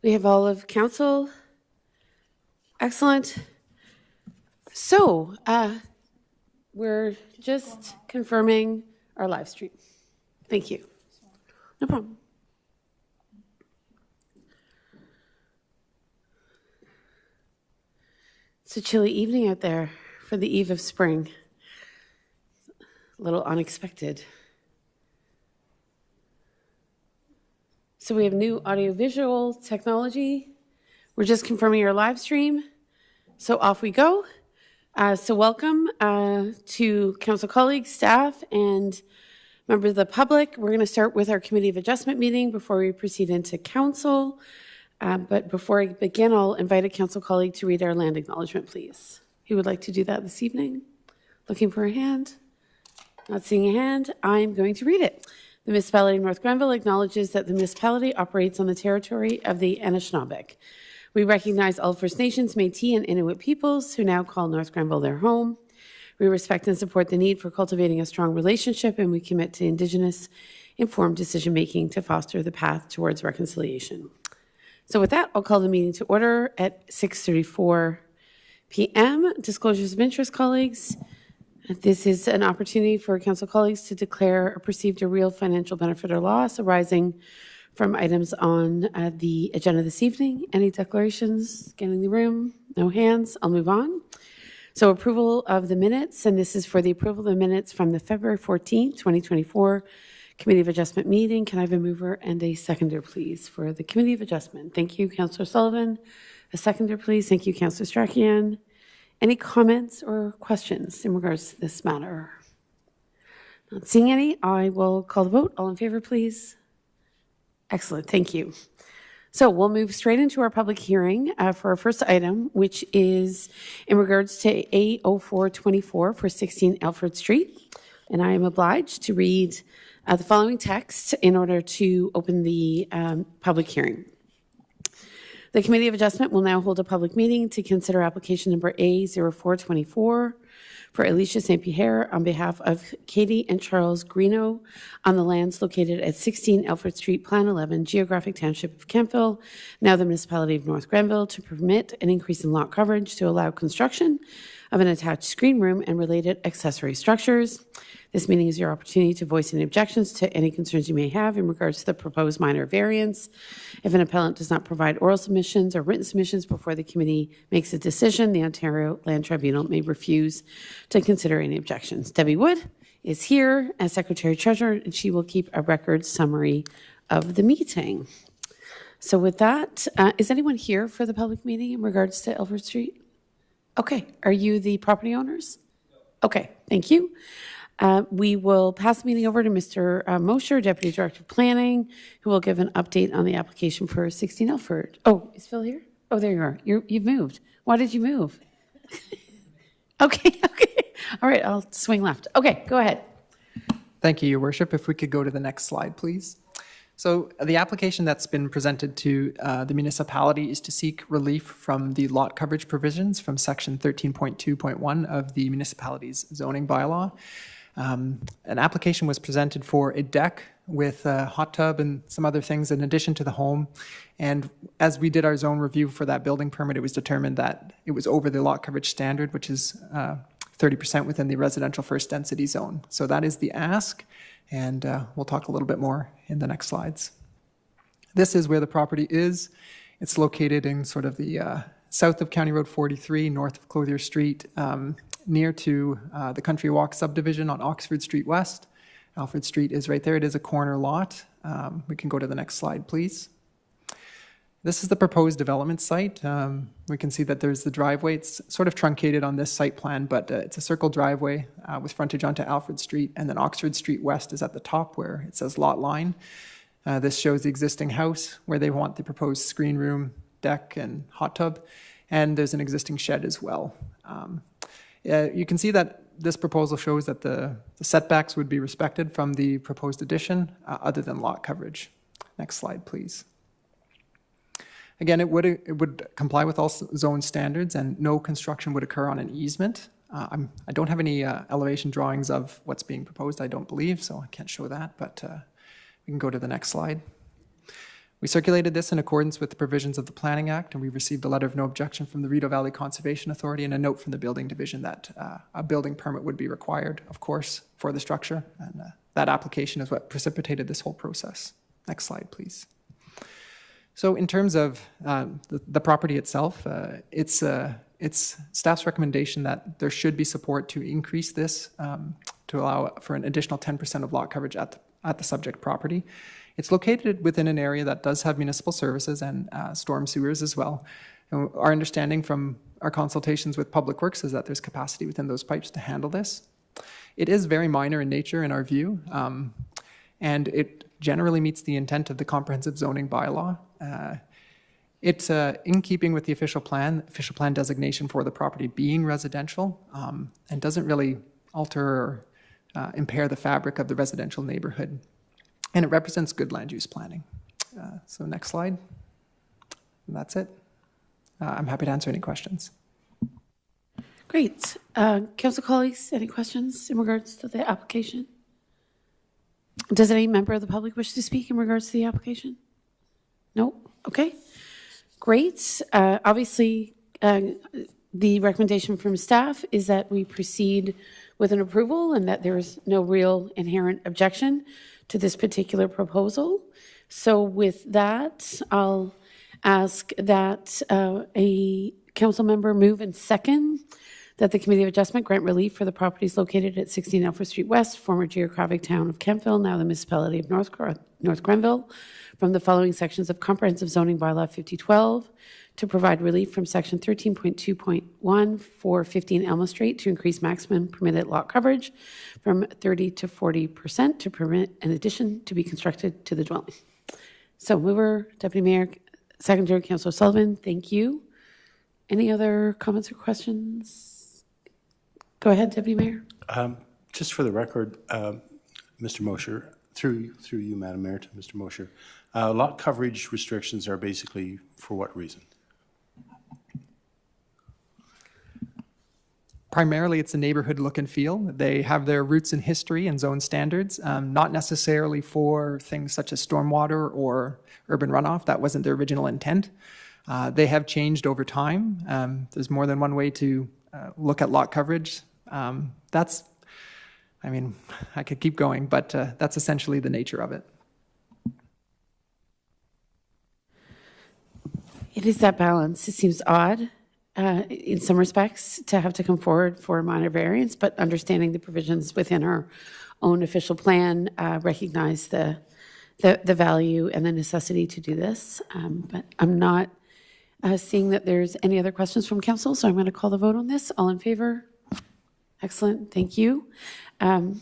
We have all of council. Excellent. So we're just confirming our live stream. Thank you. No problem. It's a chilly evening out there for the eve of spring. A little unexpected. So we have new audiovisual technology. We're just confirming our live stream. So off we go. So welcome to council colleagues, staff, and members of the public. We're going to start with our Committee of Adjustment meeting before we proceed into council. But before I begin, I'll invite a council colleague to read our land acknowledgement, please. Who would like to do that this evening? Looking for a hand? Not seeing a hand. I'm going to read it. The municipality of North Grenville acknowledges that the municipality operates on the territory of the Anishinaabe. We recognize all First Nations, Métis, and Inuit peoples who now call North Grenville their home. We respect and support the need for cultivating a strong relationship, and we commit to Indigenous informed decision-making to foster the path towards reconciliation. So with that, I'll call the meeting to order at 6:34 p.m. Disclosures of interest, colleagues. This is an opportunity for council colleagues to declare or perceived a real financial benefit or loss arising from items on the agenda this evening. Any declarations? Scanning the room? No hands? I'll move on. So approval of the minutes, and this is for the approval of the minutes from the February 14th, 2024 Committee of Adjustment meeting. Can I have a mover and a seconder, please, for the Committee of Adjustment? Thank you, Councillor Sullivan. A seconder, please. Thank you, Councillor Strachian. Any comments or questions in regards to this matter? Not seeing any, I will call the vote. All in favor, please. Excellent, thank you. So we'll move straight into our public hearing for our first item, which is in regards to A0424 for 16 Alfred Street. And I am obliged to read the following text in order to open the public hearing. The Committee of Adjustment will now hold a public meeting to consider application number A0424 for Alicia St. Pierre on behalf of Katie and Charles Greeno on the lands located at 16 Alfred Street, Plan 11, Geographic Township of Kemptville, now the Municipality of North Grenville, to permit an increase in lot coverage to allow construction of an attached screen room and related accessory structures. This meeting is your opportunity to voice any objections to any concerns you may have in regards to the proposed minor variance. If an appellant does not provide oral submissions or written submissions before the committee makes a decision, the Ontario Land Tribunal may refuse to consider any objections. Debbie Wood is here as Secretary Treasurer, and she will keep a record summary of the meeting. So with that, is anyone here for the public meeting in regards to Alfred Street? Okay, are you the property owners? Okay, thank you. We will pass the meeting over to Mr. Mosher, Deputy Director of Planning, who will give an update on the application for 16 Alfred. Oh, is Phil here? Oh, there you are. You've moved. Why did you move? Okay. All right, I'll swing left. Okay, go ahead. Thank you, Your Worship. If we could go to the next slide, please. So the application that's been presented to the municipality is to seek relief from the lot coverage provisions from section 13.2.1 of the municipality's zoning bylaw. An application was presented for a deck with a hot tub and some other things in addition to the home. And as we did our zone review for that building permit, it was determined that it was over the lot coverage standard, which is 30% within the residential first density zone. So that is the ask, and we'll talk a little bit more in the next slides. This is where the property is. It's located in sort of the south of County Road 43, north of Clothier Street, near to the Country Walk subdivision on Oxford Street West. Alfred Street is right there. It is a corner lot. We can go to the next slide, please. This is the proposed development site. We can see that there's the driveway. It's sort of truncated on this site plan, but it's a circle driveway with frontage onto Alfred Street, and then Oxford Street West is at the top where it says lot line. This shows the existing house where they want the proposed screen room, deck, and hot tub, and there's an existing shed as well. You can see that this proposal shows that the setbacks would be respected from the proposed addition other than lot coverage. Next slide, please. Again, it would comply with all zone standards, and no construction would occur on an easement. I don't have any elevation drawings of what's being proposed, I don't believe, so I can't show that, but we can go to the next slide. We circulated this in accordance with the provisions of the Planning Act, and we received a letter of no objection from the Rideau Valley Conservation Authority and a note from the Building Division that a building permit would be required, of course, for the structure. And that application is what precipitated this whole process. Next slide, please. So in terms of the property itself, it's staff's recommendation that there should be support to increase this to allow for an additional 10% of lot coverage at the subject property. It's located within an area that does have municipal services and storm sewers as well. And our understanding from our consultations with Public Works is that there's capacity within those pipes to handle this. It is very minor in nature in our view, and it generally meets the intent of the comprehensive zoning bylaw. It's in keeping with the official plan designation for the property being residential, and doesn't really alter or impair the fabric of the residential neighborhood. And it represents good land use planning. So next slide. And that's it. I'm happy to answer any questions. Great. Council colleagues, any questions in regards to the application? Does any member of the public wish to speak in regards to the application? No? Okay. Great. Obviously, the recommendation from staff is that we proceed with an approval and that there is no real inherent objection to this particular proposal. So with that, I'll ask that a council member move and second that the Committee of Adjustment grant relief for the properties located at 16 Elford Street West, former geographic town of Kemptville, now the municipality of North Grenville, from the following sections of Comprehensive Zoning Bylaw 5012 to provide relief from Section 13.2.1 for 15 Elma Street to increase maximum permitted lot coverage from 30 to 40% to permit an addition to be constructed to the dwelling. So mover, Deputy Mayor, Seconder, Councillor Sullivan, thank you. Any other comments or questions? Go ahead, Deputy Mayor. Just for the record, Mr. Mosher, through you, Madam Mayor, to Mr. Mosher, lot coverage restrictions are basically for what reason? Primarily, it's a neighborhood look and feel. They have their roots in history and zone standards, not necessarily for things such as stormwater or urban runoff. That wasn't their original intent. They have changed over time. There's more than one way to look at lot coverage. I mean, I could keep going, but that's essentially the nature of it. It is that balance. It seems odd in some respects to have to come forward for a minor variance, but understanding the provisions within our own official plan recognize the value and the necessity to do this. But I'm not seeing that there's any other questions from council, so I'm going to call the vote on this. All in favor? Excellent, thank you. And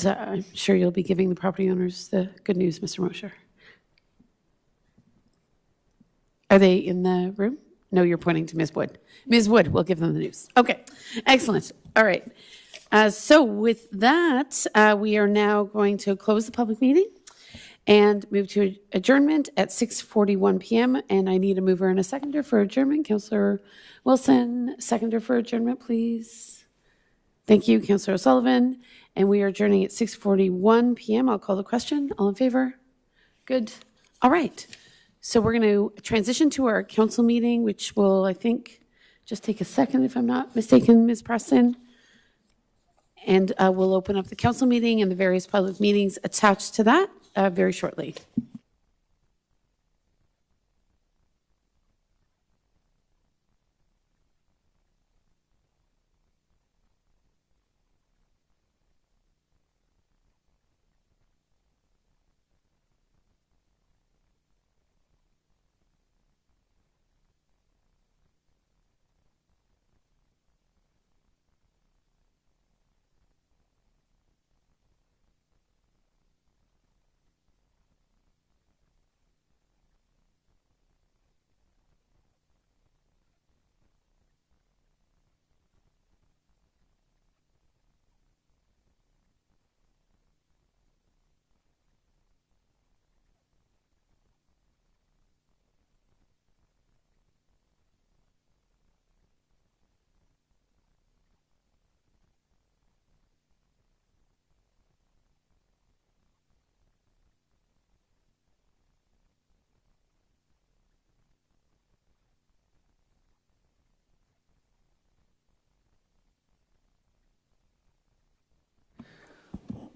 I'm sure you'll be giving the property owners the good news, Mr. Mosher. Are they in the room? No, you're pointing to Ms. Wood. Ms. Wood, we'll give them the news. Okay, excellent. All right. So with that, we are now going to close the public meeting and move to adjournment at 6:41 p.m. And I need a mover and a seconder for adjournment. Councillor Wilson, seconder for adjournment, please. Thank you, Councillor O'Sullivan. And we are adjourning at 6:41 p.m. I'll call the question. All in favor? Good. All right. So we're going to transition to our council meeting, which will, I think, just take a second, if I'm not mistaken, Ms. Preston. And we'll open up the council meeting and the various public meetings attached to that very shortly.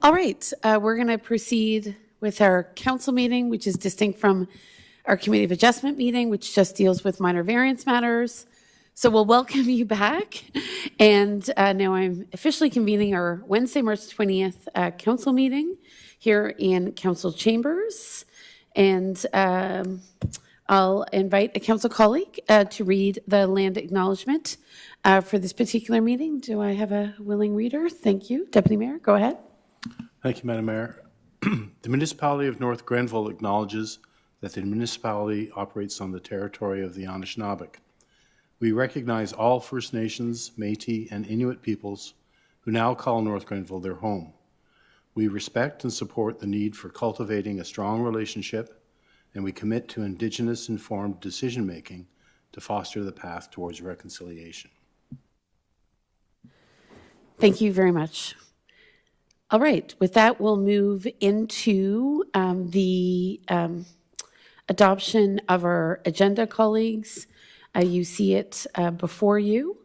All right, we're going to proceed with our council meeting, which is distinct from our Committee of Adjustment meeting, which just deals with minor variance matters. So we'll welcome you back. And now I'm officially convening our Wednesday, March 20th council meeting here in council chambers. And I'll invite a council colleague to read the land acknowledgement for this particular meeting. Do I have a willing reader? Thank you. Deputy Mayor, go ahead. Thank you, Madam Mayor. The municipality of North Grenville acknowledges that the municipality operates on the territory of the Anishinaabe. We recognize all First Nations, Métis, and Inuit peoples who now call North Grenville their home. We respect and support the need for cultivating a strong relationship, and we commit to Indigenous-informed decision-making to foster the path towards reconciliation. Thank you very much. All right, with that, we'll move into the adoption of our agenda, colleagues. You see it before you,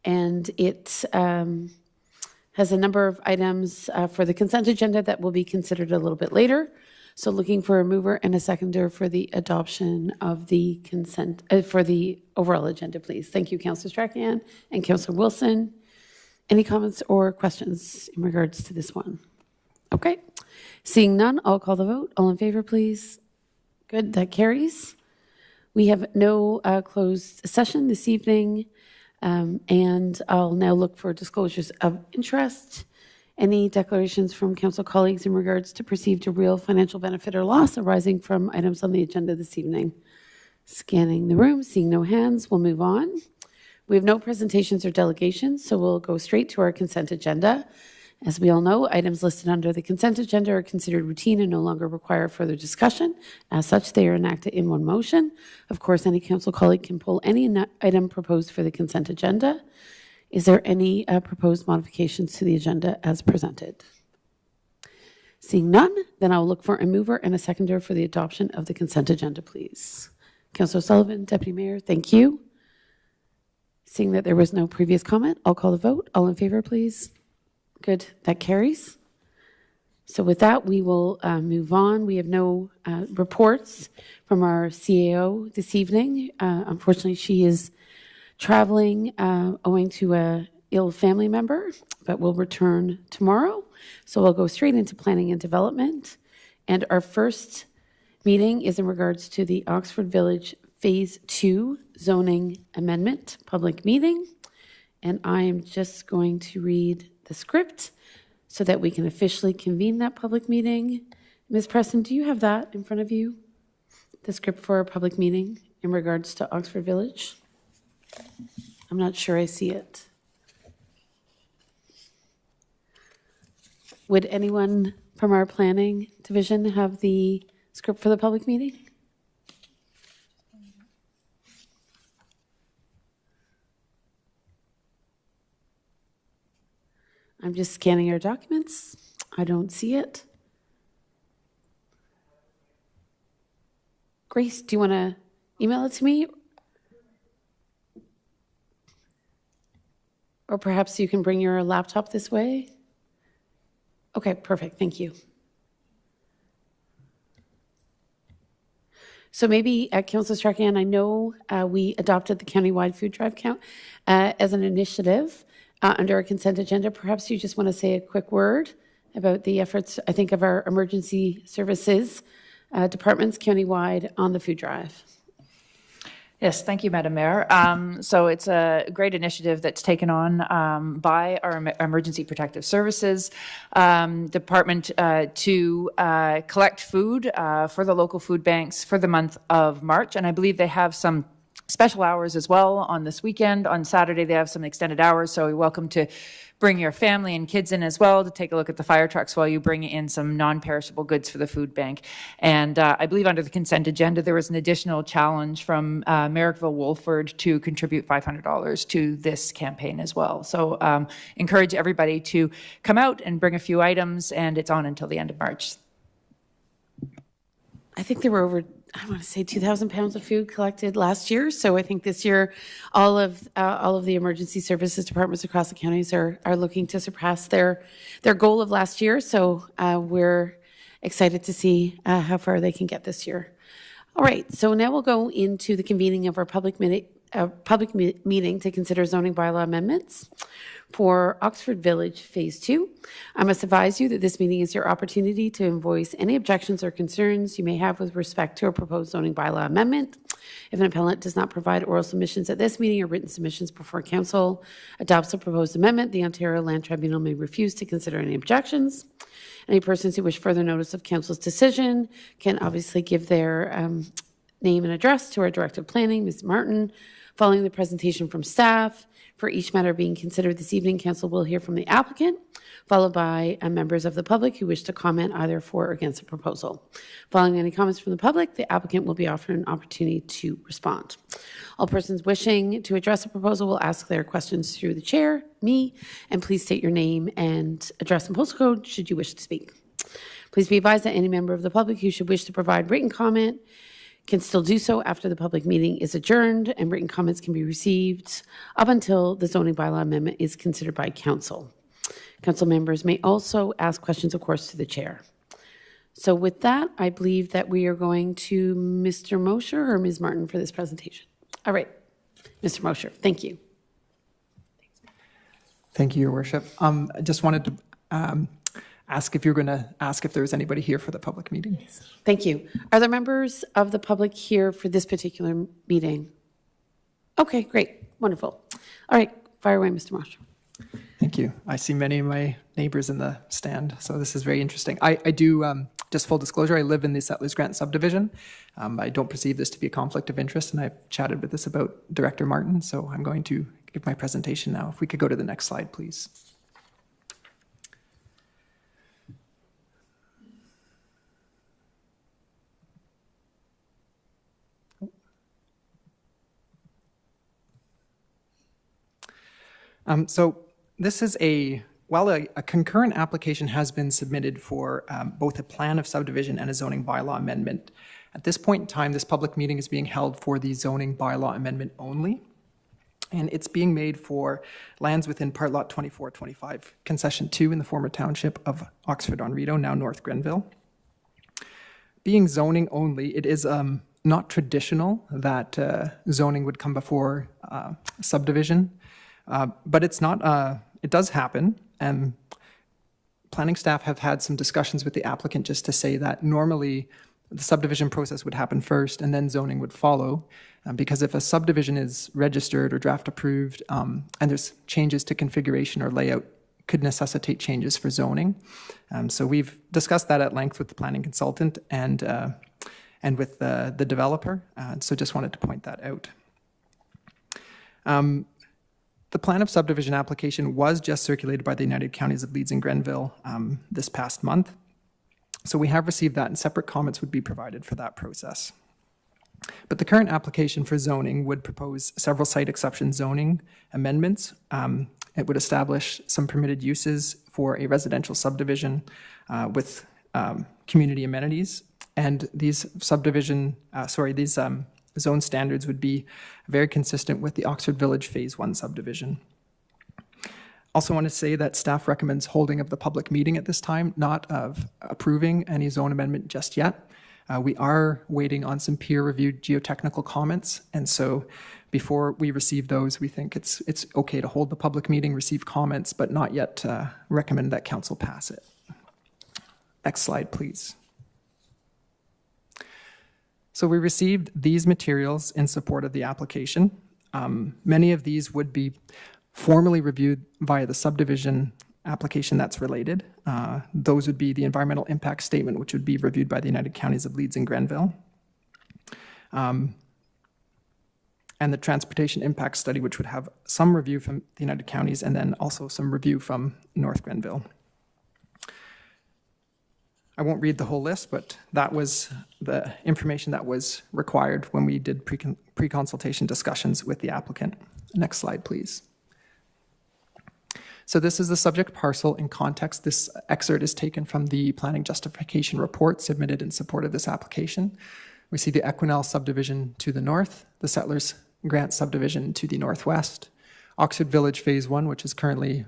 and it has a number of items for the consent agenda that will be considered a little bit later. So looking for a mover and a seconder for the adoption of the consent, for the overall agenda, please. Thank you, Councillor Strachan and Councillor Wilson. Any comments or questions in regards to this one? Okay. Seeing none, I'll call the vote. All in favor, please. Good, that carries. We have no closed session this evening, and I'll now look for disclosures of interest. Any declarations from council colleagues in regards to perceived or real financial benefit or loss arising from items on the agenda this evening? Scanning the room, seeing no hands, we'll move on. We have no presentations or delegations, so we'll go straight to our consent agenda. As we all know, items listed under the consent agenda are considered routine and no longer require further discussion. As such, they are enacted in one motion. Of course, any council colleague can pull any item proposed for the consent agenda. Is there any proposed modifications to the agenda as presented? Seeing none, then I'll look for a mover and a seconder for the adoption of the consent agenda, please. Councillor Sullivan, Deputy Mayor, thank you. Seeing that there was no previous comment, I'll call the vote. All in favor, please. Good, that carries. So with that, we will move on. We have no reports from our CAO this evening. Unfortunately, she is traveling owing to a ill family member, but will return tomorrow. So we'll go straight into planning and development. And our first meeting is in regards to the Oxford Village Phase 2 zoning amendment public meeting. And I am just going to read the script so that we can officially convene that public meeting. Ms. Preston, do you have that in front of you? The script for our public meeting in regards to Oxford Village? I'm not sure I see it. Would anyone from our planning division have the script for the public meeting? I'm just scanning our documents. I don't see it. Grace, do you want to email it to me? Or perhaps you can bring your laptop this way? Okay, perfect. Thank you. So maybe, Councillor Strachan, I know we adopted the countywide food drive count as an initiative under our consent agenda. Perhaps you just want to say a quick word about the efforts, I think, of our emergency services departments countywide on the food drive. Yes, thank you, Madam Mayor. So it's a great initiative that's taken on by our Emergency Protective Services department to collect food for the local food banks for the month of March. And I believe they have some special hours as well on this weekend. On Saturday, they have some extended hours, so you're welcome to bring your family and kids in as well to take a look at the fire trucks while you bring in some non-perishable goods for the food bank. And I believe under the consent agenda, there was an additional challenge from Merrickville Wolford to contribute $500 to this campaign as well. So encourage everybody to come out and bring a few items, and it's on until the end of March. I think there were over I want to say 2,000 pounds of food collected last year. So I think this year, all of the emergency services departments across the counties are looking to surpass their goal of last year. So we're excited to see how far they can get this year. All right, so now we'll go into the convening of our public meeting to consider zoning bylaw amendments for Oxford Village Phase 2. I must advise you that this meeting is your opportunity to voice any objections or concerns you may have with respect to a proposed zoning bylaw amendment. If an appellant does not provide oral submissions at this meeting or written submissions before council adopts a proposed amendment, the Ontario Land Tribunal may refuse to consider any objections. Any persons who wish further notice of council's decision can obviously give their name and address to our Director of Planning, Ms. Martin. Following the presentation from staff, for each matter being considered this evening, council will hear from the applicant, followed by members of the public who wish to comment either for or against the proposal. Following any comments from the public, the applicant will be offered an opportunity to respond. All persons wishing to address a proposal will ask their questions through the chair, me, and please state your name and address and postal code should you wish to speak. Please be advised that any member of the public who should wish to provide written comment can still do so after the public meeting is adjourned, and written comments can be received up until the zoning bylaw amendment is considered by council. Council members may also ask questions, of course, to the chair. So with that, I believe that we are going to Mr. Mosher or Ms. Martin for this presentation. All right, Mr. Mosher, thank you. Thank you, Your Worship. I just wanted to ask if you're going to ask if there's anybody here for the public meeting. Thank you. Are there members of the public here for this particular meeting? Okay, great, wonderful. All right, fire away, Mr. Mosher. Thank you. I see many of my neighbors in the stand, so this is very interesting. I do, just full disclosure, I live in the Settlers Grant subdivision. I don't perceive this to be a conflict of interest, and I've chatted with this about Director Martin, so I'm going to give my presentation now. If we could go to the next slide, please. So this is a concurrent application has been submitted for both a plan of subdivision and a zoning bylaw amendment. At this point in time, this public meeting is being held for the zoning bylaw amendment only, and it's being made for lands within Part Lot 2425, Concession 2 in the former township of Oxford-on-Rideau, now North Grenville. Being zoning only, it is not traditional that zoning would come before subdivision. But it's not, it does happen, and planning staff have had some discussions with the applicant just to say that normally the subdivision process would happen first and then zoning would follow, because if a subdivision is registered or draft approved and there's changes to configuration or layout, could necessitate changes for zoning. So we've discussed that at length with the planning consultant and with the developer, so just wanted to point that out. The plan of subdivision application was just circulated by the United Counties of Leeds and Grenville this past month. So we have received that, and separate comments would be provided for that process. But the current application for zoning would propose several site exception zoning amendments. It would establish some permitted uses for a residential subdivision with community amenities. And these zone standards would be very consistent with the Oxford Village Phase 1 subdivision. Also want to say that staff recommends holding of the public meeting at this time, not of approving any zone amendment just yet. We are waiting on some peer-reviewed geotechnical comments, and so before we receive those, we think it's okay to hold the public meeting, receive comments, but not yet recommend that council pass it. Next slide, please. So we received these materials in support of the application. Many of these would be formally reviewed via the subdivision application that's related. Those would be the environmental impact statement, which would be reviewed by the United Counties of Leeds and Grenville, and the transportation impact study, which would have some review from the United Counties and then also some review from North Grenville. I won't read the whole list, but that was the information that was required when we did pre-consultation discussions with the applicant. Next slide, please. So this is the subject parcel in context. This excerpt is taken from the planning justification report submitted in support of this application. We see the Equinell subdivision to the north, the Settlers Grant subdivision to the northwest, Oxford Village Phase 1, which is currently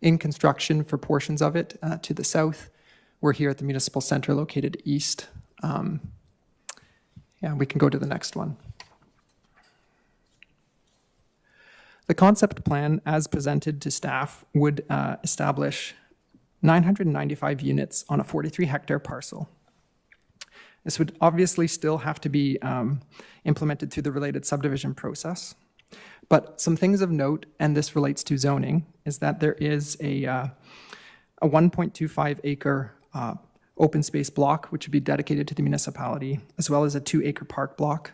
in construction for portions of it, to the south. We're here at the municipal center located east. Yeah, we can go to the next one. The concept plan, as presented to staff, would establish 995 units on a 43-hectare parcel. This would obviously still have to be implemented through the related subdivision process. But some things of note, and this relates to zoning, is that there is a 1.25 acre open space block, which would be dedicated to the municipality, as well as a 2-acre park block.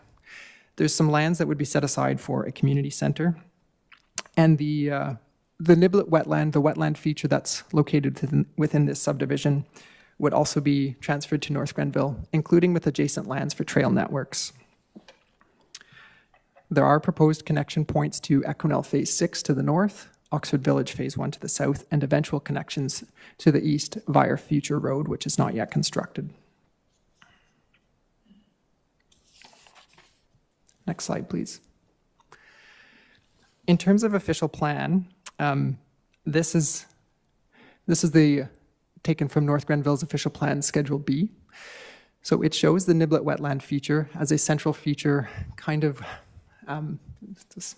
There's some lands that would be set aside for a community center. And the Niblett wetland, the wetland feature that's located within this subdivision, would also be transferred to North Grenville, including with adjacent lands for trail networks. There are proposed connection points to Equinell Phase 6 to the north, Oxford Village Phase 1 to the south, and eventual connections to the east via Future Road, which is not yet constructed. Next slide, please. In terms of official plan, this is taken from North Grenville's official plan, Schedule B. So it shows the Niblett wetland feature as a central feature, kind of, the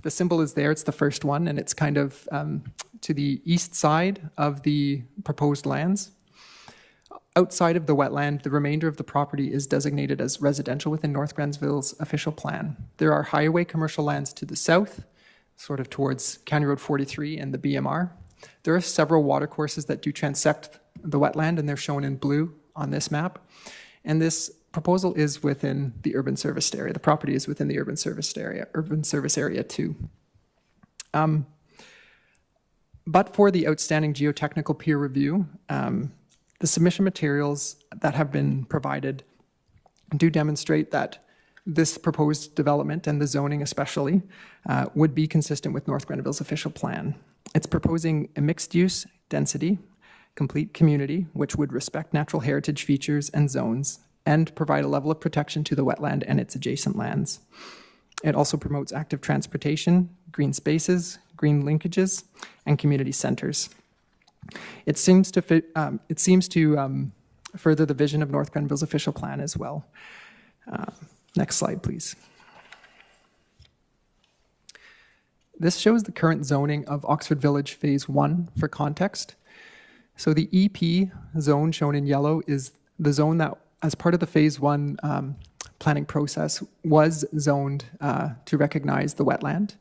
symbol is there, it's the first one, and it's kind of to the east side of the proposed lands. Outside of the wetland, the remainder of the property is designated as residential within North Grenville's official plan. There are highway commercial lands to the south, sort of towards County Road 43 and the BMR. There are several watercourses that do transect the wetland, and they're shown in blue on this map. And this proposal is within the urban service area. The property is within the urban service area 2. But for the outstanding geotechnical peer review, the submission materials that have been provided do demonstrate that this proposed development, and the zoning especially, would be consistent with North Grenville's official plan. It's proposing a mixed-use density, complete community, which would respect natural heritage features and zones, and provide a level of protection to the wetland and its adjacent lands. It also promotes active transportation, green spaces, green linkages, and community centers. It seems to further the vision of North Grenville's official plan as well. Next slide, please. This shows the current zoning of Oxford Village Phase 1 for context. So the EP zone shown in yellow is the zone that, as part of the Phase 1 planning process, was zoned to recognize the wetland.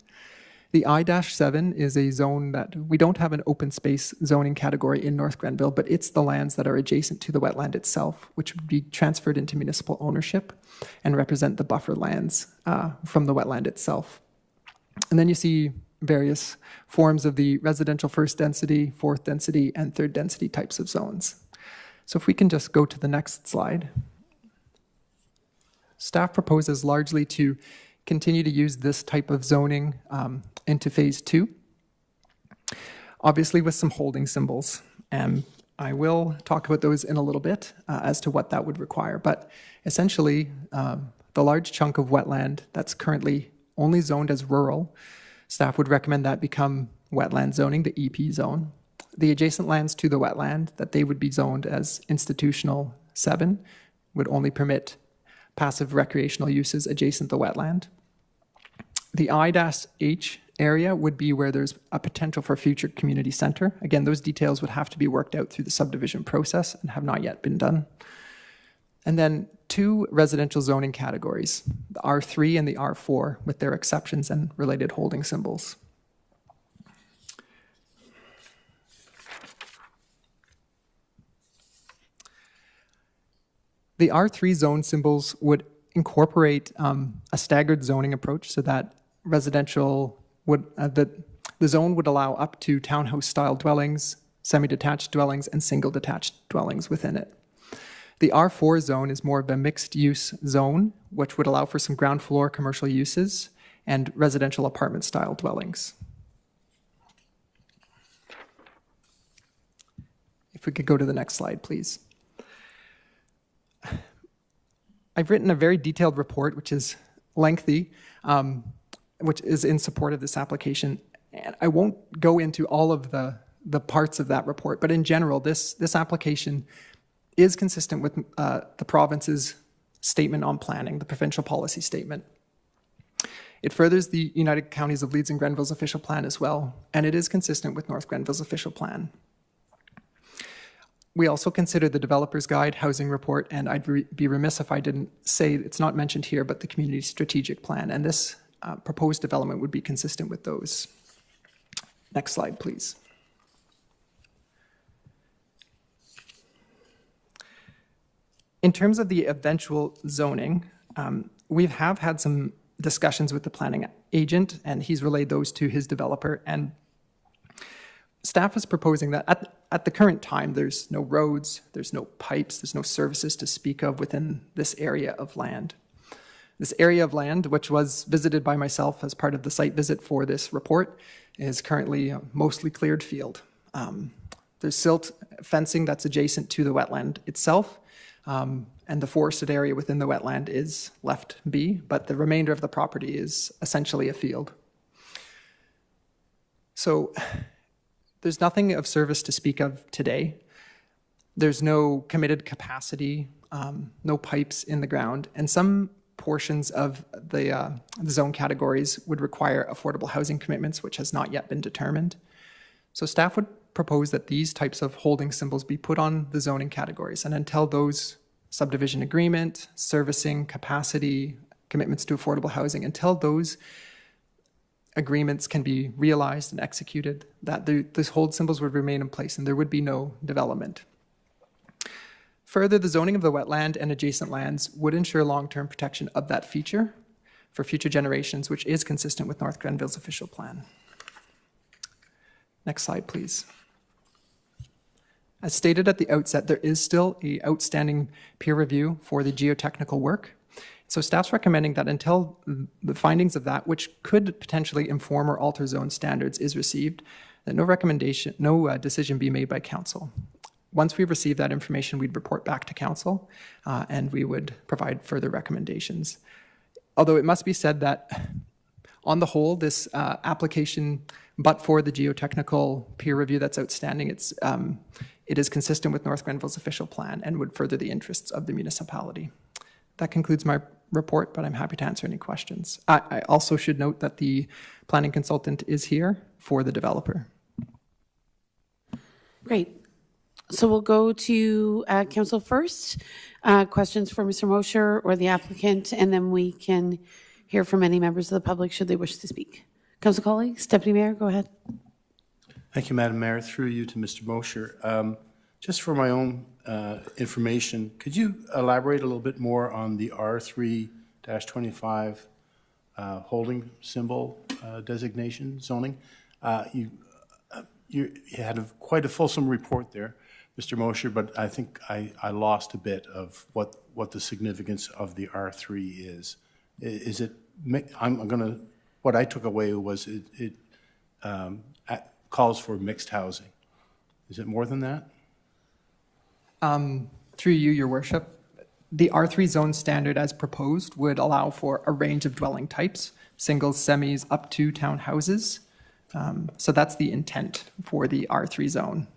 The I-7 is a zone that we don't have an open space zoning category in North Grenville, but it's the lands that are adjacent to the wetland itself, which would be transferred into municipal ownership and represent the buffer lands from the wetland itself. And then you see various forms of the residential first density, fourth density, and third density types of zones. So if we can just go to the next slide. Staff proposes largely to continue to use this type of zoning into Phase 2, obviously with some holding symbols. And I will talk about those in a little bit as to what that would require. But essentially, the large chunk of wetland that's currently only zoned as rural, staff would recommend that become wetland zoning, the EP zone. The adjacent lands to the wetland, that they would be zoned as institutional 7, would only permit passive recreational uses adjacent to the wetland. The I-H area would be where there's a potential for future community center. Again, those details would have to be worked out through the subdivision process and have not yet been done. And then 2 residential zoning categories, the R3 and the R4, with their exceptions and related holding symbols. The R3 zone symbols would incorporate a staggered zoning approach so that residential would, the zone would allow up to townhouse-style dwellings, semi-detached dwellings, and single-detached dwellings within it. The R4 zone is more of a mixed-use zone, which would allow for some ground floor commercial uses and residential apartment-style dwellings. If we could go to the next slide, please. I've written a very detailed report, which is lengthy, which is in support of this application. And I won't go into all of the parts of that report, but in general, this application is consistent with the province's statement on planning, the provincial policy statement. It furthers the United Counties of Leeds and Grenville's official plan as well, and it is consistent with North Grenville's official plan. We also consider the developer's guide, housing report, and I'd be remiss if I didn't say, it's not mentioned here, but the community strategic plan, and this proposed development would be consistent with those. Next slide, please. In terms of the eventual zoning, we have had some discussions with the planning agent, and he's relayed those to his developer. And staff is proposing that at the current time, there's no roads, there's no pipes, there's no services to speak of within this area of land. This area of land, which was visited by myself as part of the site visit for this report, is currently a mostly cleared field. There's silt fencing that's adjacent to the wetland itself, and the forested area within the wetland is left be, but the remainder of the property is essentially a field. So there's nothing of service to speak of today. There's no committed capacity, no pipes in the ground, and some portions of the zone categories would require affordable housing commitments, which has not yet been determined. So staff would propose that these types of holding symbols be put on the zoning categories, and until those subdivision agreement, servicing, capacity, commitments to affordable housing, until those agreements can be realized and executed, that these hold symbols would remain in place and there would be no development. Further, the zoning of the wetland and adjacent lands would ensure long-term protection of that feature for future generations, which is consistent with North Grenville's official plan. Next slide, please. As stated at the outset, there is still an outstanding peer review for the geotechnical work. So staff's recommending that until the findings of that, which could potentially inform or alter zone standards, is received, that no decision be made by council. Once we receive that information, we'd report back to council and we would provide further recommendations. Although it must be said that on the whole, this application, but for the geotechnical peer review that's outstanding, it is consistent with North Grenville's official plan and would further the interests of the municipality. That concludes my report, but I'm happy to answer any questions. I also should note that the planning consultant is here for the developer. Great. So we'll go to council first. Questions for Mr. Mosher or the applicant, and then we can hear from any members of the public should they wish to speak. Council colleagues, Deputy Mayor, go ahead. Thank you, Madam Mayor. Through you to Mr. Mosher. Just for my own information, could you elaborate a little bit more on the R3-25 holding symbol designation zoning? You had quite a fulsome report there, Mr. Mosher, but I think I lost a bit of what the significance of the R3 is. Is it? What I took away was it calls for mixed housing. Is it more than that? Through you, Your Worship, the R3 zone standard as proposed would allow for a range of dwelling types, singles, semis, up to townhouses. So that's the intent for the R3 zone.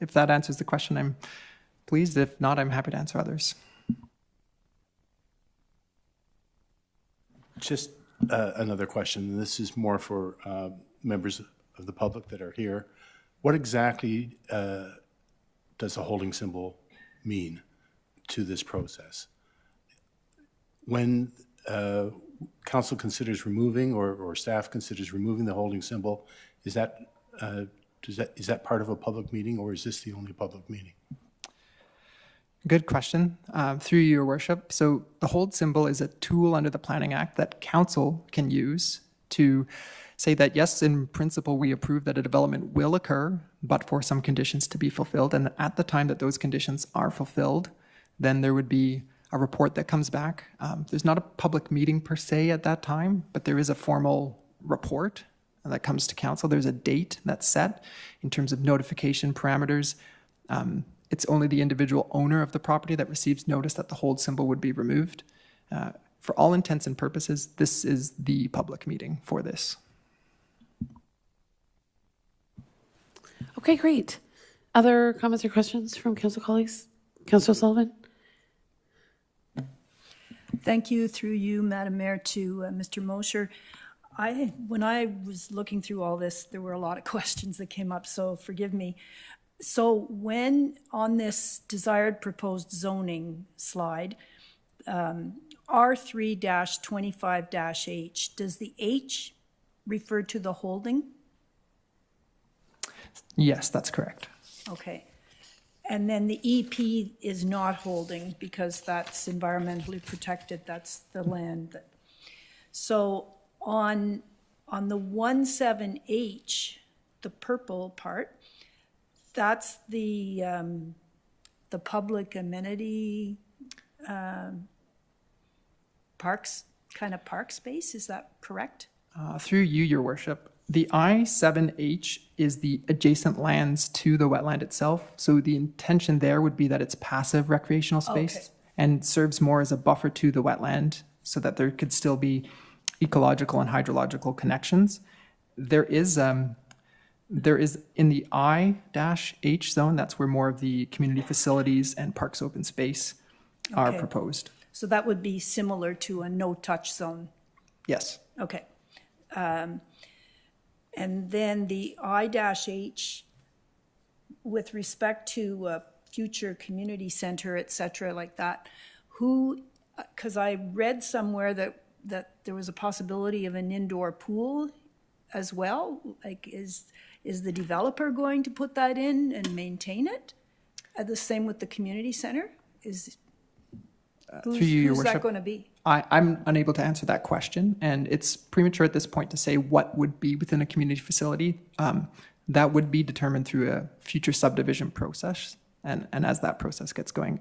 If that answers the question, I'm pleased. If not, I'm happy to answer others. Just another question. This is more for members of the public that are here. What exactly does a holding symbol mean to this process? When council considers removing or staff considers removing the holding symbol, is that part of a public meeting, or is this the only public meeting? Good question. Through Your Worship, so the hold symbol is a tool under the Planning Act that council can use to say that, yes, in principle, we approve that a development will occur, but for some conditions to be fulfilled. And at the time that those conditions are fulfilled, then there would be a report that comes back. There's not a public meeting per se at that time, but there is a formal report that comes to council. There's a date that's set in terms of notification parameters. it's only the individual owner of the property that receives notice that the hold symbol would be removed. For all intents and purposes, this is the public meeting for this. Okay, great. Other comments or questions from council colleagues? Councillor Sullivan? Thank you, through you, Madam Mayor, to Mr. Mosher. When I was looking through all this, there were a lot of questions that came up, so forgive me. So when on this desired proposed zoning slide, R3-25-H, does the H refer to the holding? Yes, that's correct. Okay. And then the EP is not holding because that's environmentally protected, that's the land that. So on the 17H, the purple part, that's the public amenity parks, kind of park space, is that correct? Through you, Your Worship, the I-7H is the adjacent lands to the wetland itself. So the intention there would be that it's passive recreational space Okay. and serves more as a buffer to the wetland so that there could still be ecological and hydrological connections. There is in the I-H zone, that's where more of the community facilities and parks open space are Okay. proposed. So that would be similar to a no-touch zone. Yes. Okay. And then the I-H, with respect to a future community center, et cetera, like that, because I read somewhere that there was a possibility of an indoor pool as well. Like, is the developer going to put that in and maintain it? The same with the community center? Through you, Your Who's that Worship. going to be? I'm unable to answer that question, and it's premature at this point to say what would be within a community facility. That would be determined through a future subdivision process, and as that process gets going.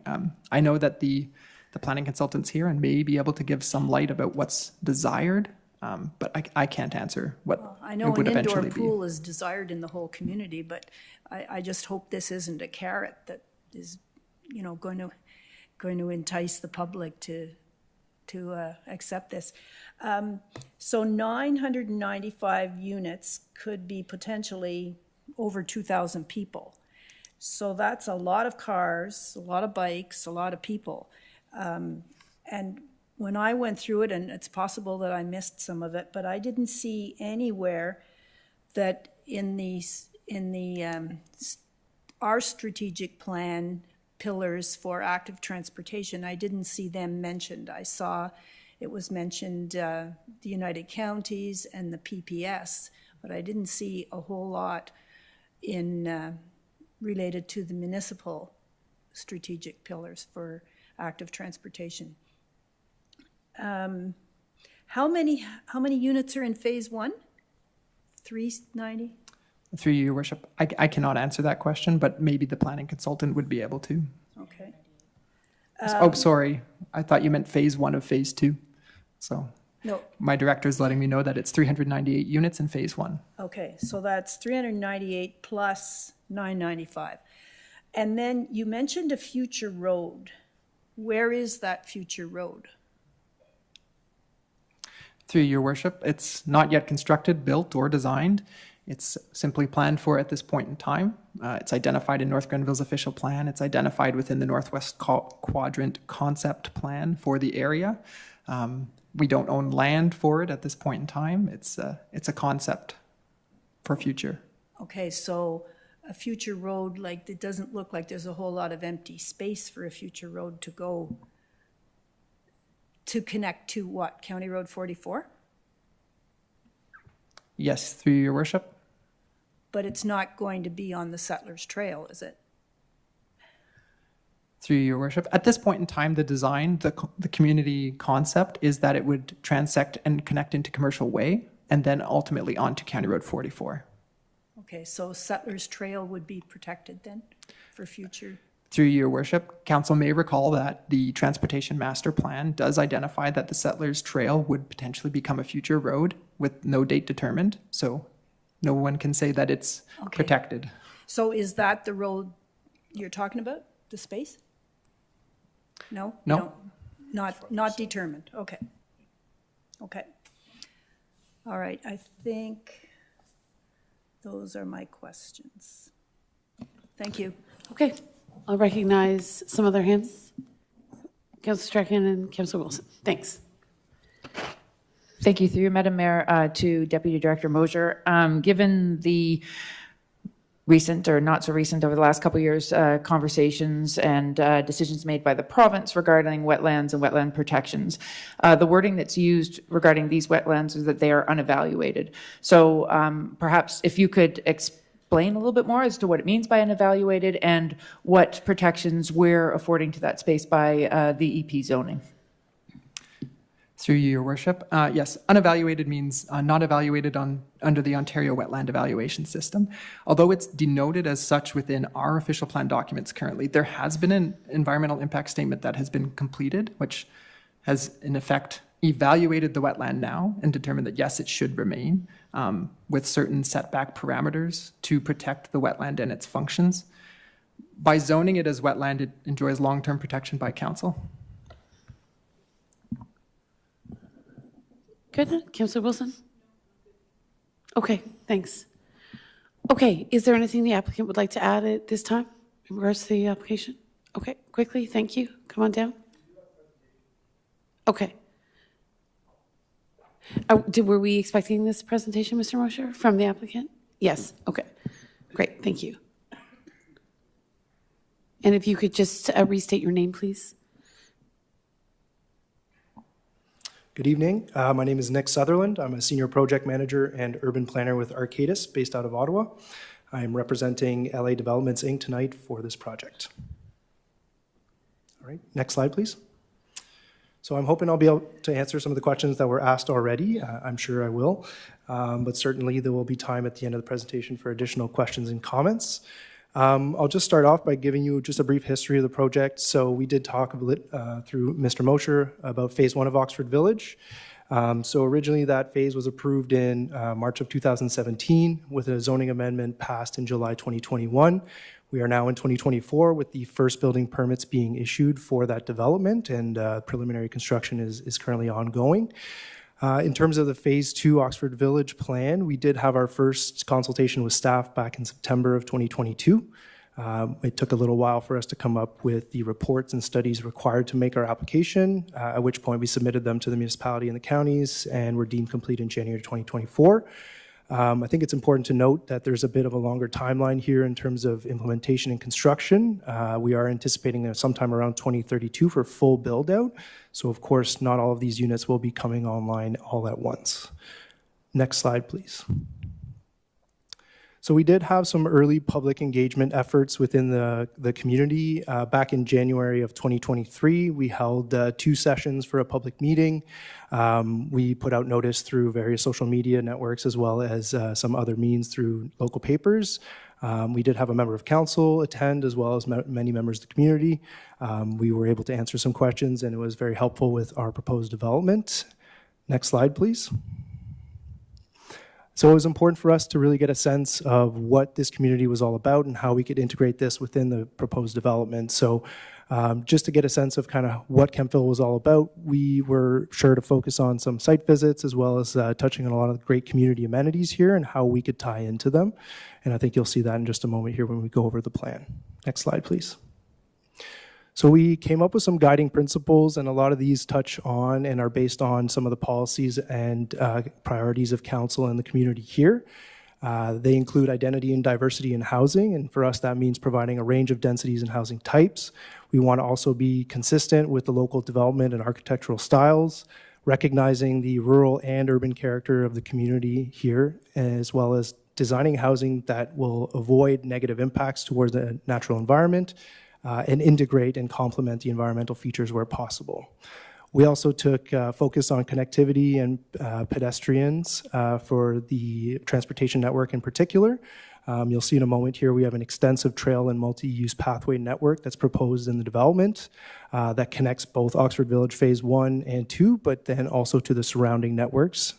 I know that the planning consultant's here and may be able to give some light about what's desired, but I can't answer what I it know would an indoor eventually be. pool is desired in the whole community, but I just hope this isn't a carrot that is, going to entice the public to accept this. So 995 units could be potentially over 2,000 people. So that's a lot of cars, a lot of bikes, a lot of people. And when I went through it, and it's possible that I missed some of it, but I didn't see anywhere that our strategic plan pillars for active transportation, I didn't see them mentioned. I saw it was mentioned the United Counties and the PPS, but I didn't see a whole lot related to the municipal strategic pillars for active transportation. How many units are in phase one? 390? Through you, Your Worship, I cannot answer that question, but maybe the planning consultant would be able to. Okay. Oh, sorry. I thought you meant phase one of phase two. So No, my director's letting me know that it's 398 units in phase one. okay, so that's 398 plus 995. And then you mentioned a future road. Where is that future road? Through Your Worship, it's not yet constructed, built, or designed. It's simply planned for at this point in time. It's identified in North Grenville's official plan. It's identified within the Northwest Quadrant concept plan for the area. We don't own land for it at this point in time. It's a concept for future. Okay, so a future road, like, it doesn't look like there's a whole lot of empty space for a future road to go to connect to what, County Road 44? Yes, through Your Worship. But it's not going to be on the Settlers Trail, is it? Through Your Worship. At this point in time, the design, the community concept is that it would transect and connect into Commercial Way and then ultimately onto County Road 44. Okay, so Settlers Trail would be protected then for future? Through Your Worship, Council may recall that the Transportation Master Plan does identify that the Settlers Trail would potentially become a future road with no date determined, so no one can say that it's Okay. protected. So is that the road you're talking about the space? No? No. Not determined, okay. Okay. All right, I think those are my questions. Thank you. Okay, I'll recognize some other hands. Councillor Strachan and Councillor Wilson. Thanks. Thank you, through you, Madam Mayor, to Deputy Director Mosier. Given the recent or not so recent over the last couple of years conversations and decisions made by the province regarding wetlands and wetland protections, the wording that's used regarding these wetlands is that they are unevaluated. So perhaps if you could explain a little bit more as to what it means by unevaluated and what protections we're affording to that space by the EP zoning. Through you, Your Worship. Yes, unevaluated means not evaluated under the Ontario Wetland Evaluation System. Although it's denoted as such within our official plan documents currently, there has been an environmental impact statement that has been completed, which has in effect evaluated the wetland now and determined that yes, it should remain with certain setback parameters to protect the wetland and its functions. By zoning it as wetland, it enjoys long-term protection by council. Good. Councillor Wilson? Okay, thanks. Okay, is there anything the applicant would like to add at this time in regards to the application? Okay, quickly, thank you. Come on down. Okay. Were we expecting this presentation, Mr. Mosher, from the applicant? Yes, okay. Great, thank you. And if you could just restate your name, please. Good evening. My name is Nick Sutherland. I'm a senior project manager and urban planner with Arcadis, based out of Ottawa. I am representing LA Developments Inc. tonight for this project. All right, next slide, please. So I'm hoping I'll be able to answer some of the questions that were asked already. I'm sure I will, but certainly there will be time at the end of the presentation for additional questions and comments. I'll just start off by giving you just a brief history of the project. So we did talk a bit through Mr. Mosher about phase 1 of Oxford Village. So originally that phase was approved in March of 2017 with a zoning amendment passed in July 2021. We are now in 2024 with the first building permits being issued for that development, and preliminary construction is currently ongoing. In terms of the Phase 2 Oxford Village plan, we did have our first consultation with staff back in September of 2022. It took a little while for us to come up with the reports and studies required to make our application, at which point we submitted them to the municipality and the counties and were deemed complete in January 2024. I think it's important to note that there's a bit of a longer timeline here in terms of implementation and construction. We are anticipating sometime around 2032 for full build out. So of course, not all of these units will be coming online all at once. Next slide, please. So we did have some early public engagement efforts within the community. Back in January of 2023, we held 2 sessions for a public meeting. We put out notice through various social media networks as well as some other means through local papers. We did have a member of council attend as well as many members of the community. We were able to answer some questions and it was very helpful with our proposed development. Next slide, please. So it was important for us to really get a sense of what this community was all about and how we could integrate this within the proposed development. So just to get a sense of kind of what Kemptville was all about, we were sure to focus on some site visits as well as touching on a lot of the great community amenities here and how we could tie into them. And I think you'll see that in just a moment here when we go over the plan. Next slide, please. So we came up with some guiding principles, and a lot of these touch on and are based on some of the policies and priorities of council and the community here. They include identity and diversity in housing, and for us that means providing a range of densities and housing types. We want to also be consistent with the local development and architectural styles, recognizing the rural and urban character of the community here, as well as designing housing that will avoid negative impacts towards the natural environment, and integrate and complement the environmental features where possible. We also took focus on connectivity and pedestrians for the transportation network in particular. You'll see in a moment here we have an extensive trail and multi-use pathway network that's proposed in the development that connects both Oxford Village Phase 1 and 2, but then also to the surrounding networks.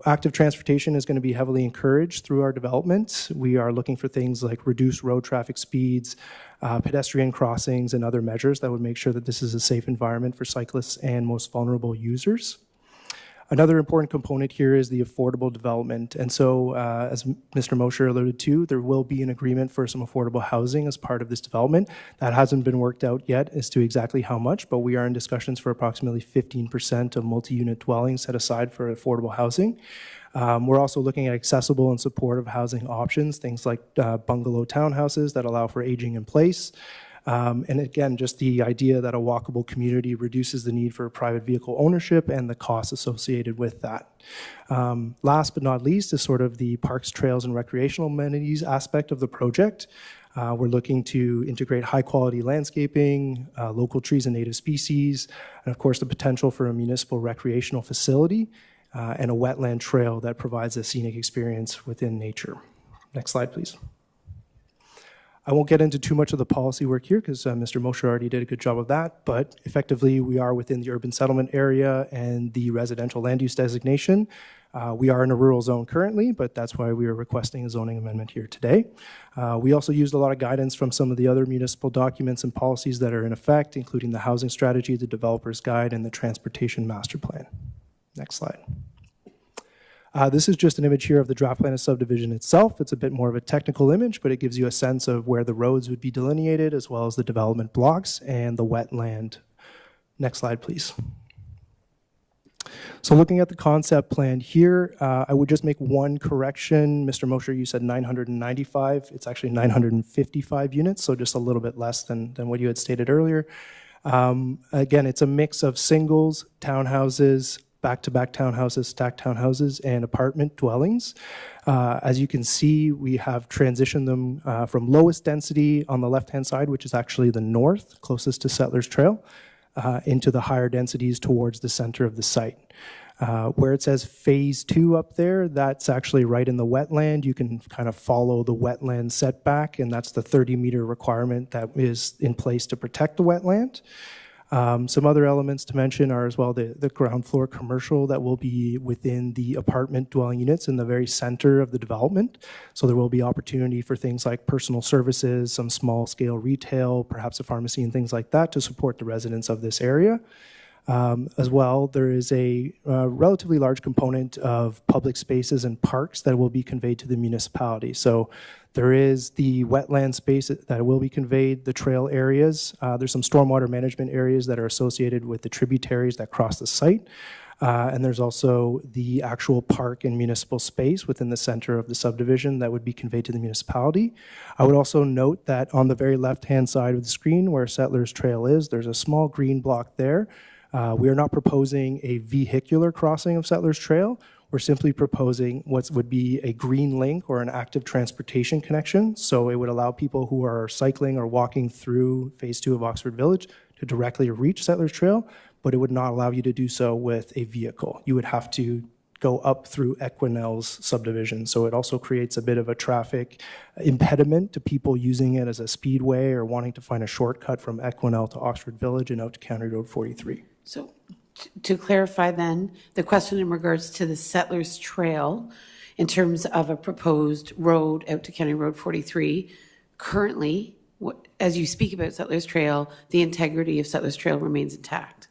Active transportation is going to be heavily encouraged through our development. We are looking for things like reduced road traffic speeds, pedestrian crossings, and other measures that would make sure that this is a safe environment for cyclists and most vulnerable users. Another important component here is the affordable development. And so, as Mr. Mosher alluded to, there will be an agreement for some affordable housing as part of this development. That hasn't been worked out yet as to exactly how much, but we are in discussions for approximately 15% of multi-unit dwellings set aside for affordable housing. We're also looking at accessible and supportive housing options, things like bungalow townhouses that allow for aging in place. And again, just the idea that a walkable community reduces the need for private vehicle ownership and the costs associated with that. Last but not least is sort of the parks, trails, and recreational amenities aspect of the project. We're looking to integrate high-quality landscaping, local trees and native species, and of course the potential for a municipal recreational facility and a wetland trail that provides a scenic experience within nature. Next slide, please. I won't get into too much of the policy work here because Mr. Mosher already did a good job of that, but effectively we are within the urban settlement area and the residential land use designation. We are in a rural zone currently, but that's why we are requesting a zoning amendment here today. We also used a lot of guidance from some of the other municipal documents and policies that are in effect, including the housing strategy, the developer's guide, and the transportation master plan. Next slide. This is just an image here of the draft plan of subdivision itself. It's a bit more of a technical image, but it gives you a sense of where the roads would be delineated as well as the development blocks and the wetland. Next slide, please. So looking at the concept plan here, I would just make one correction. Mr. Mosher, you said 995. It's actually 955 units, so just a little bit less than what you had stated earlier. Again, it's a mix of singles, townhouses, back-to-back townhouses, stacked townhouses, and apartment dwellings. As you can see, we have transitioned them from lowest density on the left-hand side, which is actually the north, closest to Settlers Trail, into the higher densities towards the center of the site. Where it says phase 2 up there, that's actually right in the wetland. You can kind of follow the wetland setback, and that's the 30-meter requirement that is in place to protect the wetland. Some other elements to mention are as well the ground floor commercial that will be within the apartment dwelling units in the very center of the development. So there will be opportunity for things like personal services, some small scale retail, perhaps a pharmacy and things like that to support the residents of this area. As well, there is a relatively large component of public spaces and parks that will be conveyed to the municipality. So there is the wetland space that will be conveyed, the trail areas. There's some stormwater management areas that are associated with the tributaries that cross the site. And there's also the actual park and municipal space within the center of the subdivision that would be conveyed to the municipality. I would also note that on the very left-hand side of the screen where Settlers Trail is, there's a small green block there. We are not proposing a vehicular crossing of Settlers Trail. We're simply proposing what would be a green link or an active transportation connection. So it would allow people who are cycling or walking through phase 2 of Oxford Village to directly reach Settlers Trail, but it would not allow you to do so with a vehicle. You would have to go up through Equinell's subdivision. So it also creates a bit of a traffic impediment to people using it as a speedway or wanting to find a shortcut from Equinell to Oxford Village and out to County Road 43. So to clarify then, the question in regards to the Settlers Trail, in terms of a proposed road out to County Road 43, currently, as you speak about Settlers Trail, the integrity of Settlers Trail remains intact.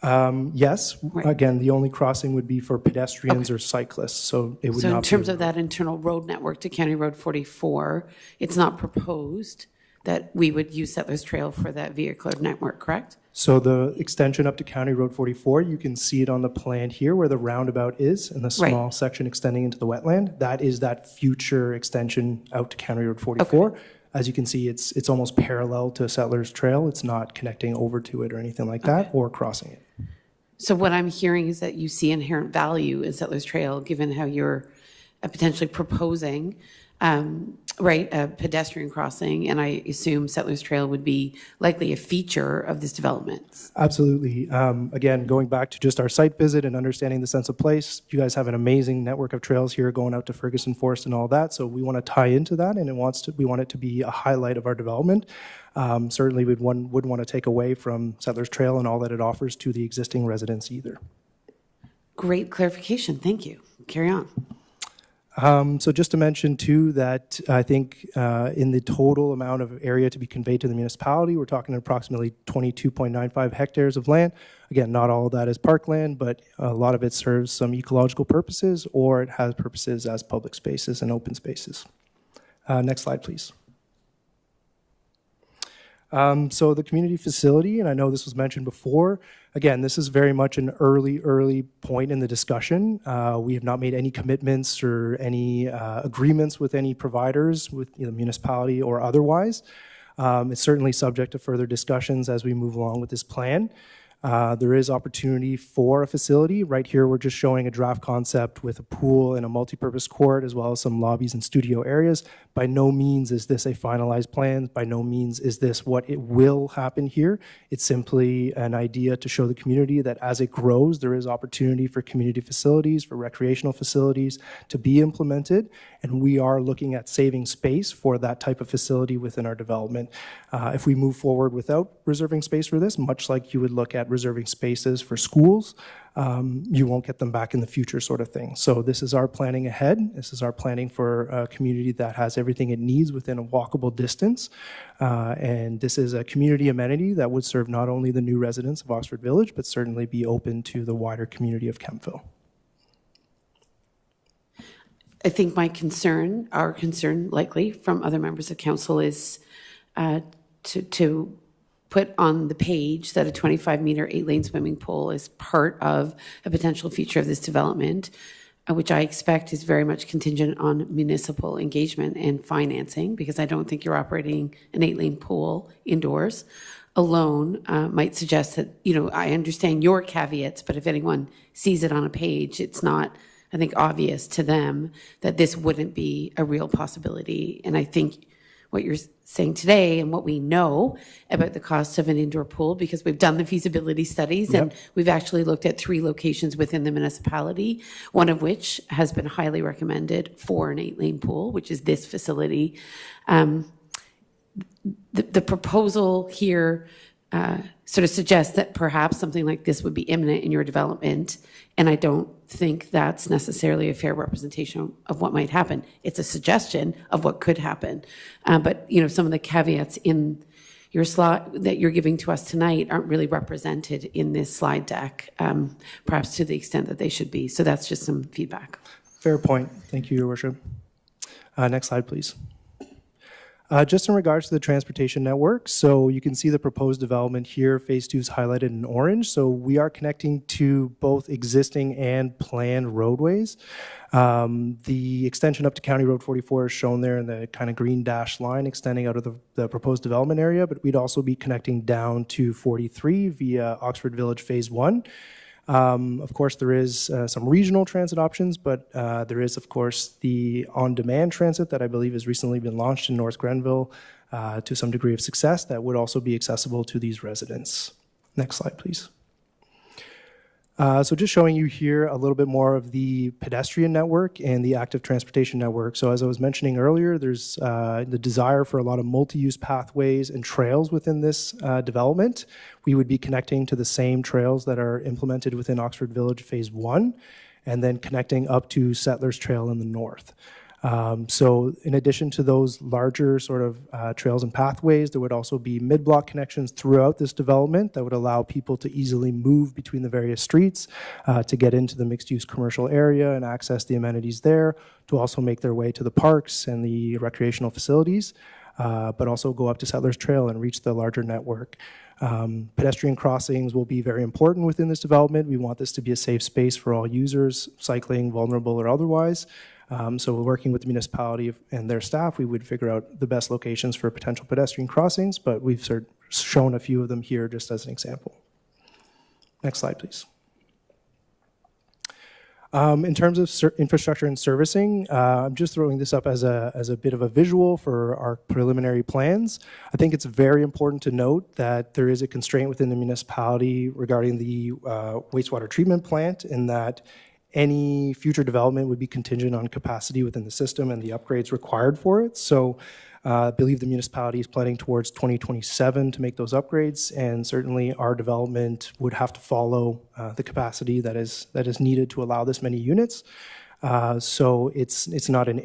Yes, Right. again, the only crossing would be for pedestrians or cyclists, so it would So not in be. terms of that internal road network to County Road 44, it's not proposed that we would use Settlers Trail for that vehicular network, correct? So the extension up to County Road 44, you can see it on the plan here where the roundabout is and the small section extending into the wetland. That is that future extension out to County Road 44. As you can see, it's almost parallel to Settlers Trail. It's not connecting over to it or anything like that or crossing it. So what I'm hearing is that you see inherent value in Settlers Trail, given how you're potentially proposing, a pedestrian crossing, and I assume Settlers Trail would be likely a feature of this development. Absolutely. Again, going back to just our site visit and understanding the sense of place, you guys have an amazing network of trails here going out to Ferguson Forest and all that. So we want to tie into that, and we want it to be a highlight of our development. Certainly, we wouldn't want to take away from Settlers Trail and all that it offers to the existing residents either. Great clarification. Thank you. Carry on. So just to mention too that I think in the total amount of area to be conveyed to the municipality, we're talking approximately 22.95 hectares of land. Again, not all of that is parkland, but a lot of it serves some ecological purposes, or it has purposes as public spaces and open spaces. Next slide, please. So the community facility, and I know this was mentioned before, again, this is very much an early point in the discussion. We have not made any commitments or any agreements with any providers, with either municipality or otherwise. It's certainly subject to further discussions as we move along with this plan. There is opportunity for a facility. Right here, we're just showing a draft concept with a pool and a multipurpose court, as well as some lobbies and studio areas. By no means is this a finalized plan. By no means is this what it will happen here. It's simply an idea to show the community that as it grows, there is opportunity for community facilities, for recreational facilities to be implemented. And we are looking at saving space for that type of facility within our development. If we move forward without reserving space for this, much like you would look at reserving spaces for schools, you won't get them back in the future, sort of thing. So this is our planning ahead. This is our planning for a community that has everything it needs within a walkable distance. And this is a community amenity that would serve not only the new residents of Oxford Village, but certainly be open to the wider community of Kemptville. I think my concern, our concern likely from other members of council is to put on the page that a 25-meter 8-lane swimming pool is part of a potential feature of this development, which I expect is very much contingent on municipal engagement and financing, because I don't think you're operating an 8-lane pool indoors alone. Might suggest that, I understand your caveats, but if anyone sees it on a page, it's not, I think, obvious to them that this wouldn't be a real possibility. And I think what you're saying today and what we know about the cost of an indoor pool, because we've done the feasibility studies and we've actually looked at 3 locations within the municipality, one of which has been highly recommended for an 8-lane pool, which is this facility. The proposal here sort of suggests that perhaps something like this would be imminent in your development, and I don't think that's necessarily a fair representation of what might happen. It's a suggestion of what could happen. But some of the caveats in your slide that you're giving to us tonight aren't really represented in this slide deck, perhaps to the extent that they should be. So that's just some feedback. Fair point. Thank you, Your Worship. Next slide, please. Just in regards to the transportation network, so you can see the proposed development here. Phase 2 is highlighted in orange. So we are connecting to both existing and planned roadways. The extension up to County Road 44 is shown there in the kind of green dashed line extending out of the proposed development area, but we'd also be connecting down to 43 via Oxford Village Phase 1. Of course, there is some regional transit options, but there is, of course, the on-demand transit that I believe has recently been launched in North Grenville to some degree of success that would also be accessible to these residents. Next slide, please. So just showing you here a little bit more of the pedestrian network and the active transportation network. So as I was mentioning earlier, there's the desire for a lot of multi-use pathways and trails within this development. We would be connecting to the same trails that are implemented within Oxford Village Phase 1, and then connecting up to Settlers Trail in the north. So in addition to those larger sort of trails and pathways, there would also be mid-block connections throughout this development that would allow people to easily move between the various streets to get into the mixed-use commercial area and access the amenities there, to also make their way to the parks and the recreational facilities, but also go up to Settlers Trail and reach the larger network. Pedestrian crossings will be very important within this development. We want this to be a safe space for all users, cycling, vulnerable or otherwise. So we're working with the municipality and their staff. We would figure out the best locations for potential pedestrian crossings, but we've shown a few of them here just as an example. Next slide, please. In terms of infrastructure and servicing, I'm just throwing this up as a bit of a visual for our preliminary plans. I think it's very important to note that there is a constraint within the municipality regarding the wastewater treatment plant, in that any future development would be contingent on capacity within the system and the upgrades required for it. So I believe the municipality is planning towards 2027 to make those upgrades, and certainly our development would have to follow the capacity that is needed to allow this many units. So it's not an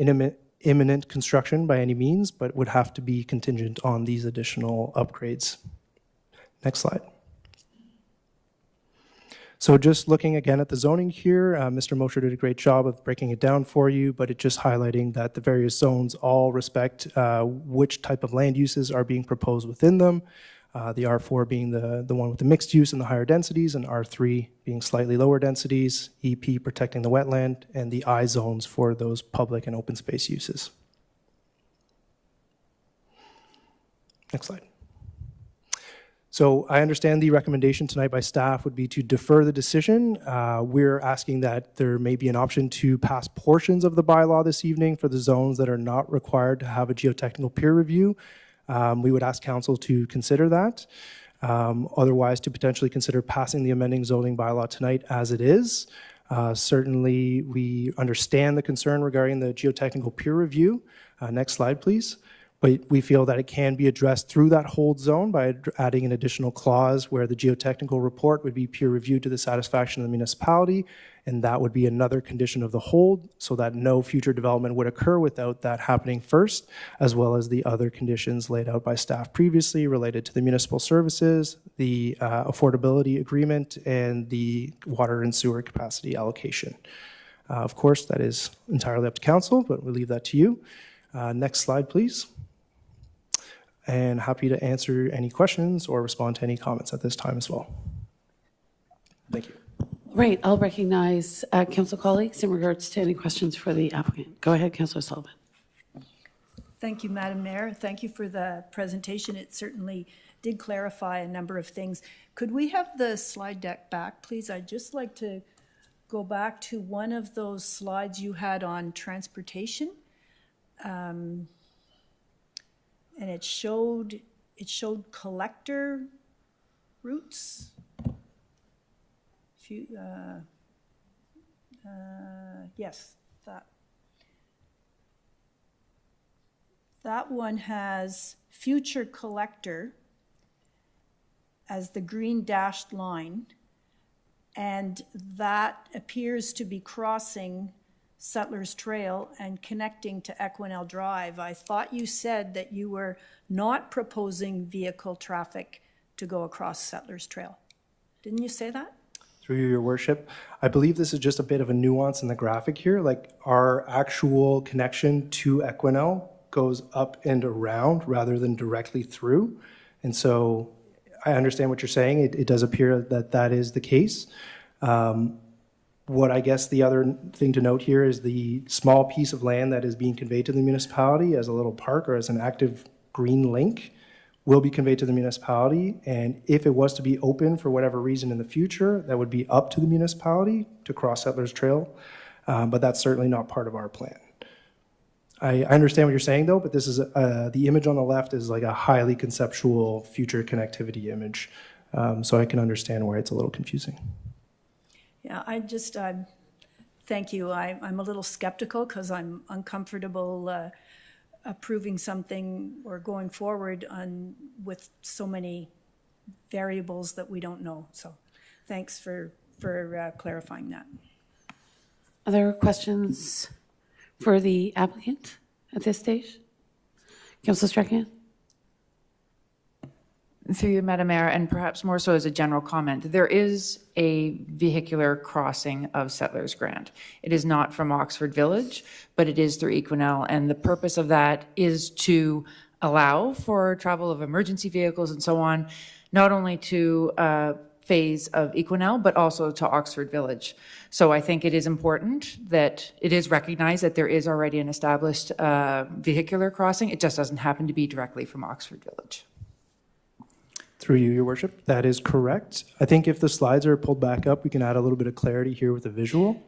imminent construction by any means, but would have to be contingent on these additional upgrades. Next slide. So just looking again at the zoning here, Mr. Mosher did a great job of breaking it down for you, but it's just highlighting that the various zones all respect which type of land uses are being proposed within them. The R4 being the one with the mixed use and the higher densities, and R3 being slightly lower densities, EP protecting the wetland, and the I zones for those public and open space uses. Next slide. So I understand the recommendation tonight by staff would be to defer the decision. We're asking that there may be an option to pass portions of the bylaw this evening for the zones that are not required to have a geotechnical peer review. We would ask council to consider that. Otherwise, to potentially consider passing the amending zoning bylaw tonight as it is. Certainly, we understand the concern regarding the geotechnical peer review. Next slide, please. But we feel that it can be addressed through that hold zone by adding an additional clause where the geotechnical report would be peer reviewed to the satisfaction of the municipality, and that would be another condition of the hold, so that no future development would occur without that happening first, as well as the other conditions laid out by staff previously related to the municipal services, the affordability agreement, and the water and sewer capacity allocation. Of course, that is entirely up to council, but we'll leave that to you. Next slide, please. And happy to answer any questions or respond to any comments at this time as well. Thank you. Right, I'll recognize council colleagues in regards to any questions for the applicant. Go ahead, Councillor Sullivan. Thank you, Madam Mayor. Thank you for the presentation. It certainly did clarify a number of things. Could we have the slide deck back, please? I'd just like to go back to one of those slides you had on transportation. And it showed collector routes. Yes, that one has future collector as the green dashed line, and that appears to be crossing Settlers Trail and connecting to Equinell Drive. I thought you said that you were not proposing vehicle traffic to go across Settlers Trail. Didn't you say that? Through you, Your Worship. I believe this is just a bit of a nuance in the graphic here. Like our actual connection to Equinell goes up and around rather than directly through. And so I understand what you're saying. It does appear that that is the case. What I guess the other thing to note here is the small piece of land that is being conveyed to the municipality as a little park or as an active green link will be conveyed to the municipality. And if it was to be open for whatever reason in the future, that would be up to the municipality to cross Settlers Trail. But that's certainly not part of our plan. I understand what you're saying though, but this is the image on the left is like a highly conceptual future connectivity image. So I can understand why it's a little confusing. Yeah, thank you. I'm a little skeptical because I'm uncomfortable approving something or going forward with so many variables that we don't know. So thanks for clarifying that. Other questions for the applicant at this stage? Councillor Strachan? Through you, Madam Mayor, and perhaps more so as a general comment, there is a vehicular crossing of Settlers Grant. It is not from Oxford Village, but it is through Equinell, and the purpose of that is to allow for travel of emergency vehicles and so on, not only to phase of Equinell, but also to Oxford Village. So I think it is important that it is recognized that there is already an established vehicular crossing. It just doesn't happen to be directly from Oxford Village. Through you, Your Worship. That is correct. I think if the slides are pulled back up, we can add a little bit of clarity here with the visual.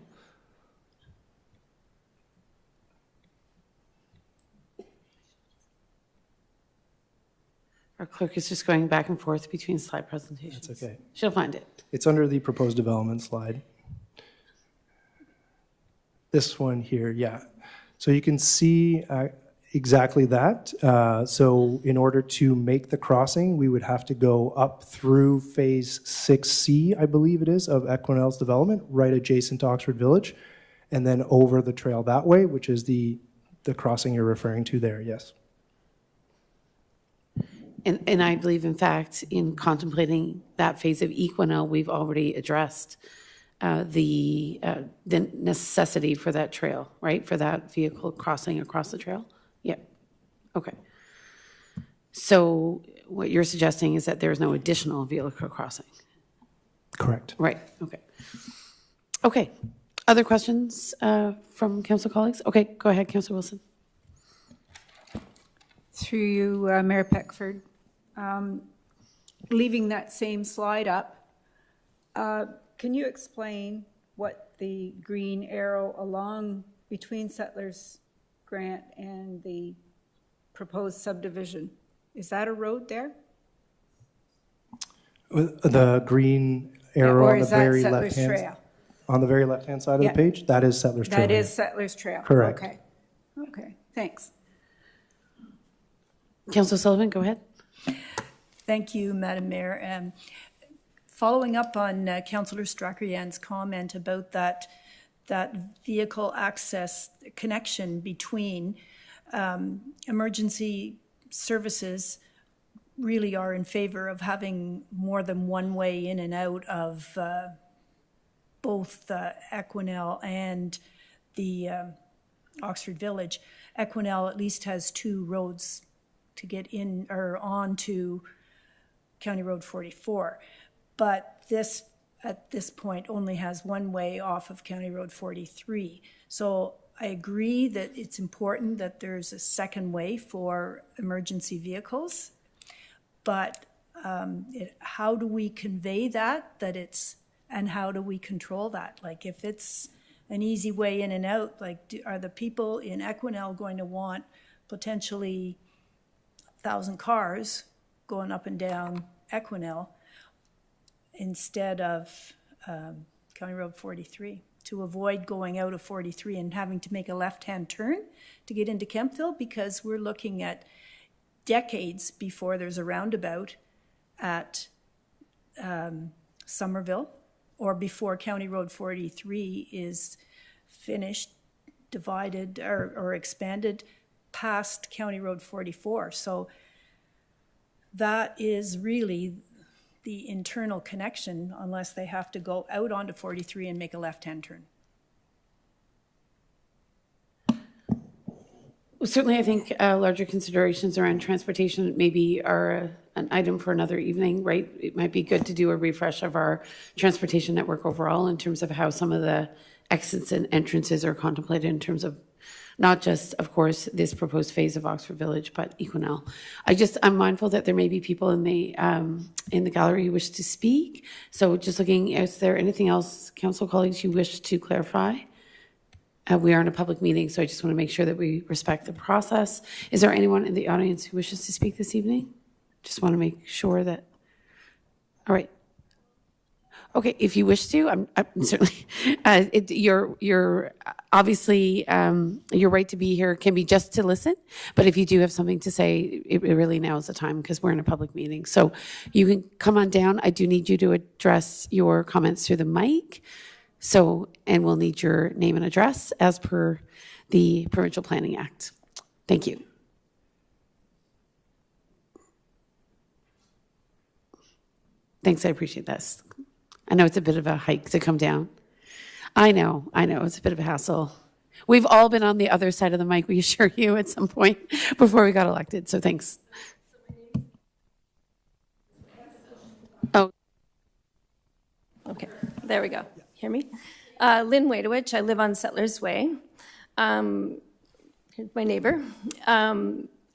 Our clerk is just going back and forth between slide presentations. That's okay. She'll find it. It's under the proposed development slide. This one here, yeah. So you can see Exactly that. So in order to make the crossing, we would have to go up through Phase 6C, I believe it is, of Equinell's development, right adjacent to Oxford Village, and then over the trail that way, which is the crossing you're referring to there, yes. And I believe, in fact, in contemplating that phase of Equinel, we've already addressed the necessity for that trail, right? For that vehicle crossing across the trail? Yeah. Okay. So what you're suggesting is that there's no additional vehicle crossing? Correct. Right, okay. Okay. Other questions from council colleagues? Okay, go ahead, Councillor Wilson. Through you, Mayor Peckford. Leaving that same slide up, can you explain what the green arrow along between Settlers Grant and the proposed subdivision, is that a road there? The green arrow Or on the is that very Settlers left-hand, Trail? on the very left-hand side of Yeah. the page, that is Settlers Trail. That is Settlers Trail? Correct. Okay, okay, thanks. Councillor Sullivan, go ahead. Thank you, Madam Mayor. Following up on Councillor Strackeryan's comment about that vehicle access connection between emergency services really are in favor of having more than one way in and out of both Equinel and the Oxford Village. Equinel at least has two roads to get in or on to County Road 44. But this, at this point, only has one way off of County Road 43. So I agree that it's important that there's a second way for emergency vehicles. But how do we convey that it's, and how do we control that? Like if it's an easy way in and out, like are the people in Equinel going to want potentially 1,000 cars going up and down Equinel instead of County Road 43 to avoid going out of 43 and having to make a left-hand turn to get into Kemptville, because we're looking at decades before there's a roundabout at Somerville or before County Road 43 is finished, divided or expanded past County Road 44. So that is really the internal connection unless they have to go out onto 43 and make a left-hand turn. Well, certainly, I think larger considerations around transportation maybe are an item for another evening, right? It might be good to do a refresh of our transportation network overall in terms of how some of the exits and entrances are contemplated in terms of not just, of course, this proposed phase of Oxford Village, but Equinel. I'm mindful that there may be people in the gallery who wish to speak. So just looking, is there anything else, council colleagues, you wish to clarify? We are in a public meeting, so I just want to make sure that we respect the process. Is there anyone in the audience who wishes to speak this evening? Just want to make sure that, all right. Okay, if you wish to, I'm certainly, you're obviously, your right to be here can be just to listen, but if you do have something to say, it really now is the time because we're in a public meeting. So you can come on down. I do need you to address your comments through the mic. So, and we'll need your name and address as per the Provincial Planning Act. Thank you. Thanks, I appreciate this. I know it's a bit of a hike to come down. I know, it's a bit of a hassle. We've all been on the other side of the mic, we assure you, at some point before we got elected, so thanks. Oh. Okay, there we go. Hear me? Lynn Wadowich, I live on Settlers Way. Here's my neighbor.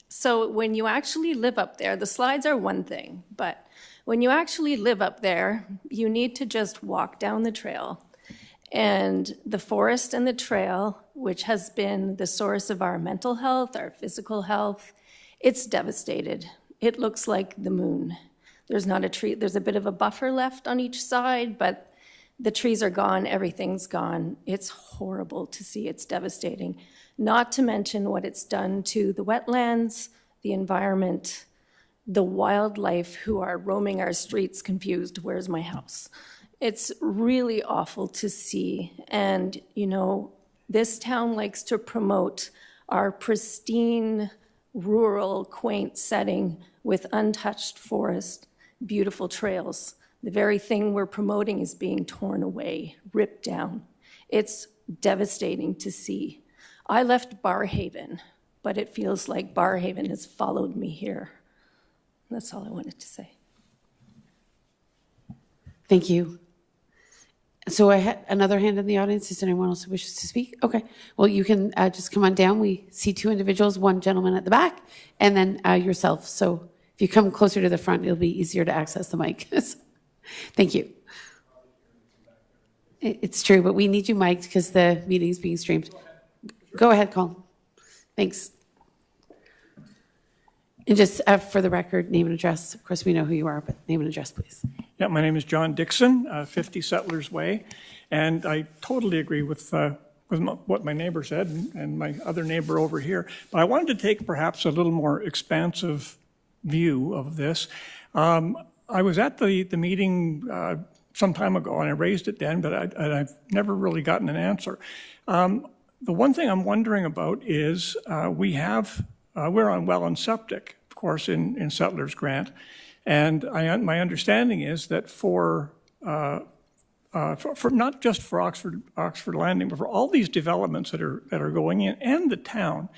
So when you actually live up there, the slides are one thing, but when you actually live up there, you need to just walk down the trail. And the forest and the trail, which has been the source of our mental health, our physical health, it's devastated. It looks like the moon. There's not a tree, there's a bit of a buffer left on each side, but The trees are gone, everything's gone. It's horrible to see, it's devastating. Not to mention what it's done to the wetlands, the environment, the wildlife who are roaming our streets confused, where's my house? It's really awful to see. And, you know, this town likes to promote our pristine, rural, quaint setting with untouched forest, beautiful trails. The very thing we're promoting is being torn away, ripped down. It's devastating to see. I left Barrhaven, but it feels like Barrhaven has followed me here. That's all I wanted to say. Thank you. So I had another hand in the audience. Is there anyone else who wishes to speak? Okay. Well, you can just come on down. We see two individuals, one gentleman at the back, and then yourself. So if you come closer to the front, it'll be easier to access the mic. Thank you. It's true, but we need you mic'd because the meeting is being streamed. Go ahead, Colin. Thanks. And just for the record, name and address. Of course, we know who you are, but name and address, please. Yeah, my name is John Dixon, 50 Settlers Way, and I totally agree with what my neighbor said and my other neighbor over here. But I wanted to take perhaps a little more expansive view of this. I was at the meeting some time ago, and I raised it then, but I've never really gotten an answer. The one thing I'm wondering about is we're on well and septic, of course, in Settlers Grant. And my understanding is that for not just for Oxford Landing, but for all these developments that are going in and the town,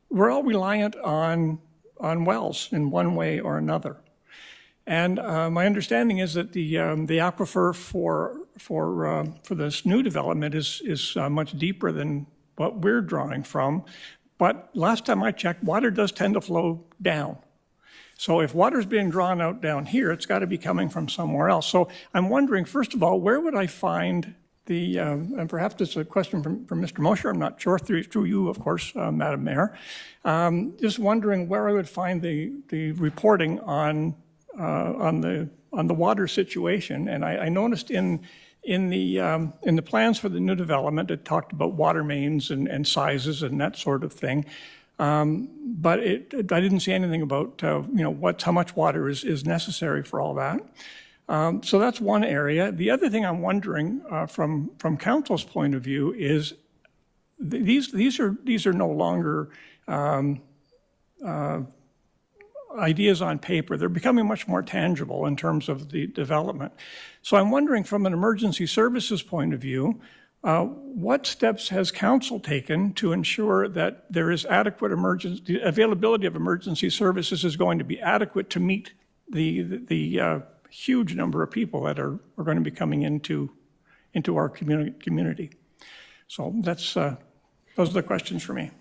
we're all reliant on wells in one way or another. And my understanding is that the aquifer for this new development is much deeper than what we're drawing from. But last time I checked, water does tend to flow down. So if water's being drawn out down here, it's got to be coming from somewhere else. So I'm wondering, first of all, where would I find the, and perhaps it's a question from Mr. Mosher, I'm not sure, through you, of course, Madam Mayor. Just wondering where I would find the reporting on the water situation. And I noticed in the plans for the new development, it talked about water mains and sizes and that sort of thing. But I didn't see anything about how much water is necessary for all that. So that's one area. The other thing I'm wondering from council's point of view is these are no longer ideas on paper. They're becoming much more tangible in terms of the development. So I'm wondering from an emergency services point of view, what steps has council taken to ensure that there is adequate the availability of emergency services is going to be adequate to meet the huge number of people that are going to be coming into our community? So that's those are the questions for me.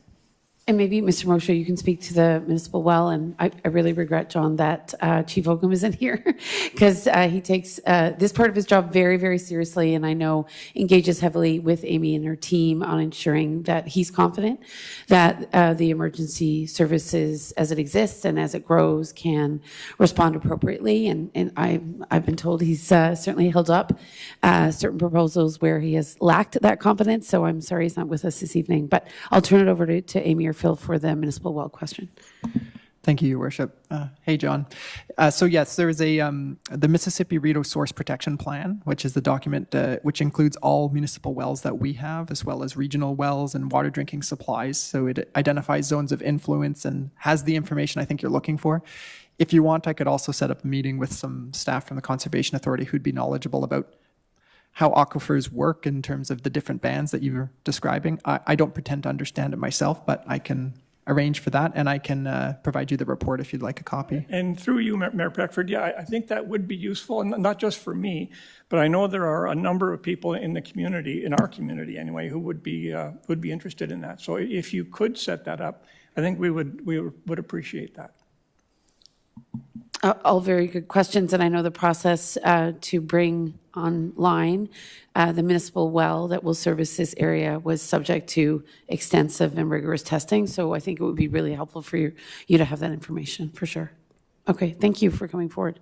And maybe, Mr. Mosher, you can speak to the municipal well. And I really regret, John, that Chief Oakham isn't here because he takes this part of his job very, very seriously. And I know engages heavily with Amy and her team on ensuring that he's confident that the emergency services as it exists and as it grows can respond appropriately. And I've been told he's certainly held up certain proposals where he has lacked that confidence. So I'm sorry he's not with us this evening. But I'll turn it over to Amy or Phil for the municipal well question. Thank you, Your Worship. Hey, John. So yes, there is the Mississippi Rideau Source Protection Plan, which is the document which includes all municipal wells that we have, as well as regional wells and water drinking supplies. So it identifies zones of influence and has the information I think you're looking for. If you want, I could also set up a meeting with some staff from the Conservation Authority who'd be knowledgeable about how aquifers work in terms of the different bands that you're describing. I don't pretend to understand it myself, but I can arrange for that, and I can provide you the report if you'd like a copy. And through you, Mayor Peckford, yeah, I think that would be useful, and not just for me, but I know there are a number of people in the community, in our community anyway, who would be interested in that. So if you could set that up, I think we would appreciate that. All very good questions, and I know the process to bring online the municipal well that will service this area was subject to extensive and rigorous testing, so I think it would be really helpful for you to have that information, for sure. Okay, thank you for coming forward.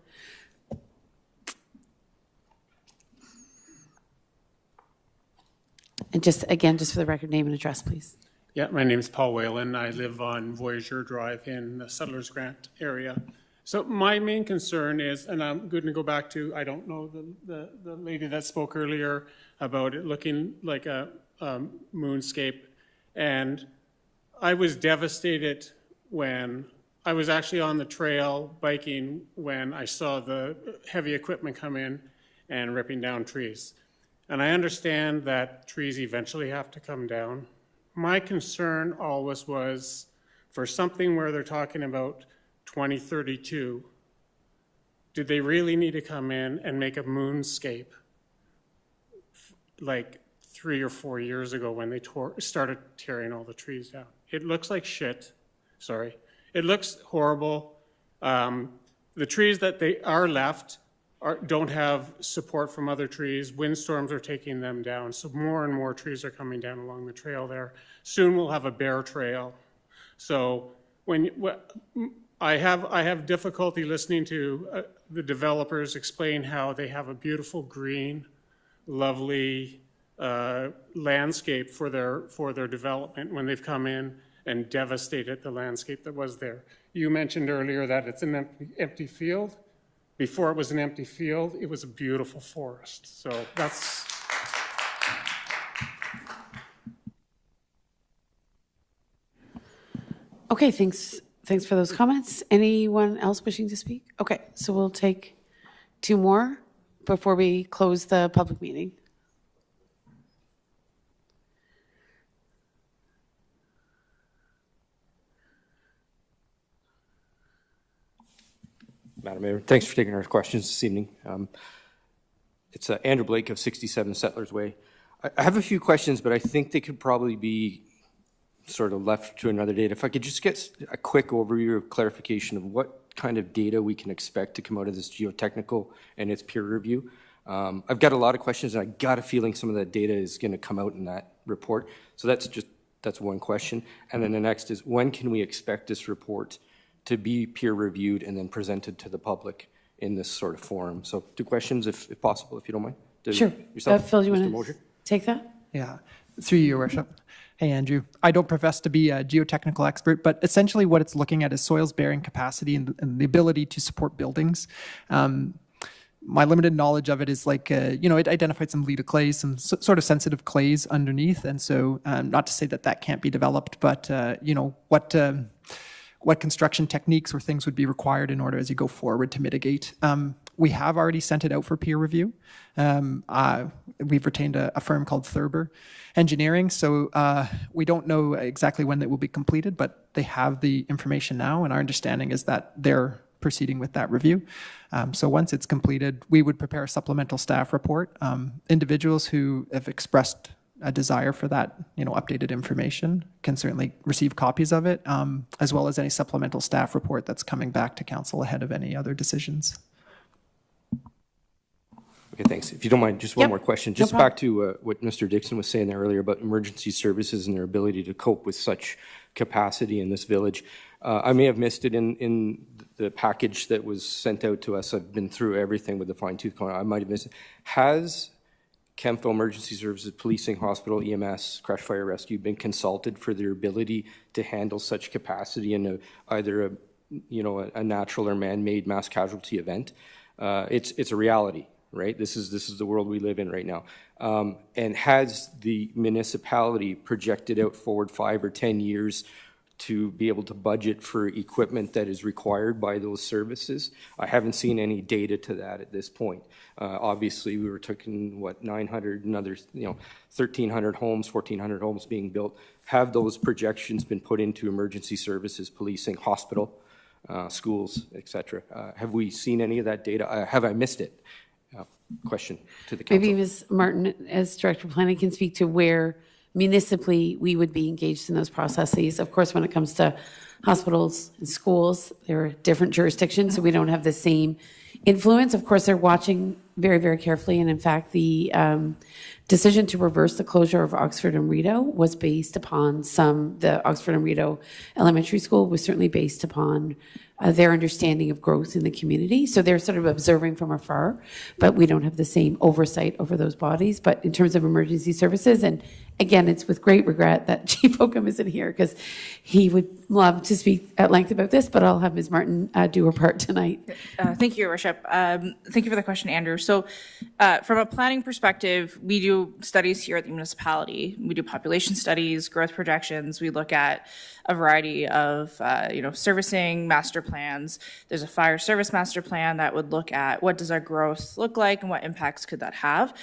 And just, again, just for the record, name and address, please. Yeah, my name is Paul Whalen. I live on Voyageur Drive in the Settlers Grant area. So my main concern is, and I'm going to go back to, I don't know, the lady that spoke earlier about it looking like a moonscape. And I was devastated when I was actually on the trail biking when I saw the heavy equipment come in and ripping down trees. And I understand that trees eventually have to come down. My concern always was for something where they're talking about 2032, did they really need to come in and make a moonscape like 3 or 4 years ago when they started tearing all the trees down? It looks like shit, sorry. It looks horrible. The trees that they are left don't have support from other trees. Windstorms are taking them down, so more and more trees are coming down along the trail there. Soon we'll have a bear trail. So I have difficulty listening to the developers explain how they have a beautiful green, lovely landscape for their development when they've come in and devastated the landscape that was there. You mentioned earlier that it's an empty field. Before it was an empty field, it was a beautiful forest. So that's... Okay, thanks for those comments. Anyone else wishing to speak? Okay, so we'll take 2 more before we close the public meeting. Madam Mayor, thanks for taking our questions this evening. It's Andrew Blake of 67 Settlers Way. I have a few questions, but I think they could probably be sort of left to another date. If I could just get a quick overview or clarification of what kind of data we can expect to come out of this geotechnical and its peer review. I've got a lot of questions, and I got a feeling some of that data is going to come out in that report. So that's one question. And then the next is, when can we expect this report to be peer reviewed and then presented to the public in this sort of forum? So 2 questions, if possible, if you don't mind. Sure. Yourself, Phil, do you Mr. want to Mosier? take that? Yeah, through you, Your Worship. Hey, Andrew. I don't profess to be a geotechnical expert, but essentially what it's looking at is soils bearing capacity and the ability to support buildings. My limited knowledge of it is like, it identified some Leda clays, some sort of sensitive clays underneath. And so not to say that can't be developed, but, what construction techniques or things would be required in order as you go forward to mitigate. We have already sent it out for peer review. We've retained a firm called Thurber Engineering, so we don't know exactly when it will be completed, but they have the information now, and our understanding is that they're proceeding with that review. So once it's completed, we would prepare a supplemental staff report. Individuals who have expressed a desire for that, updated information can certainly receive copies of it, as well as any supplemental staff report that's coming back to council ahead of any other decisions. Okay, thanks. If you don't mind, just one Yep. more question. No Just problem. back to what Mr. Dixon was saying there earlier about emergency services and their ability to cope with such capacity in this village. I may have missed it in the package that was sent out to us. I've been through everything with the fine-tooth comb. I might have missed it. Has Kemptville Emergency Services, Policing, Hospital, EMS, Crash Fire Rescue been consulted for their ability to handle such capacity in either a natural or man-made mass casualty event? It's a reality, right? This is the world we live in right now. And has the municipality projected out forward 5 or 10 years to be able to budget for equipment that is required by those services? I haven't seen any data to that at this point. Obviously, we were talking, 900, another, 1,300 homes, 1,400 homes being built. Have those projections been put into emergency services, policing, hospital, schools, et cetera? Have we seen any of that data? Have I missed it? Question to the council. Maybe Ms. Martin, as Director of Planning, can speak to where municipally we would be engaged in those processes. Of course, when it comes to hospitals and schools, there are different jurisdictions, so we don't have the same influence. Of course, they're watching very, very carefully. And in fact, the decision to reverse the closure of Oxford and Rideau was based upon the Oxford and Rideau Elementary School was certainly based upon their understanding of growth in the community. So they're sort of observing from afar, but we don't have the same oversight over those bodies. But in terms of emergency services, and again, it's with great regret that Chief Oakham isn't here because he would love to speak at length about this, but I'll have Ms. Martin do her part tonight. Thank you, Your Worship. Thank you for the question, Andrew. So from a planning perspective, we do studies here at the municipality. We do population studies, growth projections. We look at a variety of, servicing master plans. There's a fire service master plan that would look at what does our growth look like and what impacts could that have.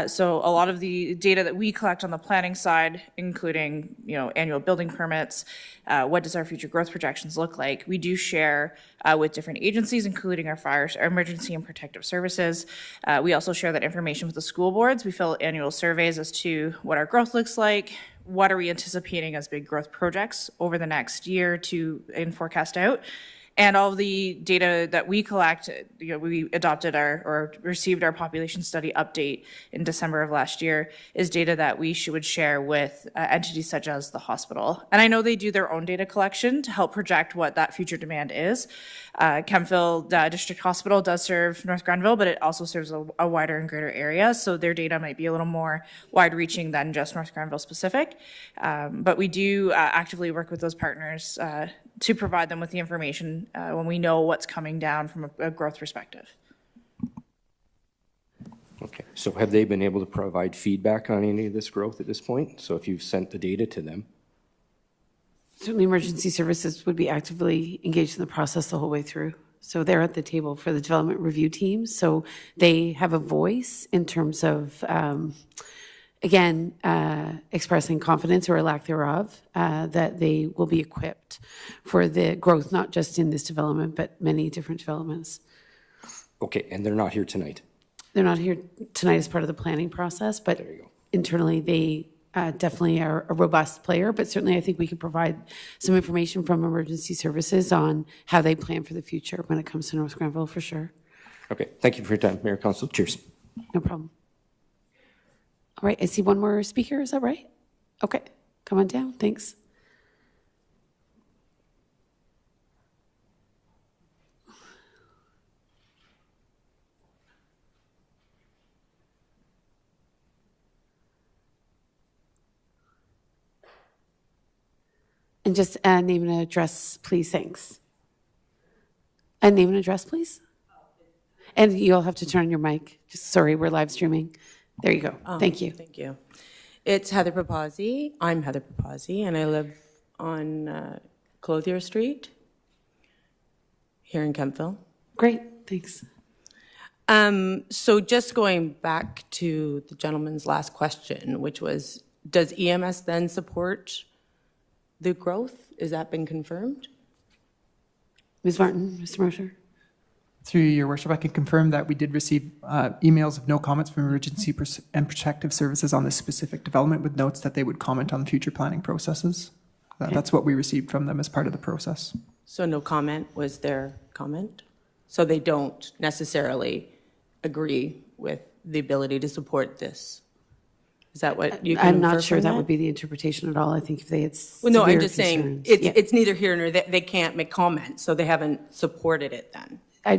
So a lot of the data that we collect on the planning side, including, annual building permits, what does our future growth projections look like? We do share with different agencies, including our emergency and protective services. We also share that information with the school boards. We fill annual surveys as to what our growth looks like, what are we anticipating as big growth projects over the next year and forecast out. And all of the data that we collect, we adopted or received our population study update in December of last year, is data that we would share with entities such as the hospital. And I know they do their own data collection to help project what that future demand is. Kemptville District Hospital does serve North Grenville, but it also serves a wider and greater area. So their data might be a little more wide-reaching than just North Grenville specific. But we do actively work with those partners to provide them with the information when we know what's coming down from a growth perspective. Okay, so have they been able to provide feedback on any of this growth at this point? So if you've sent the data to them? Certainly emergency services would be actively engaged in the process the whole way through. So they're at the table for the development review team. So they have a voice in terms of, expressing confidence or a lack thereof that they will be equipped for the growth, not just in this development, but many different developments. Okay, and they're not here tonight? They're not here tonight as part of the planning process, but internally they definitely are a robust player. But certainly I think we could provide some information from emergency services on how they plan for the future when it comes to North Grenville, for sure. Okay, thank you for your time, Mayor, Council. Cheers. No problem. All right, I see one more speaker, is that right? Okay, come on down, thanks. And just name and address, please, thanks. And name and address, please. And you'll have to turn on your mic. Just sorry, we're live streaming. There you go. Thank you. Thank you. It's Heather Papazzi. I'm Heather Papazzi, and I live on Clothier Street here in Kemptville. Great, thanks. So just going back to the gentleman's last question, which was, does EMS then support the growth? Has that been confirmed? Ms. Martin, Mr. Mosher. Through your worship, I can confirm that we did receive emails of no comments from emergency and protective services on this specific development with notes that they would comment on future planning processes. That's what we received from them as part of the process. So no comment was their comment? So they don't necessarily agree with the ability to support this? Is that what you can I'm not infer sure from that would be the interpretation at all. I think if they had Well, no, I'm severe just saying, concerns- it's neither here nor there. They can't make comments, so they haven't supported it then. I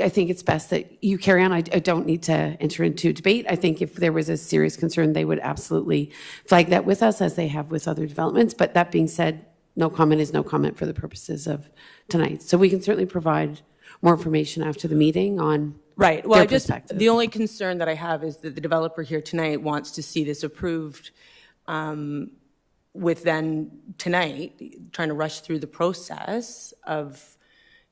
think it's best that you carry on. I don't need to enter into debate. I think if there was a serious concern, they would absolutely flag that with us, as they have with other developments. But that being said, no comment is no comment for the purposes of tonight. So we can certainly provide more information after the meeting on Right. Well, their perspective. the only concern that I have is that the developer here tonight wants to see this approved with then tonight, trying to rush through the process of,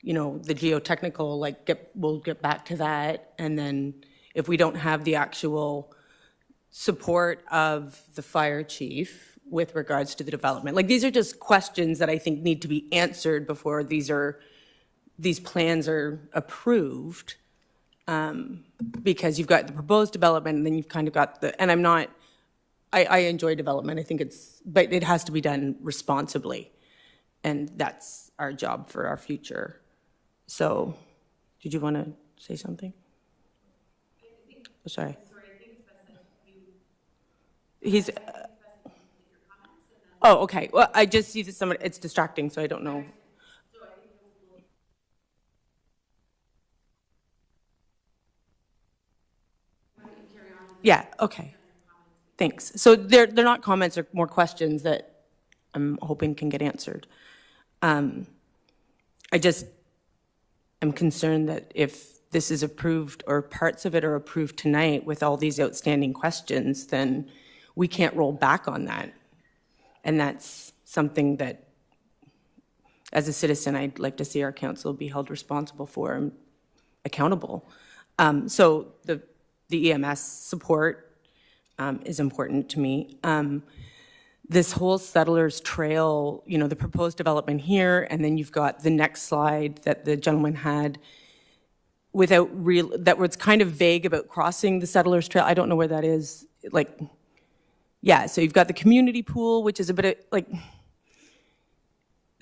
the geotechnical, we'll get back to that. And then if we don't have the actual support of the fire chief with regards to the development, these are just questions that I think need to be answered before these plans are approved. Because you've got the proposed development, and then you've kind of got I enjoy development. I think but it has to be done responsibly. And that's our job for our future. So, did you want to say something? Sorry. He's, oh, okay. Well, I just see that someone, it's distracting, so I don't know. Yeah, okay. Thanks. So they're not comments, they're more questions that I'm hoping can get answered. I just am concerned that if this is approved or parts of it are approved tonight with all these outstanding questions, then we can't roll back on that. And that's something that, as a citizen, I'd like to see our council be held responsible for and accountable. So the EMS support is important to me. This whole Settlers Trail, you know, the proposed development here, and then you've got the next slide that the gentleman had without real, that was kind of vague about crossing the Settlers Trail. I don't know where that is. Like, yeah, so you've got the community pool, which is a bit of, like,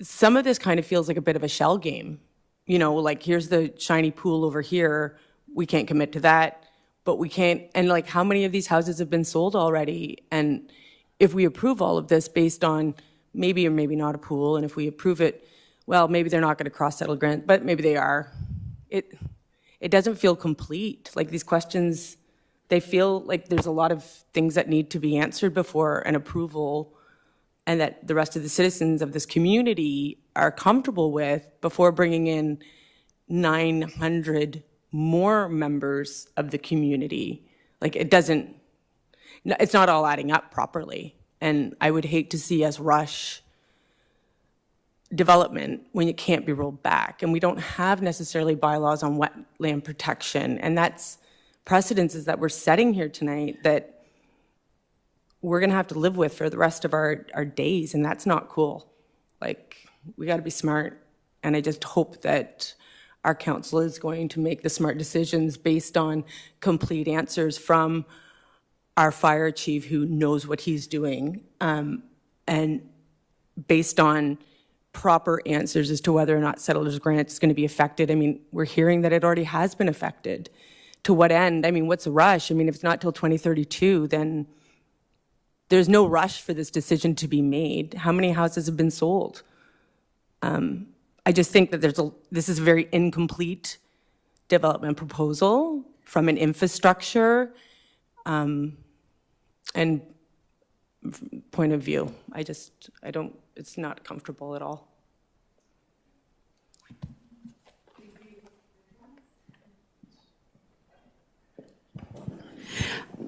some of this kind of feels like a bit of a shell game. You know, like, here's the shiny pool over here. We can't commit to that, but we can't, and like, how many of these houses have been sold already? And if we approve all of this based on maybe or maybe not a pool, and if we approve it, well, maybe they're not going to cross-settle grant, but maybe they are. It doesn't feel complete. Like, these questions, they feel like there's a lot of things that need to be answered before an approval, and that the rest of the citizens of this community are comfortable with before bringing in 900 more members of the community. Like, it doesn't, it's not all adding up properly. And I would hate to see us rush development when it can't be rolled back. And we don't have necessarily bylaws on wetland protection. And that's precedences that we're setting here tonight that we're going to have to live with for the rest of our days. And that's not cool. Like, we got to be smart. And I just hope that our council is going to make the smart decisions based on complete answers from our fire chief, who knows what he's doing, and based on proper answers as to whether or not Settlers Grant is going to be affected. I mean, we're hearing that it already has been affected. To what end? I mean, what's a rush? I mean, if it's not till 2032, then there's no rush for this decision to be made. How many houses have been sold? I just think that this is a very incomplete development proposal from an infrastructure and point of view. I don't, it's not comfortable at all.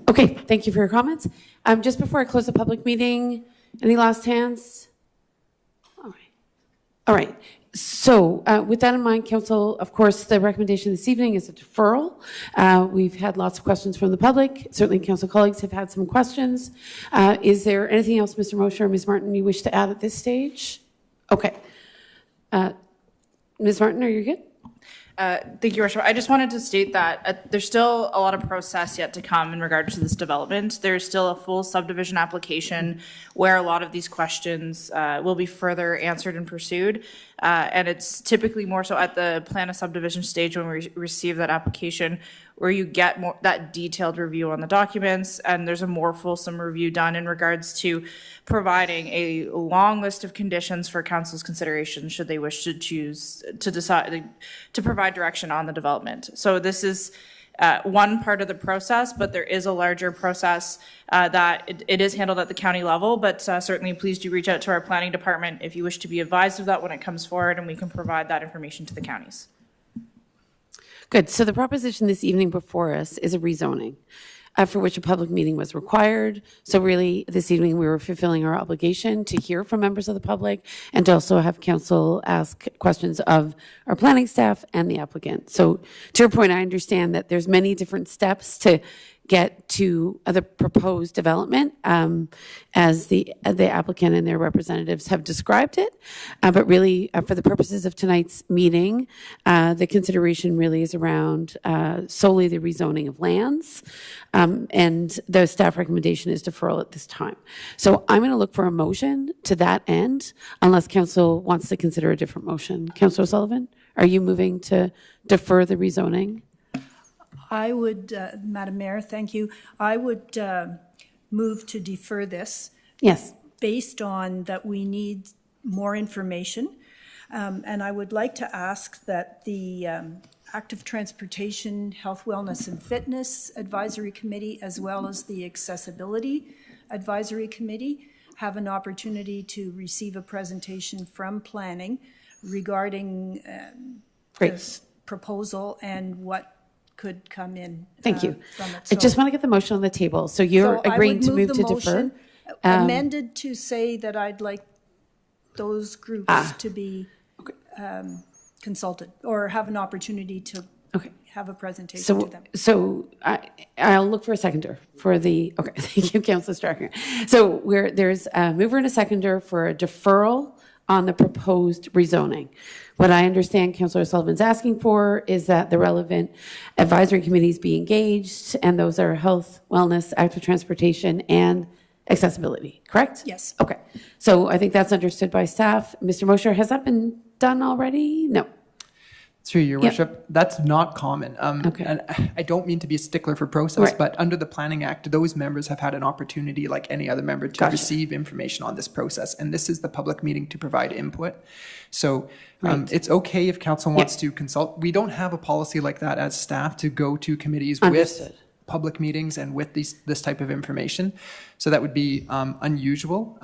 Okay, thank you for your comments. Just before I close the public meeting, any last hands? All right. So with that in mind, Council, of course, the recommendation this evening is a deferral. We've had lots of questions from the public. Certainly, Council colleagues have had some questions. Is there anything else, Mr. Mosher or Ms. Martin, you wish to add at this stage? Okay. Ms. Martin, are you good? Thank you, Your Worship. I just wanted to state that there's still a lot of process yet to come in regard to this development. There's still a full subdivision application where a lot of these questions will be further answered and pursued. And it's typically more so at the plan of subdivision stage when we receive that application, where you get more that detailed review on the documents, and there's a more fulsome review done in regards to providing a long list of conditions for council's consideration should they wish to choose to decide to provide direction on the development. So this is one part of the process, but there is a larger process that it is handled at the county level, but certainly please do reach out to our planning department if you wish to be advised of that when it comes forward, and we can provide that information to the counties. Good. So the proposition this evening before us is a rezoning for which a public meeting was required. So really, this evening, we were fulfilling our obligation to hear from members of the public and to also have council ask questions of our planning staff and the applicant. So to your point, I understand that there's many different steps to get to the proposed development as the applicant and their representatives have described it. But really, for the purposes of tonight's meeting, the consideration really is around solely the rezoning of lands. And the staff recommendation is deferral at this time. So I'm going to look for a motion to that end, unless council wants to consider a different motion. Councillor Sullivan, are you moving to defer the rezoning? I would, Madam Mayor, thank you. I would move to defer this Yes. based on that we need more information. And I would like to ask that the Active Transportation, Health, Wellness, and Fitness Advisory Committee, as well as the Accessibility Advisory Committee, have an opportunity to receive a presentation from planning regarding Great. this proposal and what could come in Thank you. from it. I just want to get the motion on the table. So you're So I agreeing would to move the to defer? motion amended to say that I'd like those groups to be consulted or have an opportunity to Okay. have a presentation So, to them. I'll look for a seconder for the, okay, thank you, Councilor Strachan. So there's a mover and a seconder for a deferral on the proposed rezoning. What I understand Councilor Sullivan's asking for is that the relevant advisory committees be engaged, and those are health, wellness, active transportation, and accessibility, correct? Yes. Okay, so I think that's understood by staff. Mr. Mosher, has that been done already? No. Through your worship, that's not common. Okay. And I don't mean to be a stickler for process, Right. but under the Planning Act, those members have had an opportunity, like any other member, to receive information on this process. And this is the public meeting to provide input. So it's okay if council wants to consult. We don't have a policy like that as staff to go to committees Understood. with public meetings and with this type of information. So that would be unusual.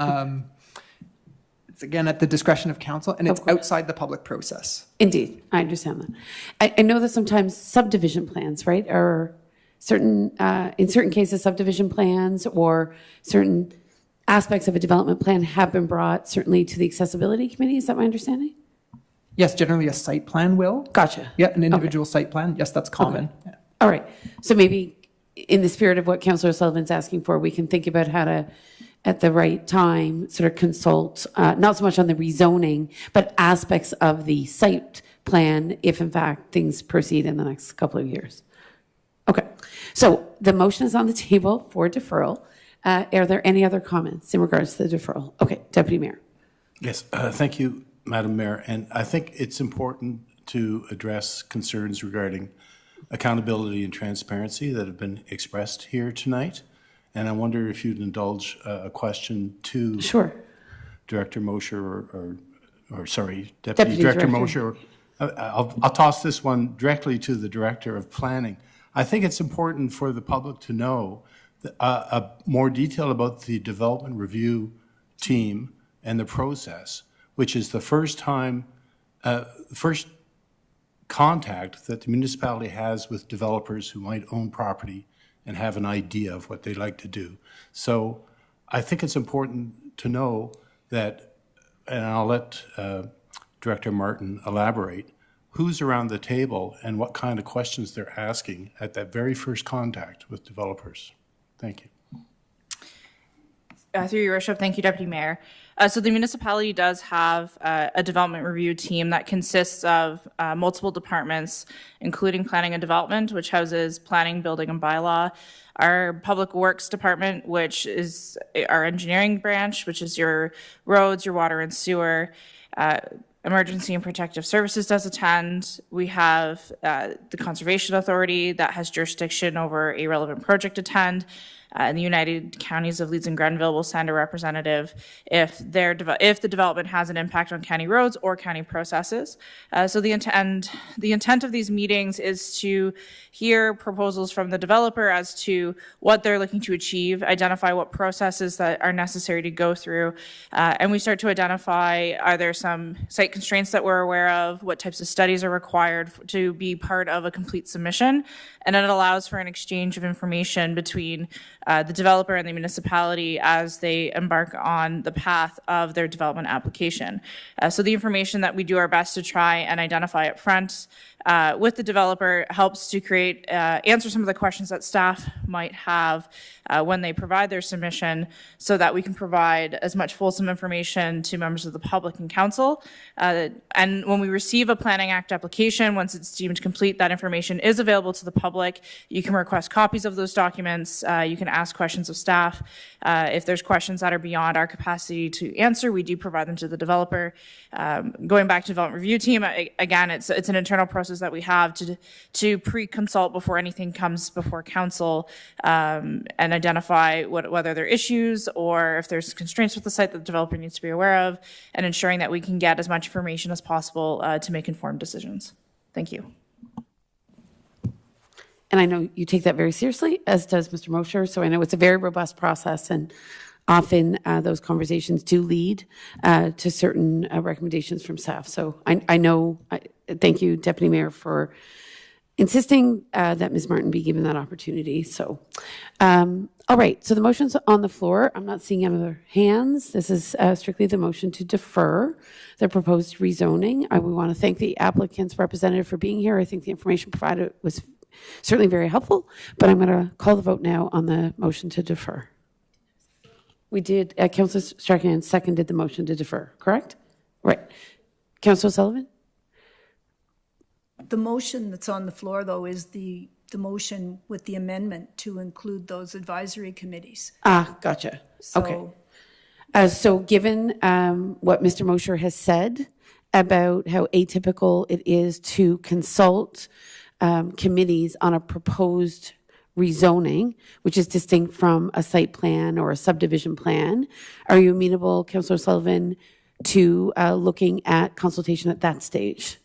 It's again at the discretion of council, and it's outside the public process. Indeed, I understand that. I know that sometimes subdivision plans, right, are certain, in certain cases, subdivision plans or certain aspects of a development plan have been brought certainly to the accessibility committee. Is that my understanding? Yes, generally a site plan will. Gotcha. Yeah, an individual site plan. Yes, that's common. Yeah. All right. So maybe in the spirit of what Councillor Sullivan's asking for, we can think about how to, at the right time, sort of consult, not so much on the rezoning, but aspects of the site plan if in fact things proceed in the next couple of years. Okay. So the motion is on the table for deferral. Are there any other comments in regards to the deferral? Okay, Deputy Mayor. Yes, thank you, Madam Mayor. And I think it's important to address concerns regarding accountability and transparency that have been expressed here tonight. And I wonder if you'd indulge a question to Director Mosher or sorry, Deputy Director Mosher. I'll toss this one directly to the Director of Planning. I think it's important for the public to know more detail about the development review team and the process, which is the first time, first contact that the municipality has with developers who might own property and have an idea of what they'd like to do. So I think it's important to know that, and I'll let Director Martin elaborate, who's around the table and what kind of questions they're asking at that very first contact with developers. Thank you. Through your worship, thank you, Deputy Mayor. So the municipality does have a development review team that consists of multiple departments, including planning and development, which houses planning, building, and bylaw. Our public works department, which is our engineering branch, which is your roads, your water and sewer. Emergency and Protective Services does attend. We have the Conservation Authority that has jurisdiction over a relevant project attend. And the United Counties of Leeds and Grenville will send a representative if the development has an impact on county roads or county processes. So the intent of these meetings is to hear proposals from the developer as to what they're looking to achieve, identify what processes that are necessary to go through, and we start to identify are there some site constraints that we're aware of, what types of studies are required to be part of a complete submission, and it allows for an exchange of information between the developer and the municipality as they embark on the path of their development application. So the information that we do our best to try and identify up front with the developer helps to answer some of the questions that staff might have when they provide their submission so that we can provide as much fulsome information to members of the public and council. And when we receive a Planning Act application, once it's deemed complete, that information is available to the public. You can request copies of those documents. You can ask questions of staff. If there's questions that are beyond our capacity to answer, we do provide them to the developer. Going back to development review team, again, it's an internal process that we have to pre-consult before anything comes before council, and identify whether there are issues or if there's constraints with the site that the developer needs to be aware of, and ensuring that we can get as much information as possible to make informed decisions. Thank you. And I know you take that very seriously, as does Mr. Mosher, so I know it's a very robust process, and often those conversations do lead to certain recommendations from staff. So I know, thank you, Deputy Mayor, for insisting that Ms. Martin be given that opportunity. So, all right, so the motion's on the floor. I'm not seeing any other hands. This is strictly the motion to defer the proposed rezoning. We want to thank the applicant's representative for being here. I think the information provided was certainly very helpful, but I'm going to call the vote now on the motion to defer. We did, Councillor Strachan seconded the motion to defer, correct? Right. Councillor Sullivan? The motion that's on the floor, though, is the motion with the amendment to include those advisory committees. Ah, gotcha. Okay. So given what Mr. Mosher has said about how atypical it is to consult committees on a proposed rezoning, which is distinct from a site plan or a subdivision plan, are you amenable, Councillor Sullivan, to looking at consultation at that stage?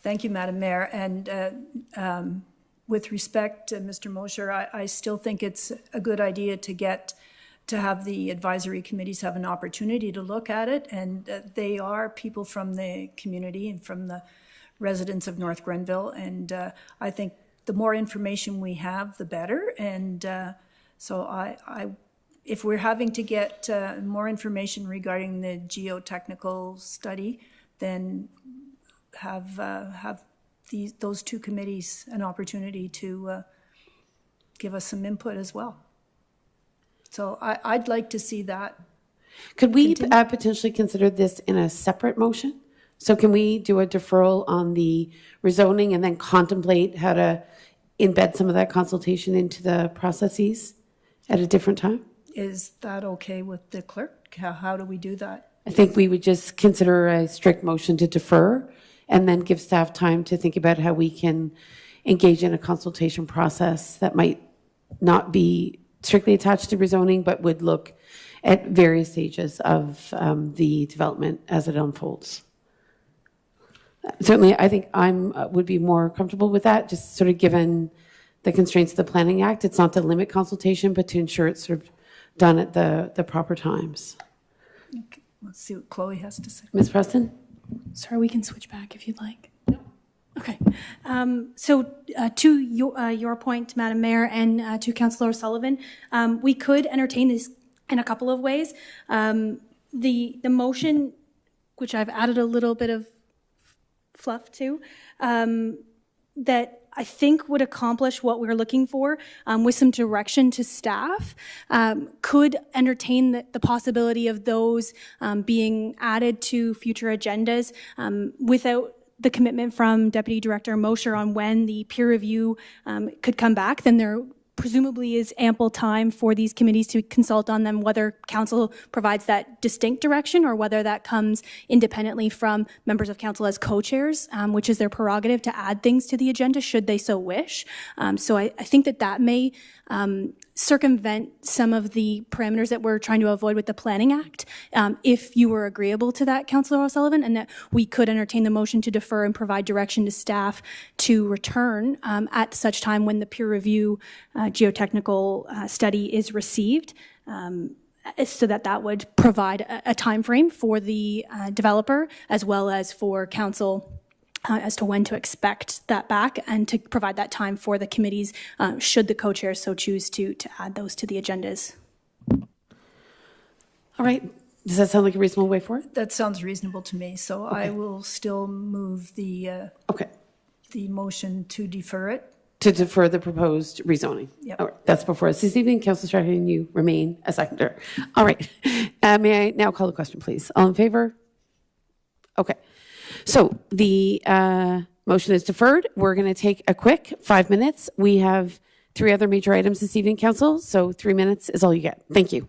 Thank you, Madam Mayor. And with respect to Mr. Mosher, I still think it's a good idea to have the advisory committees have an opportunity to look at it. And they are people from the community and from the residents of North Grenville. And I think the more information we have, the better. And so if we're having to get more information regarding the geotechnical study, then have those two committees an opportunity to give us some input as well. So I'd like to see that. Could we potentially consider this in a separate motion? So can we do a deferral on the rezoning and then contemplate how to embed some of that consultation into the processes at a different time? Is that okay with the clerk? How do we do that? I think we would just consider a strict motion to defer and then give staff time to think about how we can engage in a consultation process that might not be strictly attached to rezoning, but would look at various stages of the development as it unfolds. Certainly, I think I would be more comfortable with that, just sort of given the constraints of the Planning Act. It's not to limit consultation, but to ensure it's sort of done at the proper times. Okay, let's see what Chloe has to say. Ms. Preston? Sorry, we can switch back if you'd like. No. Okay. So to your point, Madam Mayor, and to Councillor Sullivan, we could entertain this in a couple of ways. The motion, which I've added a little bit of fluff to, that I think would accomplish what we're looking for with some direction to staff, could entertain the possibility of those being added to future agendas without the commitment from Deputy Director Mosher on when the peer review could come back. Then there presumably is ample time for these committees to consult on them, whether council provides that distinct direction or whether that comes independently from members of council as co-chairs, which is their prerogative to add things to the agenda should they so wish. So I think that may circumvent some of the parameters that we're trying to avoid with the Planning Act, if you were agreeable to that, Councillor O'Sullivan, and that we could entertain the motion to defer and provide direction to staff to return at such time when the peer review geotechnical study is received, so that would provide a time frame for the developer as well as for council as to when to expect that back, and to provide that time for the committees, should the co-chairs so choose to add those to the agendas. All right. Does that sound like a reasonable way forward? That sounds reasonable to me. So okay. I will still move the motion to defer it. To defer the proposed rezoning. Yep. All right. That's before us this evening. Councillor Strachan, you remain a seconder. All right. May I now call the question, please? All in favor? Okay. So the motion is deferred. We're going to take a quick 5 minutes. We have 3 other major items this evening, Council, so 3 minutes is all you get. Thank you.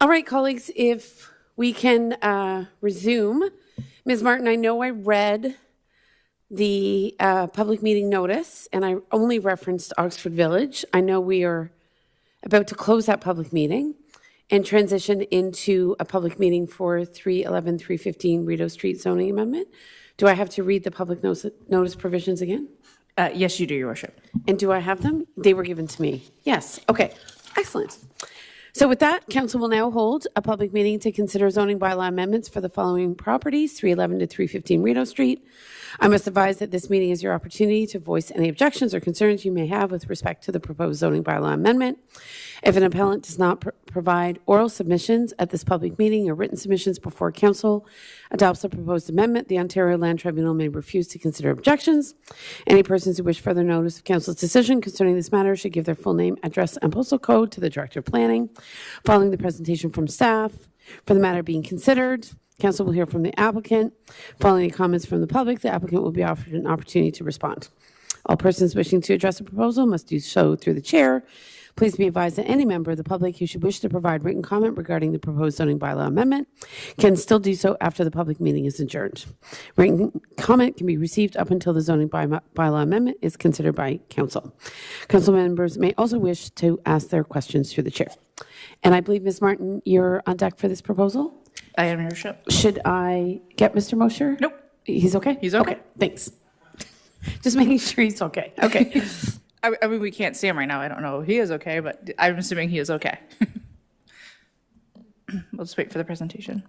All right, colleagues, if we can resume. Ms. Martin, I know I read the public meeting notice, and I only referenced Oxford Village. I know we are about to close that public meeting and transition into a public meeting for 311, 315 Rideau Street zoning amendment. Do I have to read the public notice provisions again? Yes, you do, Your Worship. And do I have them? They were given to me. Yes. Okay. Excellent. So with that, council will now hold a public meeting to consider zoning bylaw amendments for the following properties, 311 to 315 Rideau Street. I must advise that this meeting is your opportunity to voice any objections or concerns you may have with respect to the proposed zoning bylaw amendment. If an appellant does not provide oral submissions at this public meeting or written submissions before council adopts the proposed amendment, the Ontario Land Tribunal may refuse to consider objections. Any persons who wish further notice of council's decision concerning this matter should give their full name, address, and postal code to the Director of Planning. Following the presentation from staff, for the matter being considered, council will hear from the applicant. Following any comments from the public, the applicant will be offered an opportunity to respond. All persons wishing to address the proposal must do so through the chair. Please be advised that any member of the public who should wish to provide written comment regarding the proposed zoning bylaw amendment can still do so after the public meeting is adjourned. Written comment can be received up until the zoning bylaw amendment is considered by council. Council members may also wish to ask their questions through the chair. And I believe, Ms. Martin, you're on deck for this proposal? I am, Your Worship. Should I get Mr. Mosher? Nope. He's okay? He's okay. Thanks. Just making sure he's okay. Okay. I mean, we can't see him right now. I don't know if he is okay, but I'm assuming he is okay. We'll just wait for the presentation.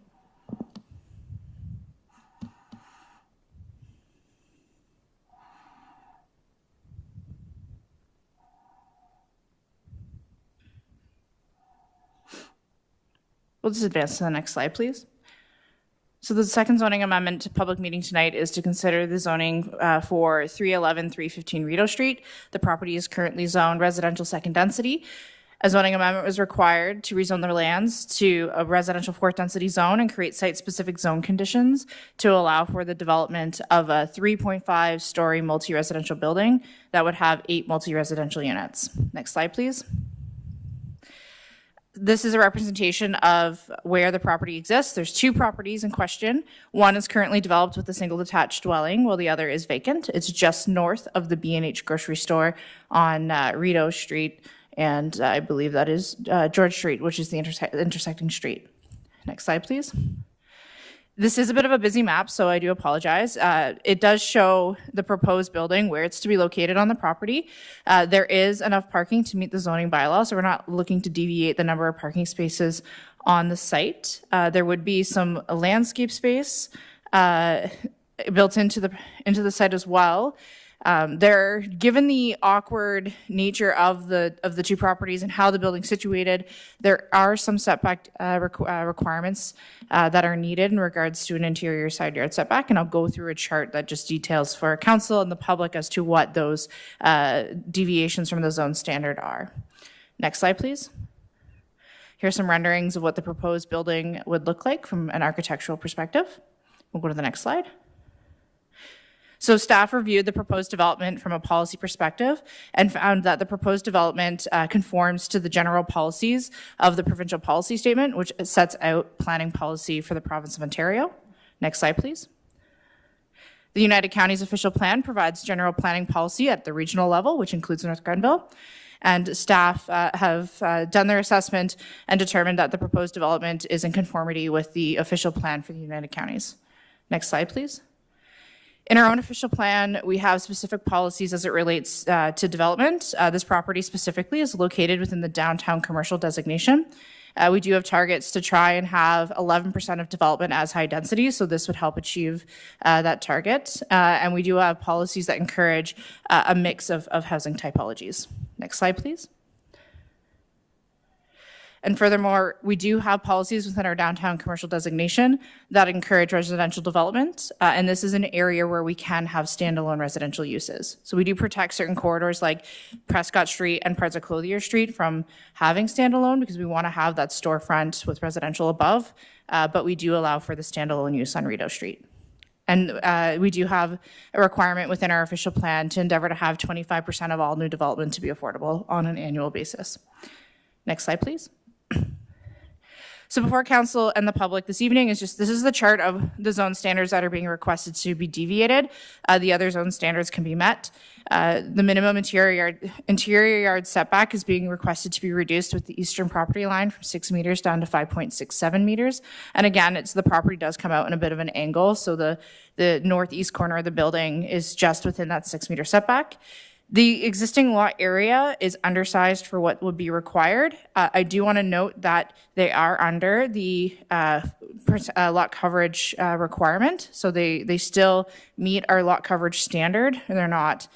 We'll just advance to the next slide, please. So the second zoning amendment to public meeting tonight is to consider the zoning for 311, 315 Rideau Street. The property is currently zoned residential second density. A zoning amendment was required to rezone the lands to a residential fourth density zone and create site-specific zone conditions to allow for the development of a 3.5-story multi-residential building that would have 8 multi-residential units. Next slide, please. This is a representation of where the property exists. There's 2 properties in question. One is currently developed with a single detached dwelling, while the other is vacant. It's just north of the B&H grocery store on Rideau Street, and I believe that is George Street, which is the intersecting street. Next slide, please. This is a bit of a busy map, so I do apologize. It does show the proposed building, where it's to be located on the property. There is enough parking to meet the zoning bylaw, so we're not looking to deviate the number of parking spaces on the site. There would be some landscape space built into the site as well. Given the awkward nature of the 2 properties and how the building's situated, there are some setback requirements that are needed in regards to an interior side yard setback, and I'll go through a chart that just details for council and the public as to what those deviations from the zone standard are. Next slide, please. Here's some renderings of what the proposed building would look like from an architectural perspective. We'll go to the next slide. So staff reviewed the proposed development from a policy perspective and found that the proposed development conforms to the general policies of the provincial policy statement, which sets out planning policy for the province of Ontario. Next slide, please. The United Counties official plan provides general planning policy at the regional level, which includes North Grenville. And staff have done their assessment and determined that the proposed development is in conformity with the official plan for the United Counties. Next slide, please. In our own official plan, we have specific policies as it relates to development. This property specifically is located within the downtown commercial designation. We do have targets to try and have 11% of development as high density, so this would help achieve that target. And we do have policies that encourage a mix of housing typologies. Next slide, please. And furthermore, we do have policies within our downtown commercial designation that encourage residential development. And this is an area where we can have standalone residential uses. So we do protect certain corridors like Prescott Street and parts of Clothier Street from having standalone because we want to have that storefront with residential above. But we do allow for the standalone use on Rideau Street. And we do have a requirement within our official plan to endeavor to have 25% of all new development to be affordable on an annual basis. Next slide, please. So before council and the public this evening is this is the chart of the zone standards that are being requested to be deviated. The other zone standards can be met. The minimum interior yard setback is being requested to be reduced with the eastern property line from 6 meters down to 5.67 meters. And again, the property does come out in a bit of an angle, so the northeast corner of the building is just within that 6 meter setback. The existing lot area is undersized for what would be required. I do want to note that they are under the lot coverage requirement, so they still meet our lot coverage standard. They're not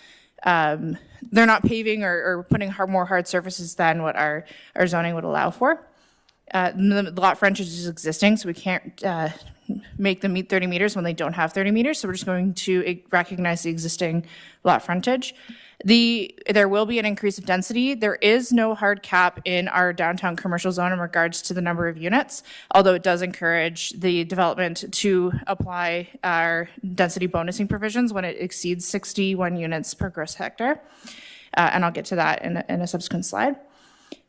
paving or putting more hard surfaces than what our zoning would allow for. The lot frontage is existing, so we can't make them meet 30 meters when they don't have 30 meters, so we're just going to recognize the existing lot frontage. There will be an increase of density. There is no hard cap in our downtown commercial zone in regards to the number of units, although it does encourage the development to apply our density bonusing provisions when it exceeds 61 units per gross hectare. And I'll get to that in a subsequent slide.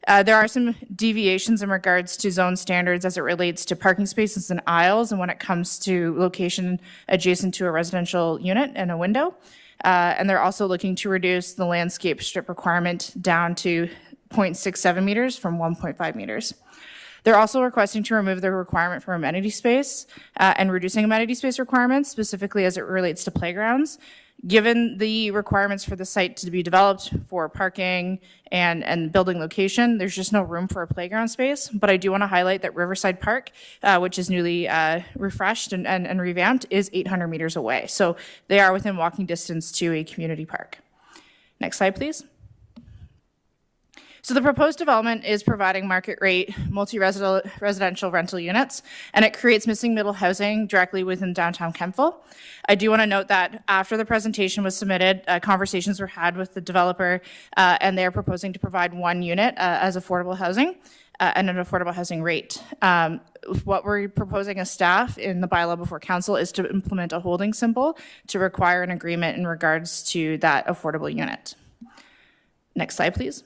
There are some deviations in regards to zone standards as it relates to parking spaces and aisles and when it comes to location adjacent to a residential unit and a window. And they're also looking to reduce the landscape strip requirement down to 0.67 meters from 1.5 meters. They're also requesting to remove the requirement for amenity space and reducing amenity space requirements, specifically as it relates to playgrounds. Given the requirements for the site to be developed for parking and building location, there's just no room for a playground space. But I do want to highlight that Riverside Park, which is newly refreshed and revamped, is 800 meters away. So they are within walking distance to a community park. Next slide, please. So the proposed development is providing market rate multi-residential rental units, and it creates missing middle housing directly within downtown Kemptville. I do want to note that after the presentation was submitted, conversations were had with the developer, and they are proposing to provide 1 unit as affordable housing and an affordable housing rate. What we're proposing as staff in the bylaw before council is to implement a holding symbol to require an agreement in regards to that affordable unit. Next slide, please.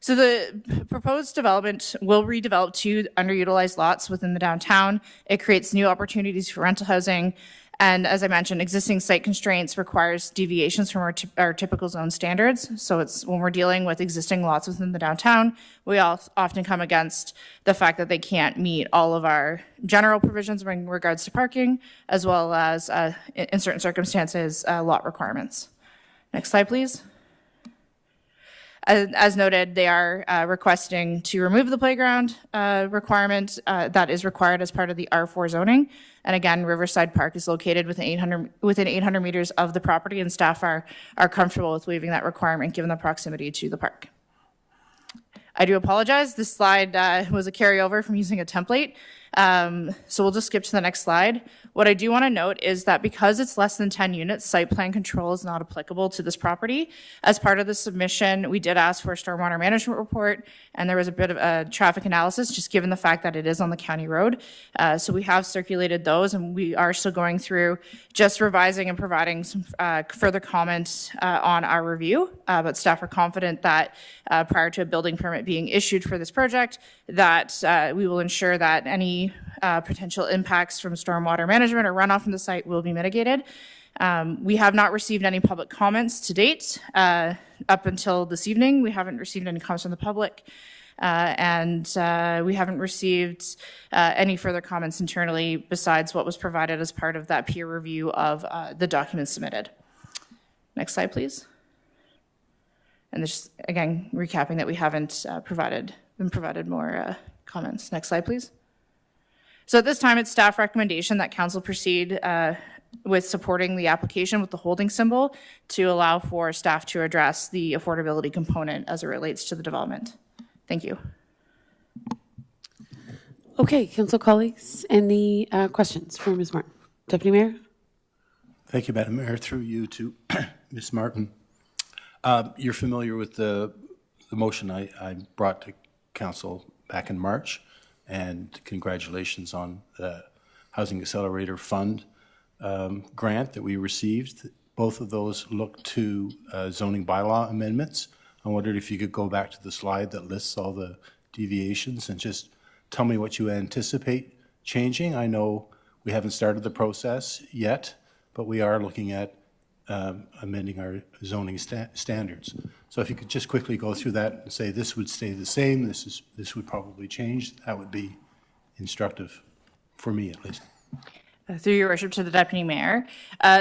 So the proposed development will redevelop 2 underutilized lots within the downtown. It creates new opportunities for rental housing. And as I mentioned, existing site constraints requires deviations from our typical zone standards. So it's when we're dealing with existing lots within the downtown, we often come against the fact that they can't meet all of our general provisions in regards to parking, as well as, in certain circumstances, lot requirements. Next slide, please. As noted, they are requesting to remove the playground requirement that is required as part of the R4 zoning. And again, Riverside Park is located within 800 meters of the property, and staff are comfortable with waiving that requirement given the proximity to the park. I do apologize. This slide was a carryover from using a template. So we'll just skip to the next slide. What I do want to note is that because it's less than 10 units, site plan control is not applicable to this property. As part of the submission, we did ask for a stormwater management report, and there was a bit of a traffic analysis, just given the fact that it is on the county road. So we have circulated those, and we are still going through just revising and providing some further comments on our review. But staff are confident that prior to a building permit being issued for this project, that we will ensure that any potential impacts from stormwater management or runoff from the site will be mitigated. We have not received any public comments to date. Up until this evening, we haven't received any comments from the public. And we haven't received any further comments internally besides what was provided as part of that peer review of the documents submitted. Next slide, please. And this, again, recapping that we haven't been provided more comments. Next slide, please. So at this time, it's staff recommendation that council proceed with supporting the application with the holding symbol to allow for staff to address the affordability component as it relates to the development. Thank you. Okay, council colleagues, any questions for Ms. Martin? Deputy Mayor? Thank you, Madam Mayor. Through you to Ms. Martin. You're familiar with the motion I brought to council back in March, and congratulations on the Housing Accelerator Fund grant that we received. Both of those look to zoning bylaw amendments. I wondered if you could go back to the slide that lists all the deviations and just tell me what you anticipate changing. I know we haven't started the process yet, but we are looking at amending our zoning standards. So if you could just quickly go through that and say this would stay the same, this would probably change, that would be instructive for me at least. Through your worship to the deputy mayor.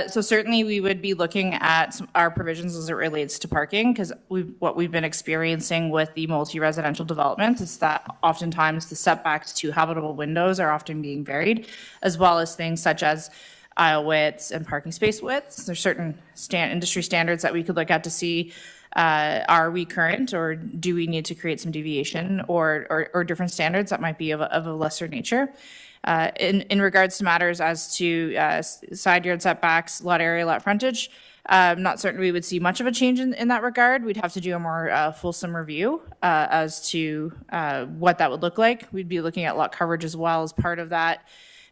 So certainly we would be looking at our provisions as it relates to parking, because what we've been experiencing with the multi-residential developments is that oftentimes the setbacks to habitable windows are often being varied, as well as things such as aisle widths and parking space widths. There's certain industry standards that we could look at to see are we current, or do we need to create some deviation or different standards that might be of a lesser nature. In regards to matters as to side yard setbacks, lot area, lot frontage, I'm not certain we would see much of a change in that regard. We'd have to do a more fulsome review as to what that would look like. We'd be looking at lot coverage as well as part of that.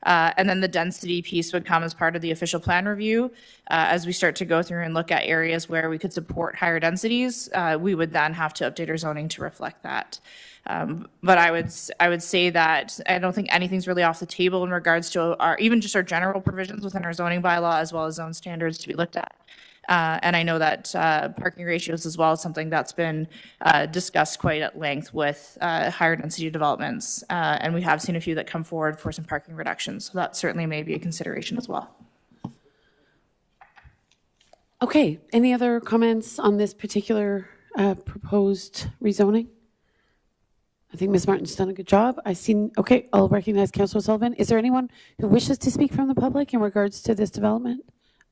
And then the density piece would come as part of the official plan review. As we start to go through and look at areas where we could support higher densities, we would then have to update our zoning to reflect that. But I would say that I don't think anything's really off the table in regards to even just our general provisions within our zoning bylaw, as well as zone standards to be looked at. And I know that parking ratios as well is something that's been discussed quite at length with higher density developments. And we have seen a few that come forward for some parking reductions. So that certainly may be a consideration as well. Okay, any other comments on this particular proposed rezoning? I think Ms. Martin's done a good job. Okay, I'll recognize Councillor Sullivan. Is there anyone who wishes to speak from the public in regards to this development?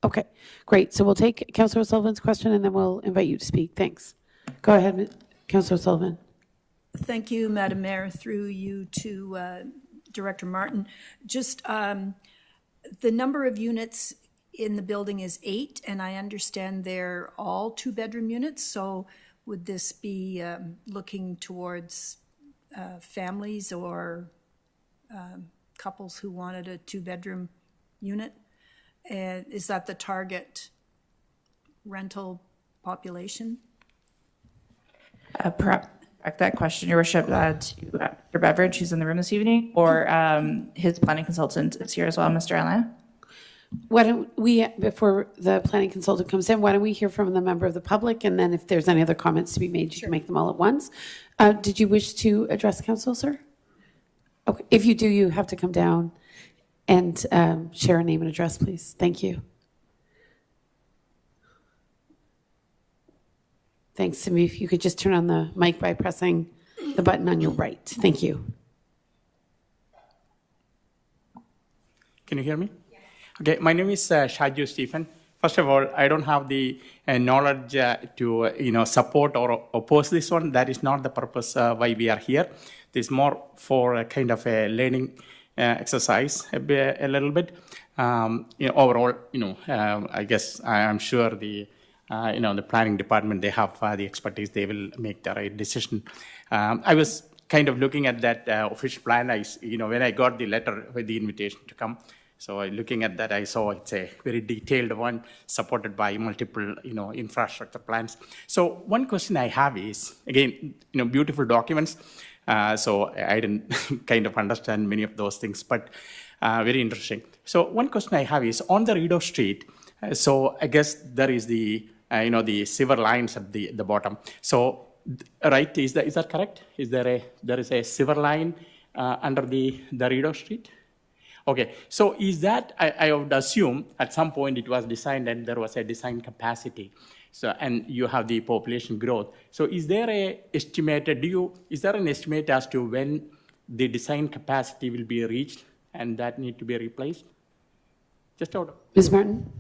Okay, great. So we'll take Councillor Sullivan's question and then we'll invite you to speak. Thanks. Go ahead, Councillor Sullivan. Thank you, Madam Mayor, through you to Director Martin. Just the number of units in the building is 8, and I understand they're all 2-bedroom units. So would this be looking towards families or couples who wanted a 2-bedroom unit? And is that the target rental population? Perhaps direct that question, Your Worship, to Mr. Beveridge, who's in the room this evening, or his planning consultant is here as well, Mr. Alain. Why don't we, before the planning consultant comes in, why don't we hear from the member of the public, and then if there's any other comments to be made, you can make them all at once. Did you wish to address council, sir? Okay, if you do, you have to come down and share a name and address, please. Thank you. Thanks, Simi. If you could just turn on the mic by pressing the button on your right. Thank you. Can you hear me? Yes. Okay, my name is Shaju Stephen. First of all, I don't have the knowledge to support or oppose this one. That is not the purpose why we are here. This is more for a kind of a learning exercise a little bit. Overall, I guess I'm sure the the planning department, they have the expertise. They will make the right decision. I was kind of looking at that official plan. When I got the letter with the invitation to come, so looking at that, I saw it's a very detailed one, supported by multiple infrastructure plans. So one question I have is, again, beautiful documents. So I didn't kind of understand many of those things, but very interesting. So one question I have is on the Rideau Street. So I guess there is the the silver lines at the bottom. So right, is that correct? There is a silver line under the Rideau Street? Okay, so is that, I would assume at some point it was designed and there was a design capacity. So, and you have the population growth. So is there an estimate as to when the design capacity will be reached and that need to be replaced? Just out of. Ms. Martin?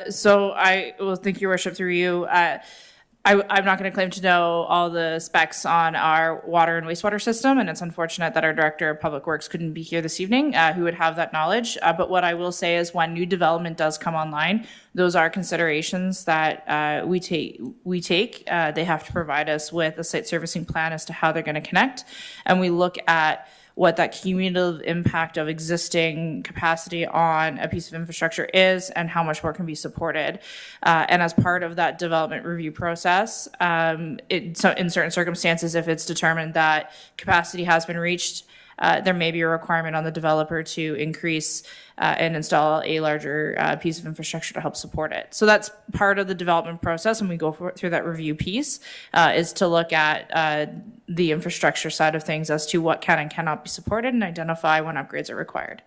So I will thank Your Worship through you. I'm not going to claim to know all the specs on our water and wastewater system, and it's unfortunate that our Director of Public Works couldn't be here this evening, who would have that knowledge. But what I will say is when new development does come online, those are considerations that we take. They have to provide us with a site servicing plan as to how they're going to connect, and we look at what that cumulative impact of existing capacity on a piece of infrastructure is and how much more can be supported. And as part of that development review process, so in certain circumstances, if it's determined that capacity has been reached there may be a requirement on the developer to increase and install a larger piece of infrastructure to help support it. So that's part of the development process when we go through that review piece, is to look at the infrastructure side of things as to what can and cannot be supported and identify when upgrades are required.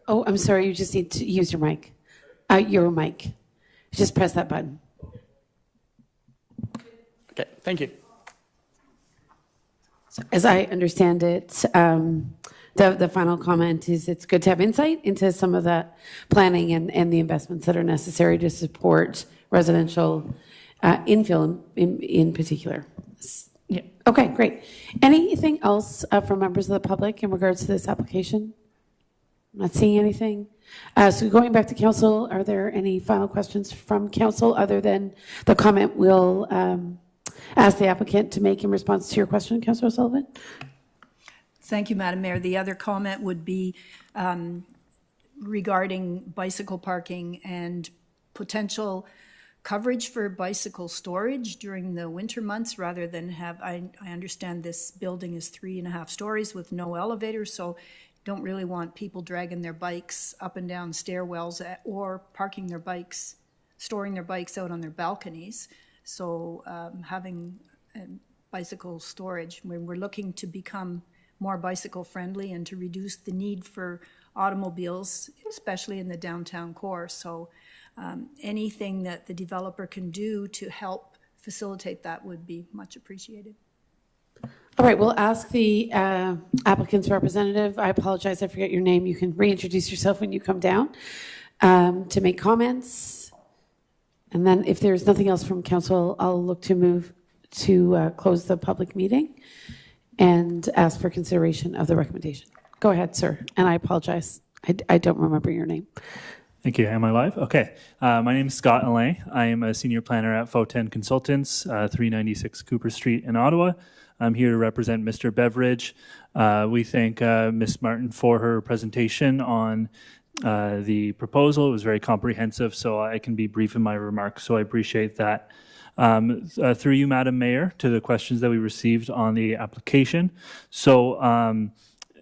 Oh, I'm sorry, you just need to use your mic. Your mic. Just press that button. Okay, thank you. So as I understand it, the final comment is it's good to have insight into some of that planning and the investments that are necessary to support residential infill in particular. Yeah. Okay, great. Anything else from members of the public in regards to this application? I'm not seeing anything. So going back to council, are there any final questions from council other than the comment we'll ask the applicant to make in response to your question, Councillor O'Sullivan? Thank you, Madam Mayor. The other comment would be regarding bicycle parking and potential coverage for bicycle storage during the winter months rather than have, I understand this building is 3.5 stories with no elevator, so don't really want people dragging their bikes up and down stairwells or parking their bikes, storing their bikes out on their balconies. So having bicycle storage, when we're looking to become more bicycle friendly and to reduce the need for automobiles, especially in the downtown core. So anything that the developer can do to help facilitate that would be much appreciated. All right, we'll ask the applicant's representative. I apologize, I forget your name. You can reintroduce yourself when you come down to make comments. And then if there's nothing else from council, I'll look to move to close the public meeting and ask for consideration of the recommendation. Go ahead, sir. And I apologize. I don't remember your name. Thank you. Am I live? Okay. My name is Scott Alain. I am a senior planner at Foten Consultants, 396 Cooper Street in Ottawa. I'm here to represent Mr. Beveridge. We thank Ms. Martin for her presentation on the proposal. It was very comprehensive, so I can be brief in my remarks, so I appreciate that. Through you, Madam Mayor, to the questions that we received on the application. So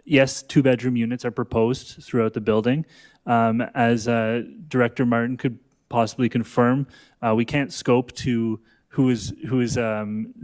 yes, 2-bedroom units are proposed throughout the building. As Director Martin could possibly confirm, we can't scope to who is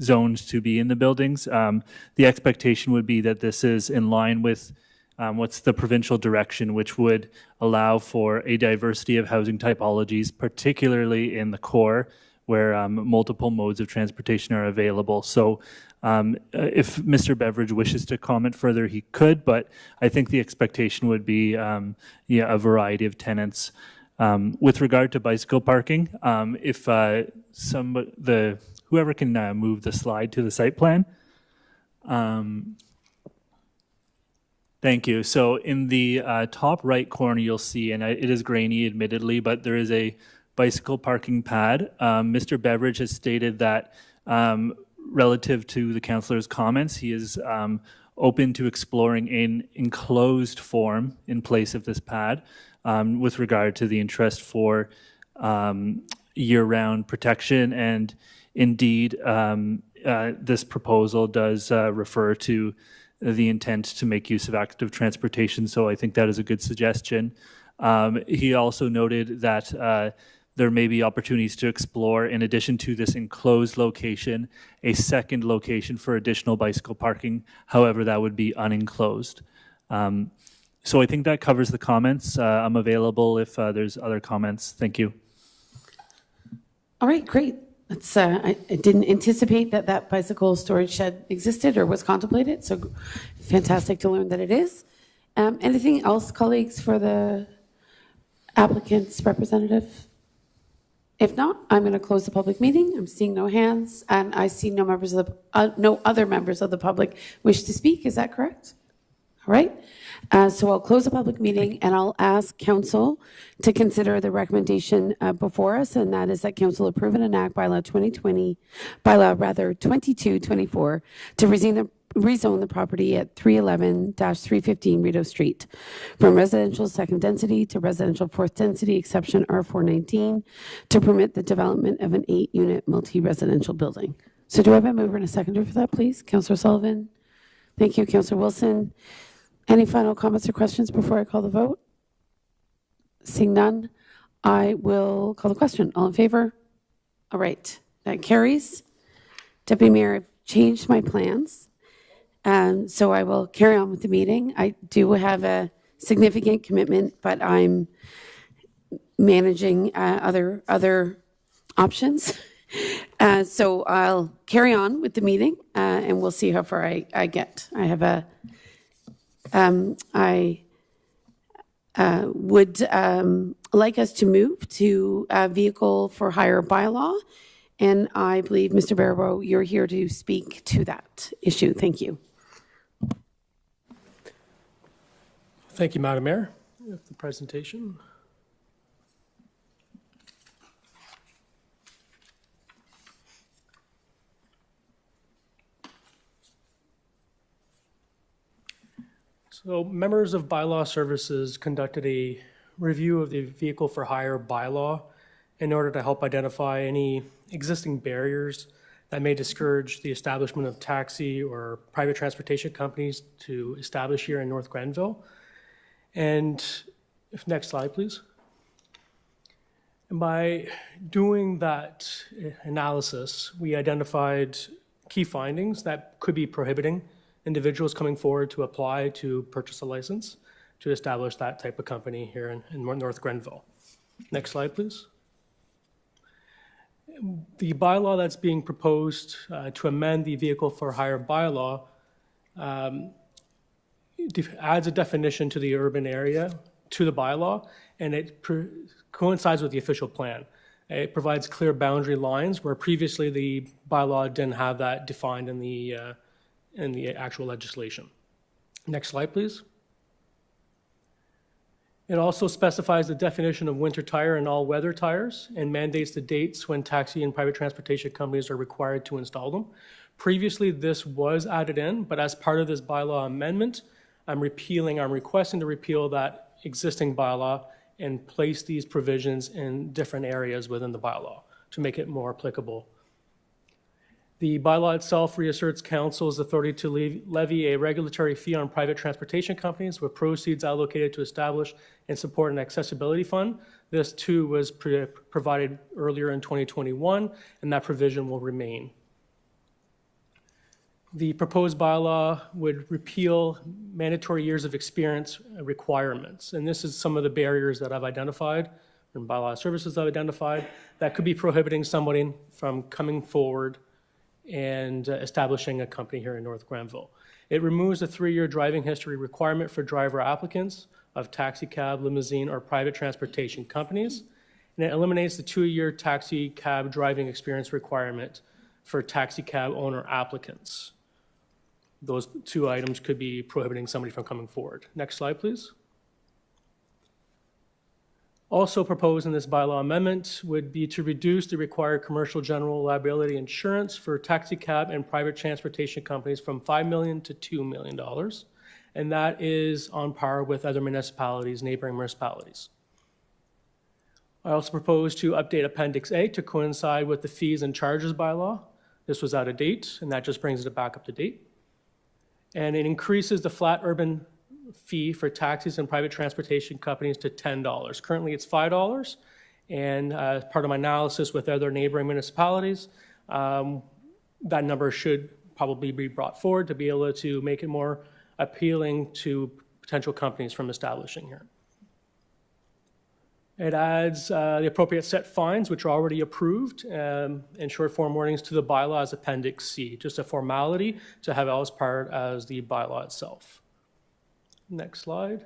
zoned to be in the buildings. The expectation would be that this is in line with what's the provincial direction, which would allow for a diversity of housing typologies, particularly in the core, where multiple modes of transportation are available. So if Mr. Beveridge wishes to comment further, he could, but I think the expectation would be a variety of tenants. With regard to bicycle parking, if whoever can move the slide to the site plan. Thank you. So in the top right corner, you'll see, and it is grainy admittedly, but there is a bicycle parking pad. Mr. Beveridge has stated that relative to the councillor's comments, he is open to exploring an enclosed form in place of this pad with regard to the interest for year-round protection. And indeed, this proposal does refer to the intent to make use of active transportation, so I think that is a good suggestion. He also noted that there may be opportunities to explore, in addition to this enclosed location, a second location for additional bicycle parking. However, that would be unenclosed. So I think that covers the comments. I'm available if there's other comments. Thank you. All right, great. That's, I didn't anticipate that bicycle storage shed existed or was contemplated, so fantastic to learn that it is. Anything else, colleagues, for the applicant's representative? If not, I'm going to close the public meeting. I'm seeing no hands, and I see no members of the no other members of the public wish to speak. Is that correct? All right. So I'll close the public meeting, and I'll ask council to consider the recommendation before us, and that is that council approve and enact bylaw 2224 to rezone the property at 311-315 Rideau Street from residential second density to residential fourth density, exception R419, to permit the development of an 8-unit multi-residential building. So do I have a mover and a seconder for that, please? Councillor Sullivan? Thank you, Councillor Wilson. Any final comments or questions before I call the vote? Seeing none, I will call the question. All in favor? All right, that carries. Deputy Mayor, I've changed my plans, so I will carry on with the meeting. I do have a significant commitment, but I'm managing other options. So I'll carry on with the meeting, and we'll see how far I get. I have I would like us to move to a vehicle for hire bylaw, and I believe, Mr. Barrow, you're here to speak to that issue. Thank you. Thank you, Madam Mayor. We have the presentation. So members of Bylaw Services conducted a review of the vehicle for hire bylaw in order to help identify any existing barriers that may discourage the establishment of taxi or private transportation companies to establish here in North Grenville. And if next slide, please. And by doing that analysis, we identified key findings that could be prohibiting individuals coming forward to apply to purchase a license to establish that type of company here in North Grenville. Next slide, please. The bylaw that's being proposed to amend the vehicle for hire bylaw adds a definition to the urban area to the bylaw, and it coincides with the official plan. It provides clear boundary lines where previously the bylaw didn't have that defined in the actual legislation. Next slide, please. It also specifies the definition of winter tire and all-weather tires and mandates the dates when taxi and private transportation companies are required to install them. Previously, this was added in, but as part of this bylaw amendment, I'm requesting to repeal that existing bylaw and place these provisions in different areas within the bylaw to make it more applicable. The bylaw itself reasserts council's authority to levy a regulatory fee on private transportation companies with proceeds allocated to establish and support an accessibility fund. This too was provided earlier in 2021, and that provision will remain. The proposed bylaw would repeal mandatory years of experience requirements, and this is some of the barriers that I've identified and Bylaw Services I've identified that could be prohibiting somebody from coming forward and establishing a company here in North Grenville. It removes a 3-year driving history requirement for driver applicants of taxi cab, limousine, or private transportation companies, and it eliminates the 2-year taxi cab driving experience requirement for taxi cab owner applicants. Those two items could be prohibiting somebody from coming forward. Next slide, please. Also proposed in this bylaw amendment would be to reduce the required commercial general liability insurance for taxi cab and private transportation companies from $5 million to $2 million. And that is on par with other municipalities, neighboring municipalities. I also propose to update Appendix A to coincide with the fees and charges bylaw. This was out of date, and that just brings it back up to date. And it increases the flat urban fee for taxis and private transportation companies to $10. Currently, it's $5, and as part of my analysis with other neighboring municipalities, that number should probably be brought forward to be able to make it more appealing to potential companies from establishing here. It adds the appropriate set fines, which are already approved, and short form warnings to the bylaw as Appendix C, just a formality to have as part as the bylaw itself. Next slide.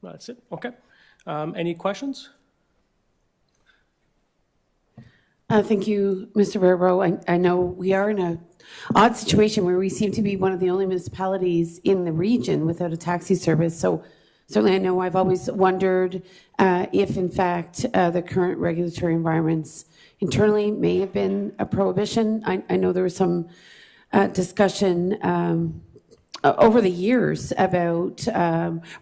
That's it. Okay. Any questions? Thank you, Mr. Barrow. I know we are in an odd situation where we seem to be one of the only municipalities in the region without a taxi service. So certainly I know I've always wondered if, in fact, the current regulatory environments internally may have been a prohibition. I know there was some discussion over the years about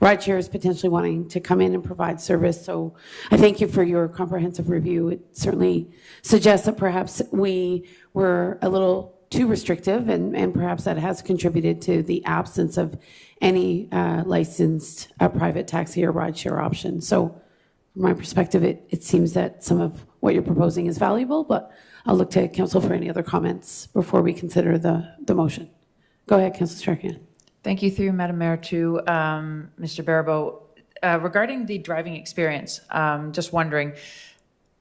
ride shares potentially wanting to come in and provide service. So I thank you for your comprehensive review. It certainly suggests that perhaps we were a little too restrictive, and perhaps that has contributed to the absence of any licensed private taxi or ride share option. So from my perspective, it seems that some of what you're proposing is valuable, but I'll look to Council for any other comments before we consider the motion. Go ahead, Councillor Strachan. Thank you, through you, Madam Mayor, to Mr. Baribeau. Regarding the driving experience, just wondering,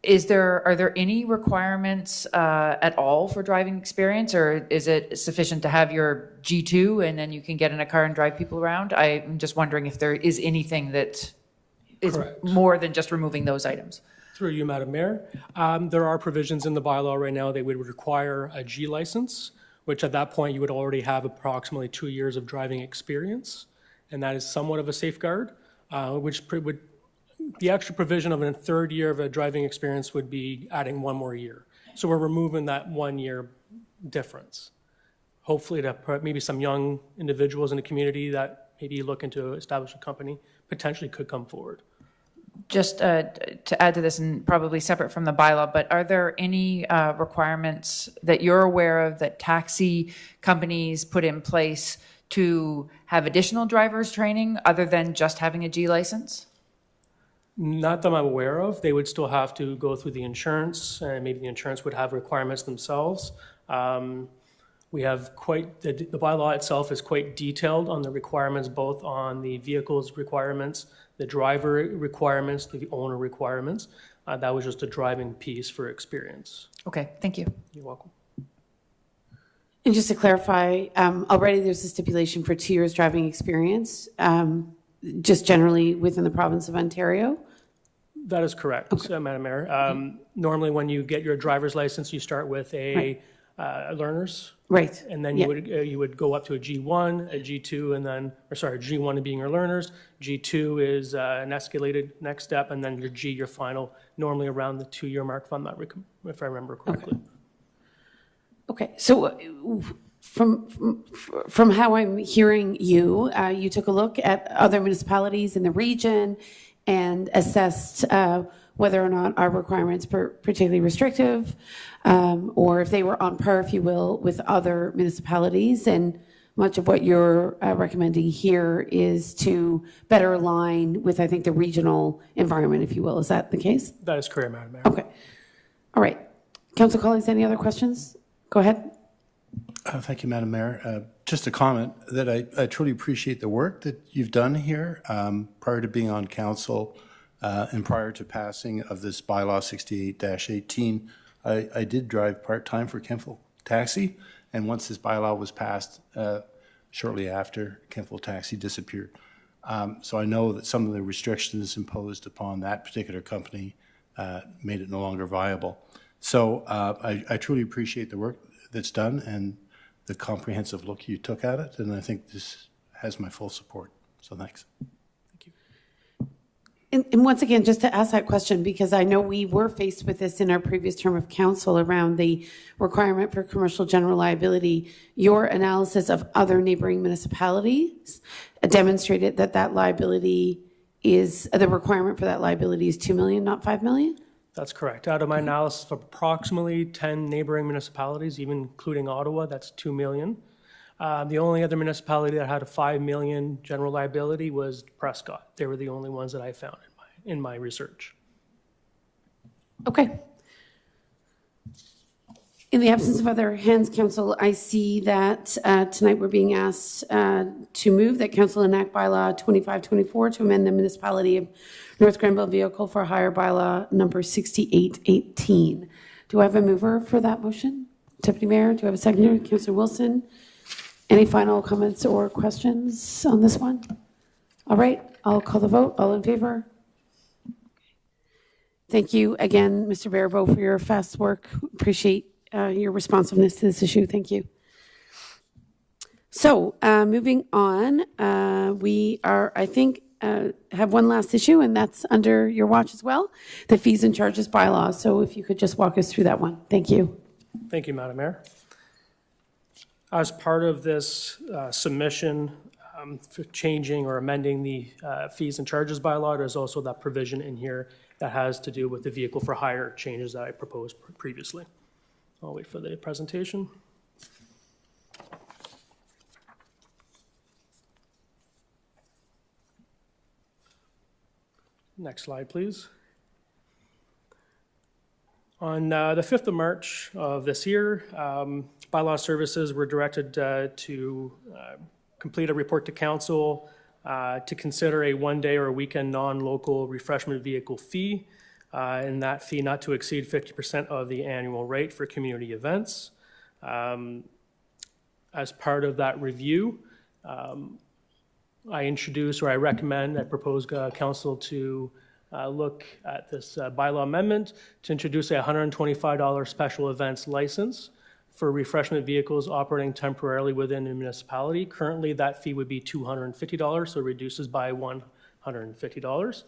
are there any requirements at all for driving experience, or is it sufficient to have your G2 and then you can get in a car and drive people around? I'm just wondering if there is anything that is Correct. more than just removing those items. Through you, Madam Mayor. There are provisions in the bylaw right now that would require a G license, which at that point you would already have approximately 2 years of driving experience, and that is somewhat of a safeguard, would the extra provision of a third year of a driving experience would be adding 1 more year. So we're removing that 1 year difference. Hopefully to maybe some young individuals in the community that maybe looking to establish a company potentially could come forward. Just to add to this, and probably separate from the bylaw, but are there any requirements that you're aware of that taxi companies put in place to have additional drivers training other than just having a G license? Not that I'm aware of. They would still have to go through the insurance, and maybe the insurance would have requirements themselves. We have the bylaw itself is quite detailed on the requirements, both on the vehicle's requirements, the driver requirements, the owner requirements. That was just a driving piece for experience. Okay, thank you. You're welcome. And just to clarify, already there's a stipulation for 2 years driving experience, just generally within the province of Ontario. That is correct, Madam Mayor. Normally, when you get your driver's license, you start with a learner's. Right. And then you would go up to a G1, a G2, and then, G1 being your learners, G2 is an escalated next step, and then your G, your final, normally around the 2-year mark, if I remember correctly. Okay, so from how I'm hearing you, you took a look at other municipalities in the region and assessed whether or not our requirements were particularly restrictive, or if they were on par, if you will, with other municipalities. And much of what you're recommending here is to better align with, I think, the regional environment, if you will. Is that the case? That is correct, Madam Mayor. Okay. All right. Council colleagues, any other questions? Go ahead. Thank you, Madam Mayor. Just a comment that I truly appreciate the work that you've done here. Prior to being on council and prior to passing of this bylaw 68-18, I did drive part-time for Kentville Taxi, and once this bylaw was passed, shortly after, Kentville Taxi disappeared. So I know that some of the restrictions imposed upon that particular company made it no longer viable. So I truly appreciate the work that's done and the comprehensive look you took at it, and I think this has my full support. So thanks. And once again, just to ask that question, because I know we were faced with this in our previous term of council around the requirement for commercial general liability, your analysis of other neighboring municipalities demonstrated that that liability is, the requirement for that liability is 2 million, not 5 million? That's correct. Out of my analysis of approximately 10 neighboring municipalities, even including Ottawa, that's 2 million. The only other municipality that had a 5 million general liability was Prescott. They were the only ones that I found in my research. Okay. In the absence of other hands, Council, I see that tonight we're being asked to move that Council enact bylaw 2524 to amend the municipality of North Granville Vehicle for Hire bylaw number 6818. Do I have a mover for that motion? Deputy Mayor, do I have a seconder? Councillor Wilson. Any final comments or questions on this one? All right, I'll call the vote. All in favor? Thank you again, Mr. Baribeau, for your fast work. Appreciate your responsiveness to this issue. Thank you. So moving on, we are, I think, have one last issue, and that's under your watch as well, the fees and charges bylaw. So if you could just walk us through that one. Thank you. Thank you, Madam Mayor. As part of this submission, for changing or amending the fees and charges bylaw, there's also that provision in here that has to do with the vehicle for hire changes that I proposed previously. I'll wait for the presentation. Next slide, please. On the 5th of March of this year, bylaw services were directed to complete a report to council to consider a one-day or weekend non-local refreshment vehicle fee, and that fee not to exceed 50% of the annual rate for community events. As part of that review, I introduce, or I recommend, I propose council to look at this bylaw amendment to introduce a $125 special events license for refreshment vehicles operating temporarily within the municipality. Currently, that fee would be $250, so it reduces by $150.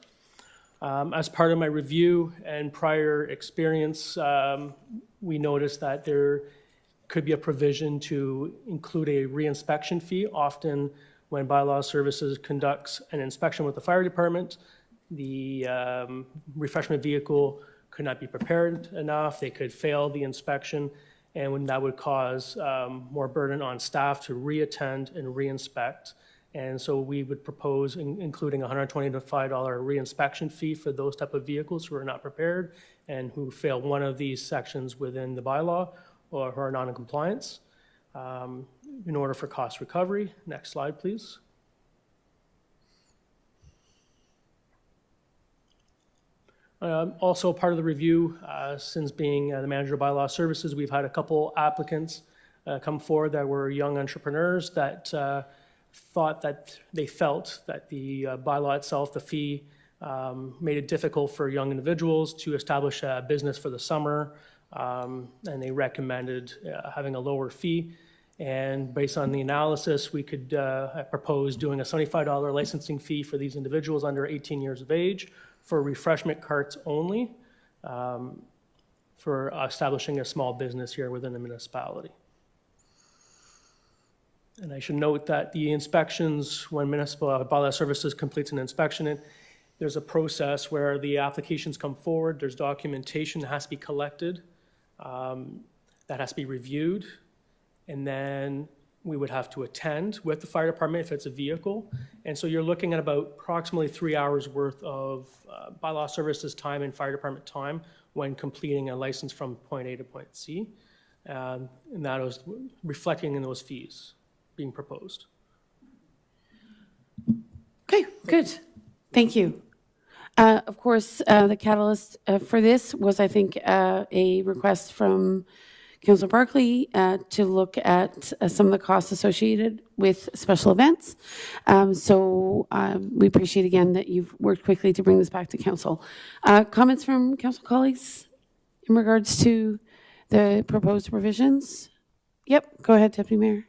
As part of my review and prior experience, we noticed that there could be a provision to include a reinspection fee. Often, when bylaw services conducts an inspection with the fire department, the refreshment vehicle could not be prepared enough, they could fail the inspection, and that would cause more burden on staff to reattend and reinspect. And so we would propose including a $125 reinspection fee for those type of vehicles who are not prepared and who fail one of these sections within the bylaw or who are not in compliance in order for cost recovery. Next slide, please. Also, part of the review, since being the manager of bylaw services, we've had a couple applicants come forward that were young entrepreneurs that felt that the bylaw itself, the fee, made it difficult for young individuals to establish a business for the summer, and they recommended having a lower fee. And based on the analysis, we could propose doing a $75 licensing fee for these individuals under 18 years of age for refreshment carts only, for establishing a small business here within the municipality. And I should note that the inspections, when municipal bylaw services completes an inspection, there's a process where the applications come forward, there's documentation that has to be collected, that has to be reviewed, and then we would have to attend with the fire department if it's a vehicle. And so you're looking at about approximately 3 hours worth of bylaw services time and fire department time when completing a license from point A to point C. And that was reflecting in those fees being proposed. Okay, good. Thank you. Of course, the catalyst for this was, I think, a request from Councillor Barclay to look at some of the costs associated with special events. So we appreciate again that you've worked quickly to bring this back to council. Comments from council colleagues in regards to the proposed provisions? Yep, go ahead, Deputy Mayor.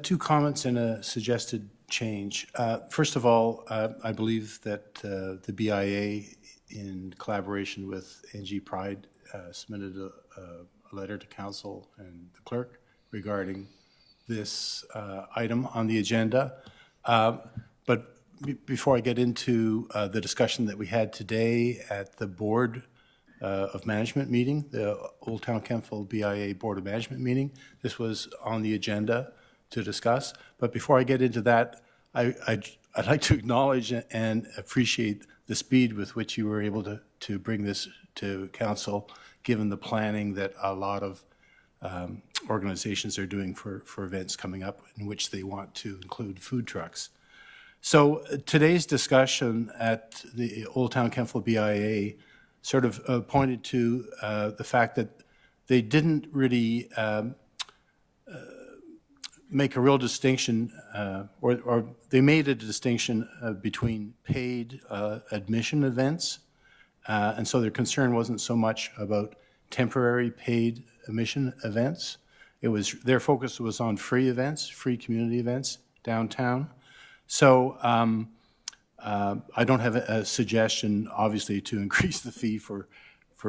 Two comments and a suggested change. First of all, I believe that the BIA, in collaboration with NG Pride, submitted a letter to council and the clerk regarding this item on the agenda. But before I get into the discussion that we had today at the Board of Management meeting, the Old Town Kemptville BIA Board of Management meeting, this was on the agenda to discuss. But before I get into that, I'd like to acknowledge and appreciate the speed with which you were able to bring this to council, given the planning that a lot of organizations are doing for events coming up in which they want to include food trucks. So today's discussion at the Old Town Kemptville BIA sort of pointed to the fact that they didn't really make a real distinction, or they made a distinction between paid admission events. And so their concern wasn't so much about temporary paid admission events. Their focus was on free events, free community events downtown. So I don't have a suggestion, obviously, to increase the fee for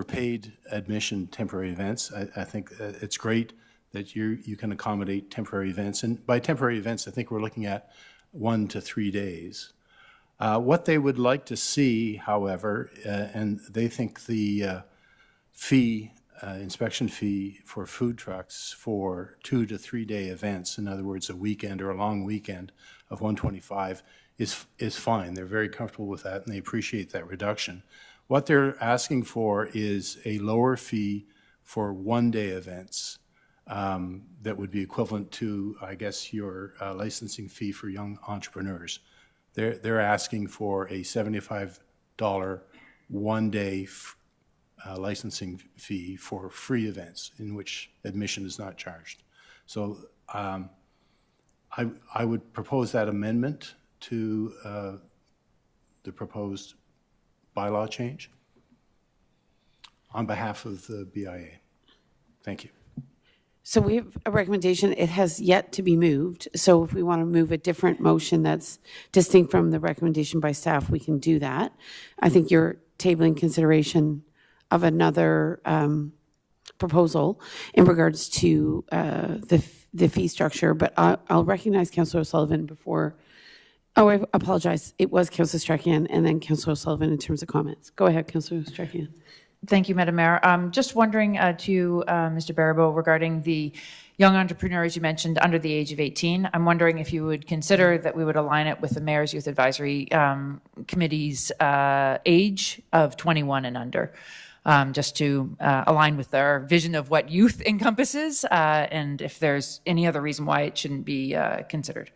paid admission temporary events. I think it's great that you can accommodate temporary events. And by temporary events, I think we're looking at 1 to 3 days. What they would like to see, however, and they think the inspection fee for food trucks for 2 to 3 day events, in other words, a weekend or a long weekend of $125 is fine. They're very comfortable with that and they appreciate that reduction. What they're asking for is a lower fee for 1 day events that would be equivalent to, I guess, your licensing fee for young entrepreneurs. They're asking for a $75 1 day licensing fee for free events in which admission is not charged. So I would propose that amendment to the proposed bylaw change on behalf of the BIA. Thank you. So we have a recommendation. It has yet to be moved. So if we want to move a different motion that's distinct from the recommendation by staff, we can do that. I think you're tabling consideration of another proposal in regards to the fee structure, but I'll recognize Councillor O'Sullivan before. Oh, I apologize. It was Councillor Strachian and then Councillor O'Sullivan in terms of comments. Go ahead, Councillor Strachian. Thank you, Madam Mayor. Just wondering to Mr. Baribeau regarding the young entrepreneurs you mentioned under the age of 18. I'm wondering if you would consider that we would align it with the Mayor's Youth Advisory Committee's age of 21 and under, just to align with their vision of what youth encompasses, and if there's any other reason why it shouldn't be considered.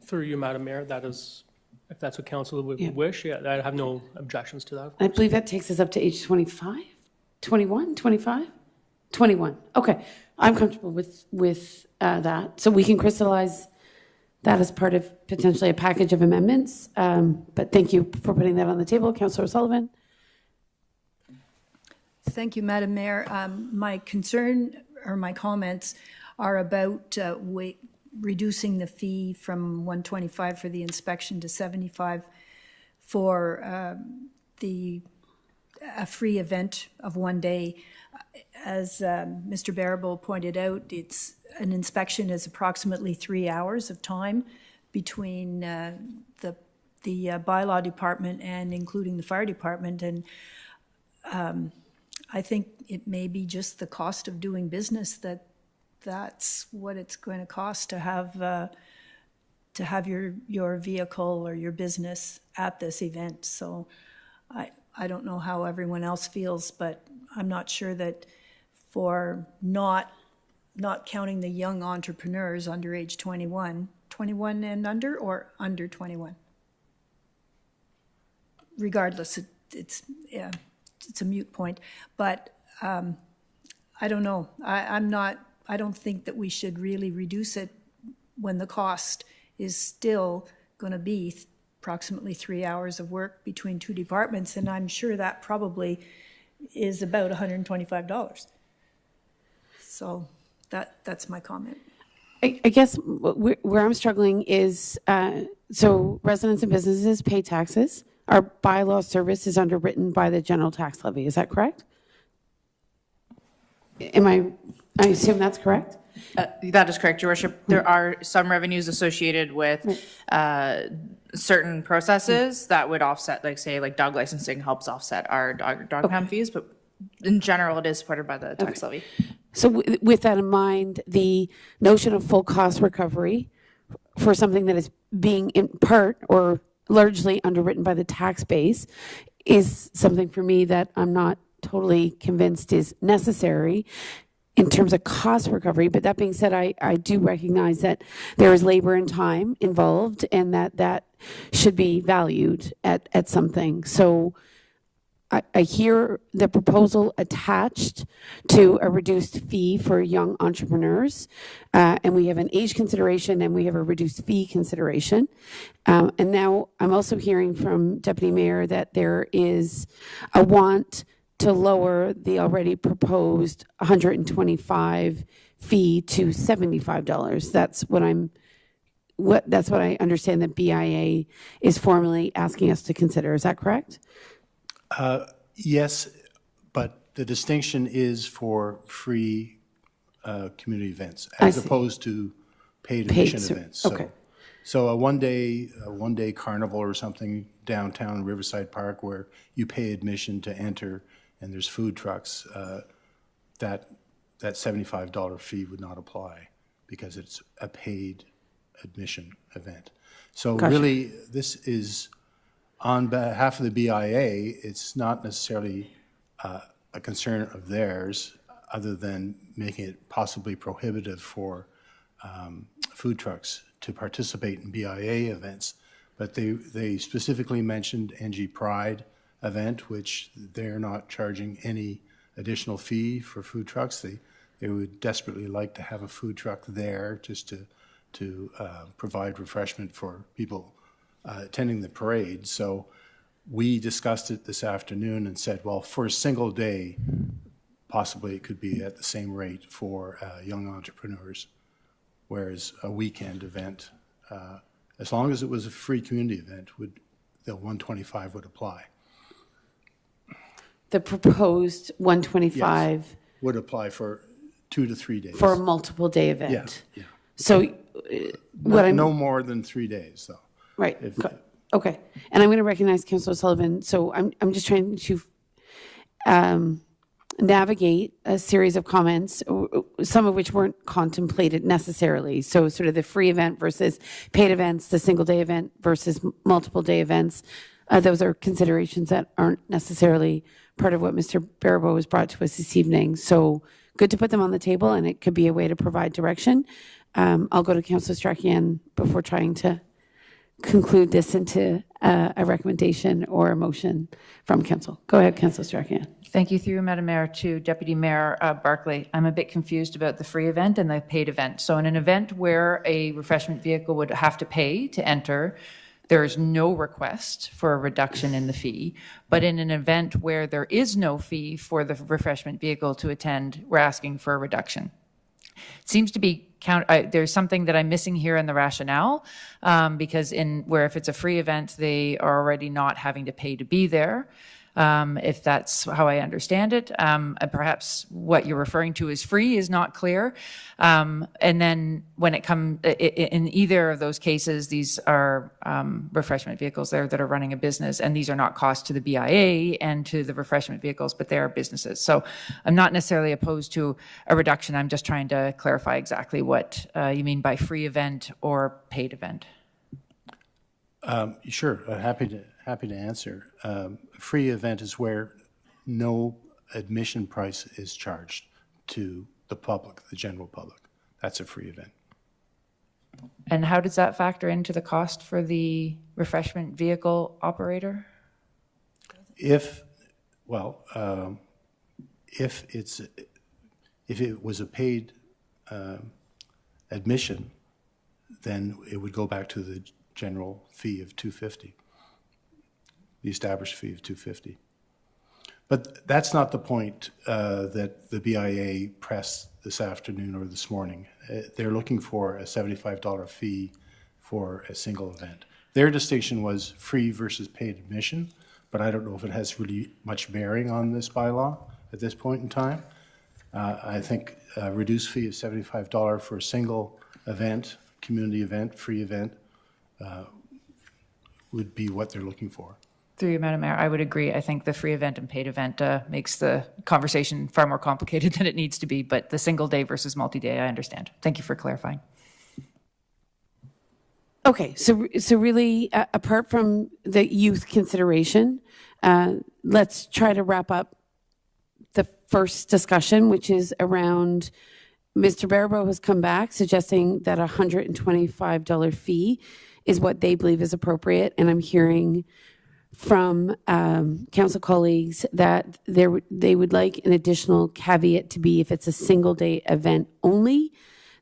Through you, Madam Mayor, that is, if that's what council would wish, I have no objections to that. I believe that takes us up to age 25, 21, 25, 21. Okay, I'm comfortable with that. So we can crystallize that as part of potentially a package of amendments. But thank you for putting that on the table, Councillor O'Sullivan. Thank you, Madam Mayor. My concern or my comments are about reducing the fee from $125 for the inspection to $75 for a free event of 1 day. As Mr. Baribeau pointed out, an inspection is approximately 3 hours of time between the bylaw department and including the fire department, and I think it may be just the cost of doing business that's what it's going to cost to have your vehicle or your business at this event. So I don't know how everyone else feels, but I'm not sure that for not counting the young entrepreneurs under age 21 and under, or under 21. Regardless, it's a moot point, but I don't know. I don't think that we should really reduce it when the cost is still going to be approximately 3 hours of work between two departments, and I'm sure that probably is about $125. So that's my comment. I guess where I'm struggling is, so residents and businesses pay taxes. Our bylaw service is underwritten by the general tax levy. Is that correct? I assume that's correct? That is correct, Your Worship. There are some revenues associated with certain processes that would offset, like dog licensing helps offset our dog pound fees, but in general, it is supported by the tax levy. So with that in mind, the notion of full cost recovery for something that is being in part or largely underwritten by the tax base is something for me that I'm not totally convinced is necessary in terms of cost recovery. But that being said, I do recognize that there is labor and time involved and that should be valued at something. So I hear the proposal attached to a reduced fee for young entrepreneurs, and we have an age consideration and we have a reduced fee consideration. And now I'm also hearing from Deputy Mayor that there is a want to lower the already proposed $125 fee to $75. That's what I understand that BIA is formally asking us to consider. Is that correct? Yes, but the distinction is for free community events, I as see. opposed to paid Paid admission ser- events. okay. So a one-day carnival or something downtown Riverside Park where you pay admission to enter and there's food trucks, that $75 fee would not apply because it's a paid admission event. So Gotcha. really, this is on behalf of the BIA, it's not necessarily a concern of theirs, other than making it possibly prohibitive for food trucks to participate in BIA events. But they specifically mentioned NG Pride event, which they're not charging any additional fee for food trucks. They would desperately like to have a food truck there just to provide refreshment for people attending the parade. So we discussed it this afternoon and said, well, for a single day, possibly it could be at the same rate for young entrepreneurs, whereas a weekend event, as long as it was a free community event, the 125 would apply. The proposed 125 Would apply for 2 to 3 days. for a multiple day event. Yeah. So what I'm. No more than 3 days, though. Right. If- Okay. And I'm going to recognize Councillor Sullivan. So I'm just trying to navigate a series of comments, some of which weren't contemplated necessarily. So sort of the free event versus paid events, the single day event versus multiple day events. Those are considerations that aren't necessarily part of what Mr. Baribeau has brought to us this evening. So good to put them on the table, and it could be a way to provide direction. I'll go to Councillor Strachan before trying to conclude this into a recommendation or a motion from council. Go ahead, Councillor Strachan. Thank you, through you, Madam Mayor, to Deputy Mayor Barclay. I'm a bit confused about the free event and the paid event. So in an event where a refreshment vehicle would have to pay to enter, there is no request for a reduction in the fee. But in an event where there is no fee for the refreshment vehicle to attend, we're asking for a reduction. It seems to be there's something that I'm missing here in the rationale, because if it's a free event, they are already not having to pay to be there. If that's how I understand it. And perhaps what you're referring to as free is not clear. And then when it comes, in either of those cases, these are refreshment vehicles there that are running a business, and these are not costs to the BIA and to the refreshment vehicles, but they are businesses. So I'm not necessarily opposed to a reduction. I'm just trying to clarify exactly what you mean by free event or paid event. Sure, happy to answer. A free event is where no admission price is charged to the public, the general public. That's a free event. And how does that factor into the cost for the refreshment vehicle operator? If it was a paid admission, then it would go back to the general fee of $250, the established fee of $250. But that's not the point that the BIA pressed this afternoon or this morning. They're looking for a $75 fee for a single event. Their distinction was free versus paid admission, but I don't know if it has really much bearing on this bylaw at this point in time. I think a reduced fee of $75 for a single event, community event, free event, would be what they're looking for. Through you, Madam Mayor, I would agree. I think the free event and paid event makes the conversation far more complicated than it needs to be, but the single day versus multi-day, I understand. Thank you for clarifying. Okay, so really, apart from the youth consideration, let's try to wrap up the first discussion, which is around Mr. Baribeau has come back suggesting that a $125 fee is what they believe is appropriate, and I'm hearing from council colleagues that they would like an additional caveat to be if it's a single day event only,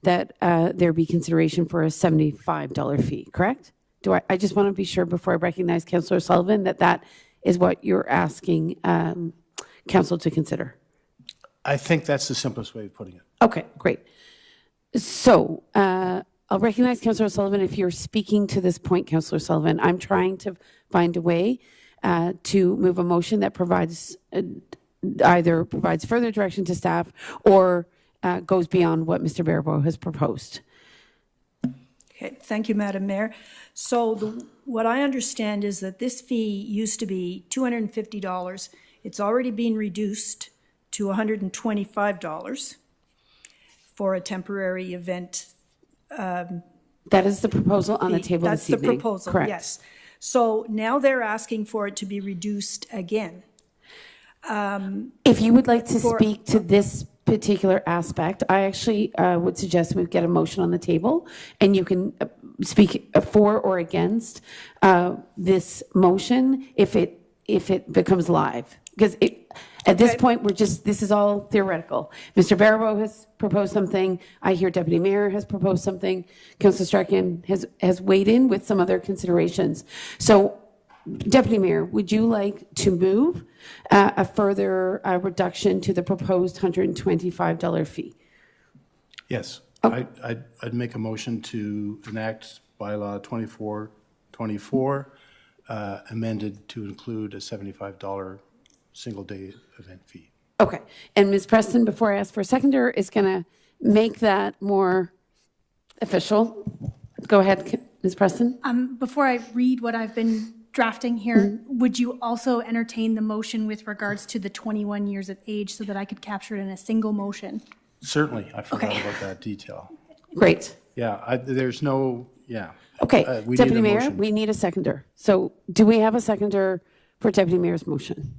that there be consideration for a $75 fee, correct? I just want to be sure before I recognize Councillor Sullivan that is what you're asking council to consider. I think that's the simplest way of putting it. Okay, great. So I'll recognize Councillor Sullivan. If you're speaking to this point, Councillor Sullivan, I'm trying to find a way to move a motion that provides either provides further direction to staff or goes beyond what Mr. Barabo has proposed. Okay, thank you, Madam Mayor. So what I understand is that this fee used to be $250. It's already been reduced to $125 for a temporary event. That is the proposal on the table this evening. That's the proposal, Correct. yes. So now they're asking for it to be reduced again. If you would like to speak to this particular aspect, I actually would suggest we get a motion on the table, and you can speak for or against this motion if it becomes live. Because at this point, this is all theoretical. Mr. Barabo has proposed something. I hear Deputy Mayor has proposed something. Councillor Strachan has weighed in with some other considerations. So, Deputy Mayor, would you like to move a further reduction to the proposed $125 fee? Yes. I'd make a motion to enact bylaw 2424, amended to include a $75 single-day event fee. Okay. And Ms. Preston, before I ask for a seconder, is going to make that more official. Go ahead, Ms. Preston. Before I read what I've been drafting here, would you also entertain the motion with regards to the 21 years of age so that I could capture it in a single motion? Certainly. I forgot about that detail. Great. Yeah, there's no, yeah. Okay. We Deputy need a Mayor, motion. we need a seconder. So do we have a seconder for Deputy Mayor's motion?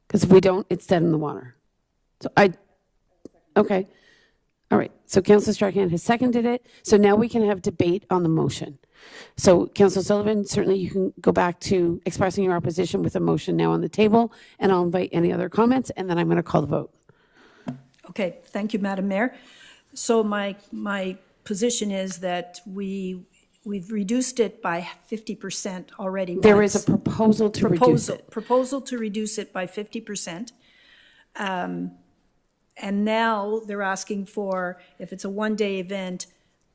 Because if we don't, it's dead in the water. So okay. All right. So Councillor Strachan has seconded it. So now we can have debate on the motion. So Councillor Sullivan, certainly you can go back to expressing your opposition with a motion now on the table, and I'll invite any other comments, and then I'm going to call the vote. Okay, thank you, Madam Mayor. So my position is that we've reduced it by 50% already. There is a proposal to reduce it. Proposal to reduce it by 50%. And now they're asking for, if it's a one-day event,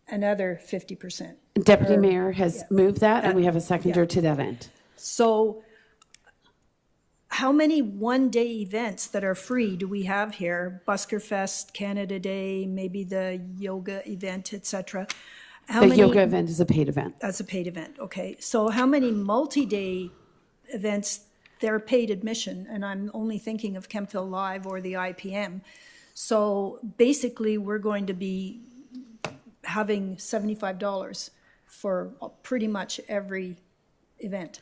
another 50%. Deputy Mayor has moved that, and we have a seconder to that end. So how many one-day events that are free do we have here? Busker Fest, Canada Day, maybe the yoga event, et cetera. The yoga event is a paid event. That's a paid event, okay. So how many multi-day events, they're paid admission, and I'm only thinking of Kemptville Live or the IPM. So basically, we're going to be having $75 for pretty much every event.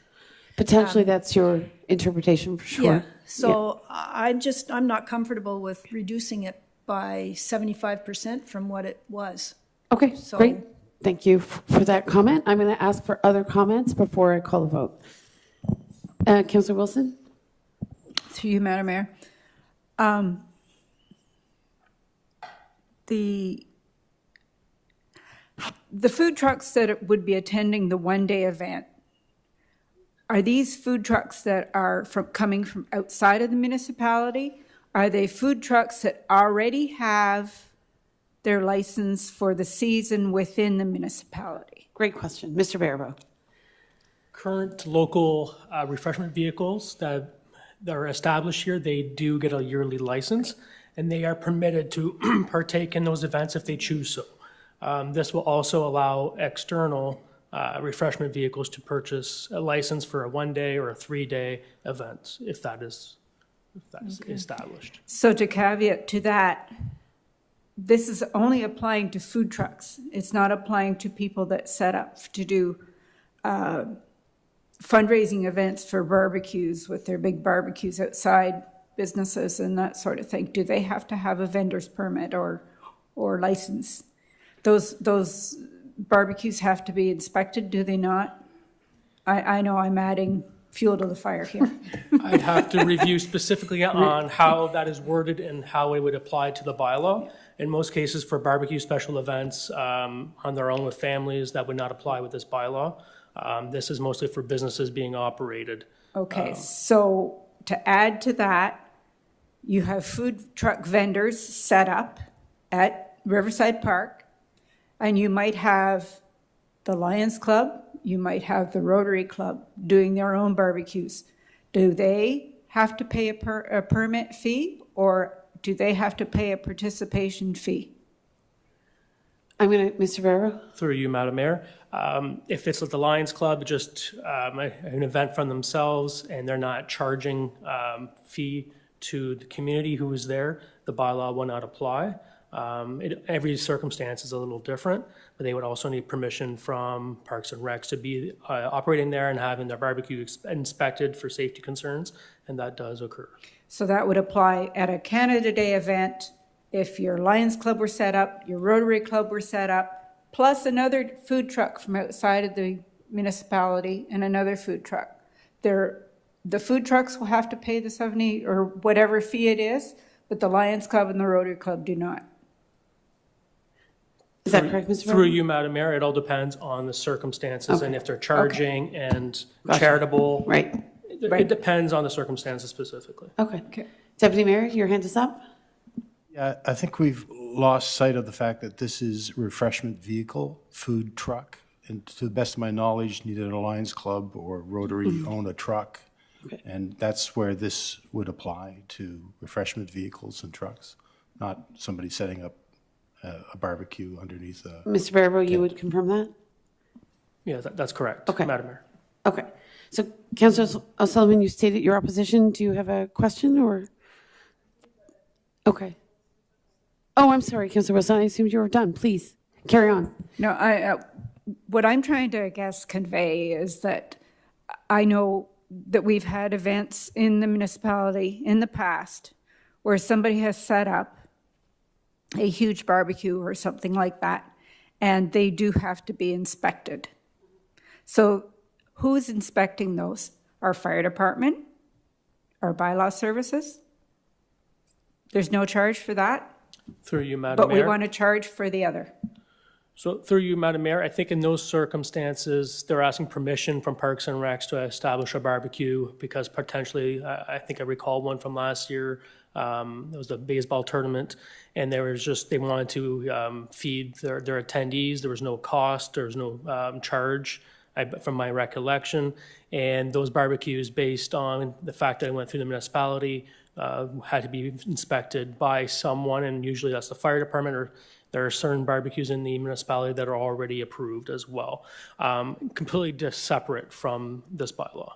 Potentially, that's your interpretation for sure. Yeah, so I'm not comfortable with reducing it by 75% from what it was. Okay, great. Thank you for that comment. I'm going to ask for other comments before I call the vote. Councillor Wilson? Through you, Madam Mayor. The food trucks that would be attending the one-day event, are these food trucks that are coming from outside of the municipality? Are they food trucks that already have their license for the season within the municipality? Great question. Mr. Barabo. Current local refreshment vehicles that are established here, they do get a yearly license, and they are permitted to partake in those events if they choose so. This will also allow external refreshment vehicles to purchase a license for a one-day or a three-day event, if that is established. So to caveat to that, this is only applying to food trucks. It's not applying to people that set up to do fundraising events for barbecues with their big barbecues outside businesses and that sort of thing. Do they have to have a vendor's permit or license? Those barbecues have to be inspected, do they not? I know I'm adding fuel to the fire here. I'd have to review specifically on how that is worded and how it would apply to the bylaw. In most cases, for barbecue special events on their own with families, that would not apply with this bylaw. This is mostly for businesses being operated. Okay, so to add to that, you have food truck vendors set up at Riverside Park, and you might have the Lions Club, you might have the Rotary Club doing their own barbecues. Do they have to pay a permit fee, or do they have to pay a participation fee? I'm going to, Mr. Barrow? Through you, Madam Mayor. If it's at the Lions Club, just an event from themselves, and they're not charging fee to the community who is there, the bylaw will not apply. Every circumstance is a little different, but they would also need permission from Parks and Recs to be operating there and having their barbecue inspected for safety concerns, and that does occur. So that would apply at a Canada Day event if your Lions Club were set up, your Rotary Club were set up, plus another food truck from outside of the municipality and another food truck. The food trucks will have to pay the 70 or whatever fee it is, but the Lions Club and the Rotary Club do not. Is that correct, Mr. Through Barrow? you, Madam Mayor, it all depends on the circumstances and if they're charging and Gotcha. charitable. Right. It depends on the circumstances specifically. Okay. Deputy Mayor, your hand is up. Yeah, I think we've lost sight of the fact that this is refreshment vehicle, food truck. And to the best of my knowledge, neither the Lions Club or Rotary own a truck. Okay. And that's where this would apply to refreshment vehicles and trucks, not somebody setting up a barbecue underneath a... Mr. Barrow, you would confirm that? Yeah, that's correct, Okay. Madam Mayor. Okay. So, Councillor O'Sullivan, you stated your opposition. Do you have a question or? Okay. Oh, I'm sorry, Councillor Wilson. I assumed you were done. Please, carry on. No, what I'm trying to, I guess, convey is that I know that we've had events in the municipality in the past where somebody has set up a huge barbecue or something like that, and they do have to be inspected. So who's inspecting those? Our fire department? Our bylaw services? There's no charge for that, Through you, Madam but Mayor. we want to charge for the other. So through you, Madam Mayor, I think in those circumstances, they're asking permission from Parks and Recs to establish a barbecue because potentially, I think I recall one from last year, it was the baseball tournament, and they wanted to feed their attendees. There was no cost, there was no charge from my recollection. And those barbecues, based on the fact that I went through the municipality, had to be inspected by someone, and usually that's the fire department, or there are certain barbecues in the municipality that are already approved as well, completely just separate from this bylaw.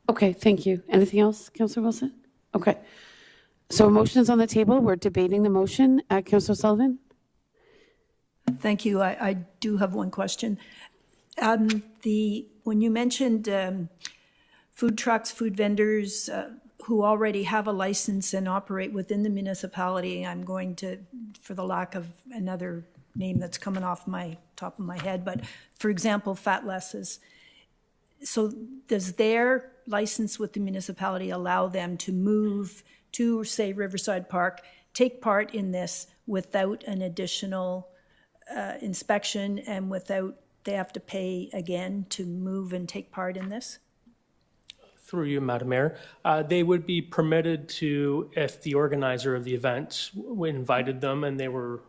Okay, thank you. Anything else, Councillor Wilson? Okay. So a motion is on the table. We're debating the motion. Councillor Sullivan? Thank you. I do have one question. When you mentioned food trucks, food vendors who already have a license and operate within the municipality, I'm going to, for the lack of another name that's coming off my top of my head, but for example, Fat Les's. So does their license with the municipality allow them to move to, say, Riverside Park, take part in this without an additional inspection and without they have to pay again to move and take part in this? Through you, Madam Mayor, they would be permitted to, if the organizer of the event invited them and they were,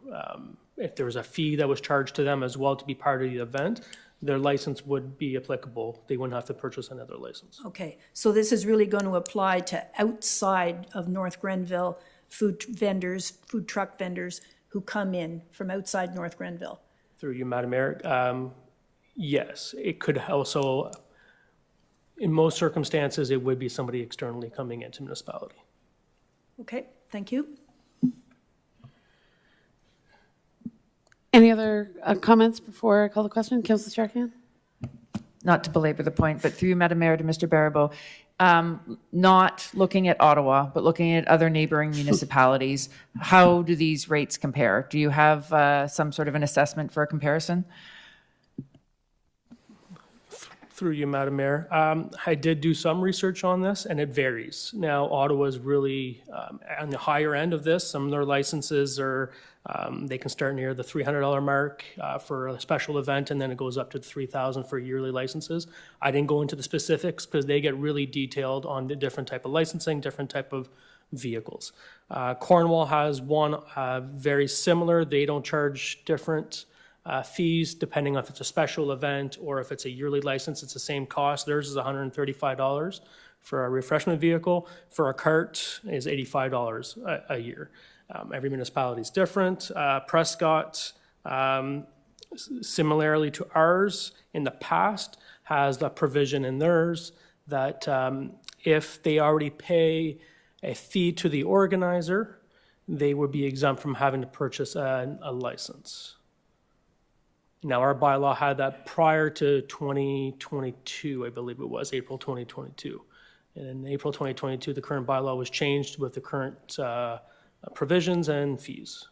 if there was a fee that was charged to them as well to be part of the event, their license would be applicable. They wouldn't have to purchase another license. Okay, so this is really going to apply to outside of North Grenville food vendors, food truck vendors who come in from outside North Grenville? Through you, Madam Mayor, yes. It could also, in most circumstances, it would be somebody externally coming into municipality. Okay, thank you. Any other comments before I call the question? Councillor Strachan? Not to belabor the point, but through Madam Mayor to Mr. Barabo, not looking at Ottawa, but looking at other neighboring municipalities, how do these rates compare? Do you have some sort of an assessment for a comparison? Through you, Madam Mayor. I did do some research on this, and it varies. Now, Ottawa is really on the higher end of this. Some of their licenses are, they can start near the $300 mark for a special event, and then it goes up to $3,000 for yearly licenses. I didn't go into the specifics because they get really detailed on the different type of licensing, different type of vehicles. Cornwall has one very similar. They don't charge different fees depending on if it's a special event or if it's a yearly license. It's the same cost. Theirs is $135 for a refreshment vehicle. For a cart is $85 a year. Every municipality is different. Prescott, similarly to ours in the past, has the provision in theirs that if they already pay a fee to the organizer, they would be exempt from having to purchase a license. Now, our bylaw had that prior to 2022, I believe it was, April 2022. And in April 2022, the current bylaw was changed with the current provisions and fees.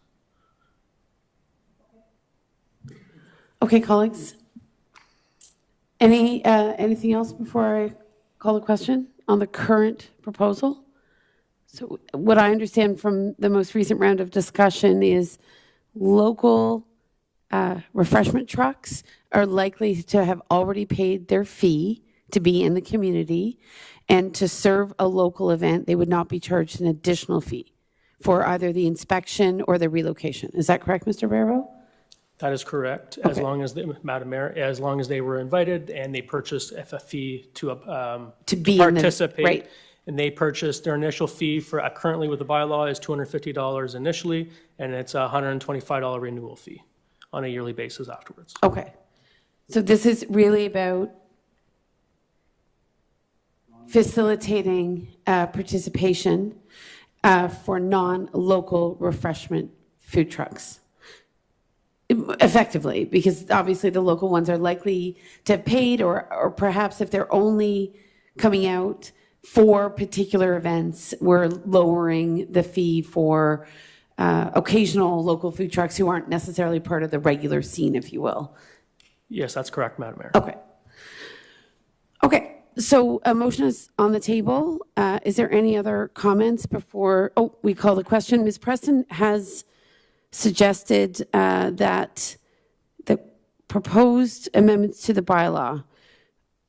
Okay, colleagues. Anything else before I call the question on the current proposal? So what I understand from the most recent round of discussion is local refreshment trucks are likely to have already paid their fee to be in the community, and to serve a local event, they would not be charged an additional fee for either the inspection or the relocation. Is that correct, Mr. Barrow? That is correct, as long as, Madam Mayor, as long as they were invited and they purchased a fee to be participate. in the, right. And they purchased their initial fee for, currently with the bylaw is $250 initially, and it's a $125 renewal fee on a yearly basis afterwards. Okay. So this is really about facilitating participation for non-local refreshment food trucks. Effectively, because obviously the local ones are likely to have paid, or perhaps if they're only coming out for particular events, we're lowering the fee for occasional local food trucks who aren't necessarily part of the regular scene, if you will. Yes, that's correct, Madam Mayor. Okay. Okay, so a motion is on the table. Is there any other comments before, we call the question? Ms. Preston has suggested that the proposed amendments to the bylaw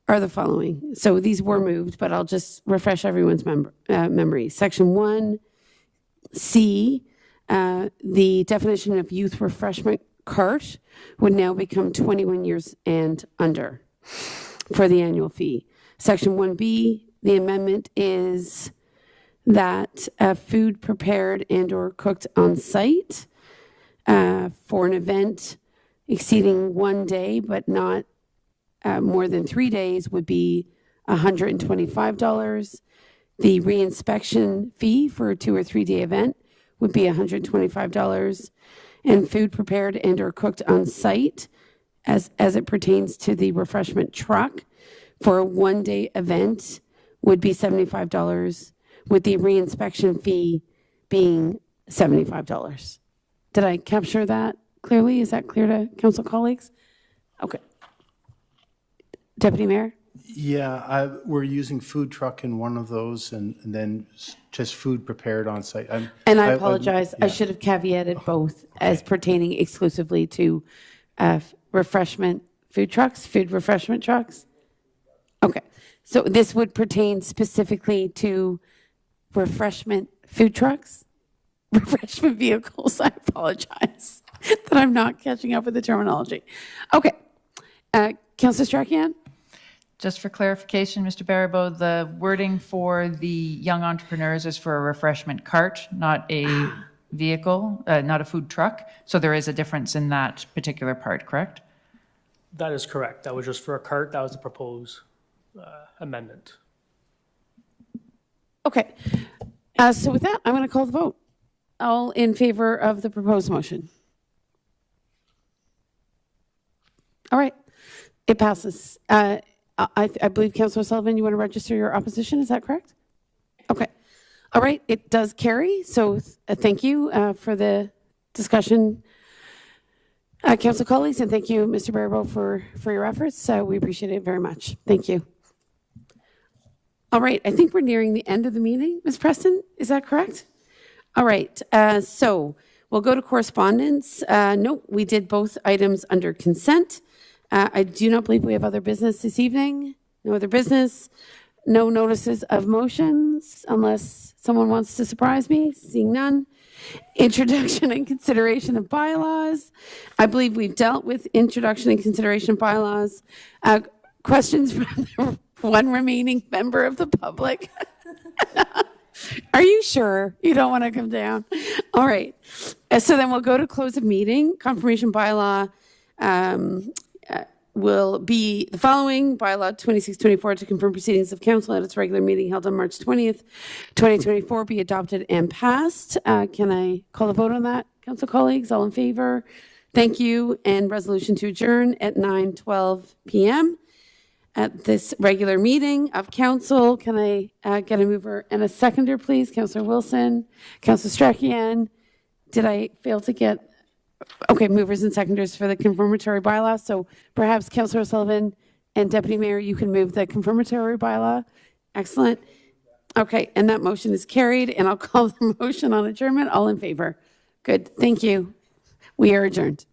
are the following. So these were moved, but I'll just refresh everyone's memory. Section 1C, the definition of youth refreshment cart would now become 21 years and under for the annual fee. Section 1B, the amendment is that food prepared and or cooked on site for an event exceeding 1 day but not more than 3 days would be $125. The reinspection fee for a 2 or 3 day event would be $125. And food prepared and or cooked on site as it pertains to the refreshment truck for a 1 day event would be $75, with the reinspection fee being $75. Did I capture that clearly? Is that clear to council colleagues? Okay. Deputy Mayor? Yeah, we're using food truck in one of those, and then just food prepared on site. And I apologize, I should have caveated both as pertaining exclusively to refreshment food trucks, food refreshment trucks? Okay, so this would pertain specifically to refreshment food trucks? Refreshment vehicles, I apologize that I'm not catching up with the terminology. Okay, Councillor Strachan? Just for clarification, Mr. Baribeau, the wording for the young entrepreneurs is for a refreshment cart, not a vehicle, not a food truck. So there is a difference in that particular part, correct? That is correct. That was just for a cart. That was the proposed amendment. Okay, so with that, I'm going to call the vote. All in favor of the proposed motion? All right, it passes. I believe, Councillor Sullivan, you want to register your opposition, is that correct? Okay. All right, it does carry, so thank you for the discussion, council colleagues, and thank you, Mr. Baribeau, for your efforts. We appreciate it very much. Thank you. All right, I think we're nearing the end of the meeting. Ms. Preston, is that correct? All right, so we'll go to correspondence. No, we did both items under consent. I do not believe we have other business this evening. No other business. No notices of motions, unless someone wants to surprise me. Seeing none. Introduction and consideration of bylaws. I believe we've dealt with introduction and consideration of bylaws. questions from the one remaining member of the public? Are you sure you don't want to come down? All right. So then we'll go to close of meeting. Confirmation bylaw will be the following: bylaw 2624 to confirm proceedings of council at its regular meeting held on March 20th, 2024 be adopted and passed. Can I call the vote on that, council colleagues? All in favor? Thank you. And resolution to adjourn at 9:12 p.m. at this regular meeting of council. Can I get a mover and a seconder, please? Councillor Wilson, Councillor Strachian. Did I fail to get? Okay, movers and seconders for the confirmatory bylaw. So perhaps Councillor O'Sullivan and Deputy Mayor, you can move the confirmatory bylaw. Excellent. Okay, and that motion is carried, and I'll call the motion on adjournment. All in favor? Good, thank you. We are adjourned.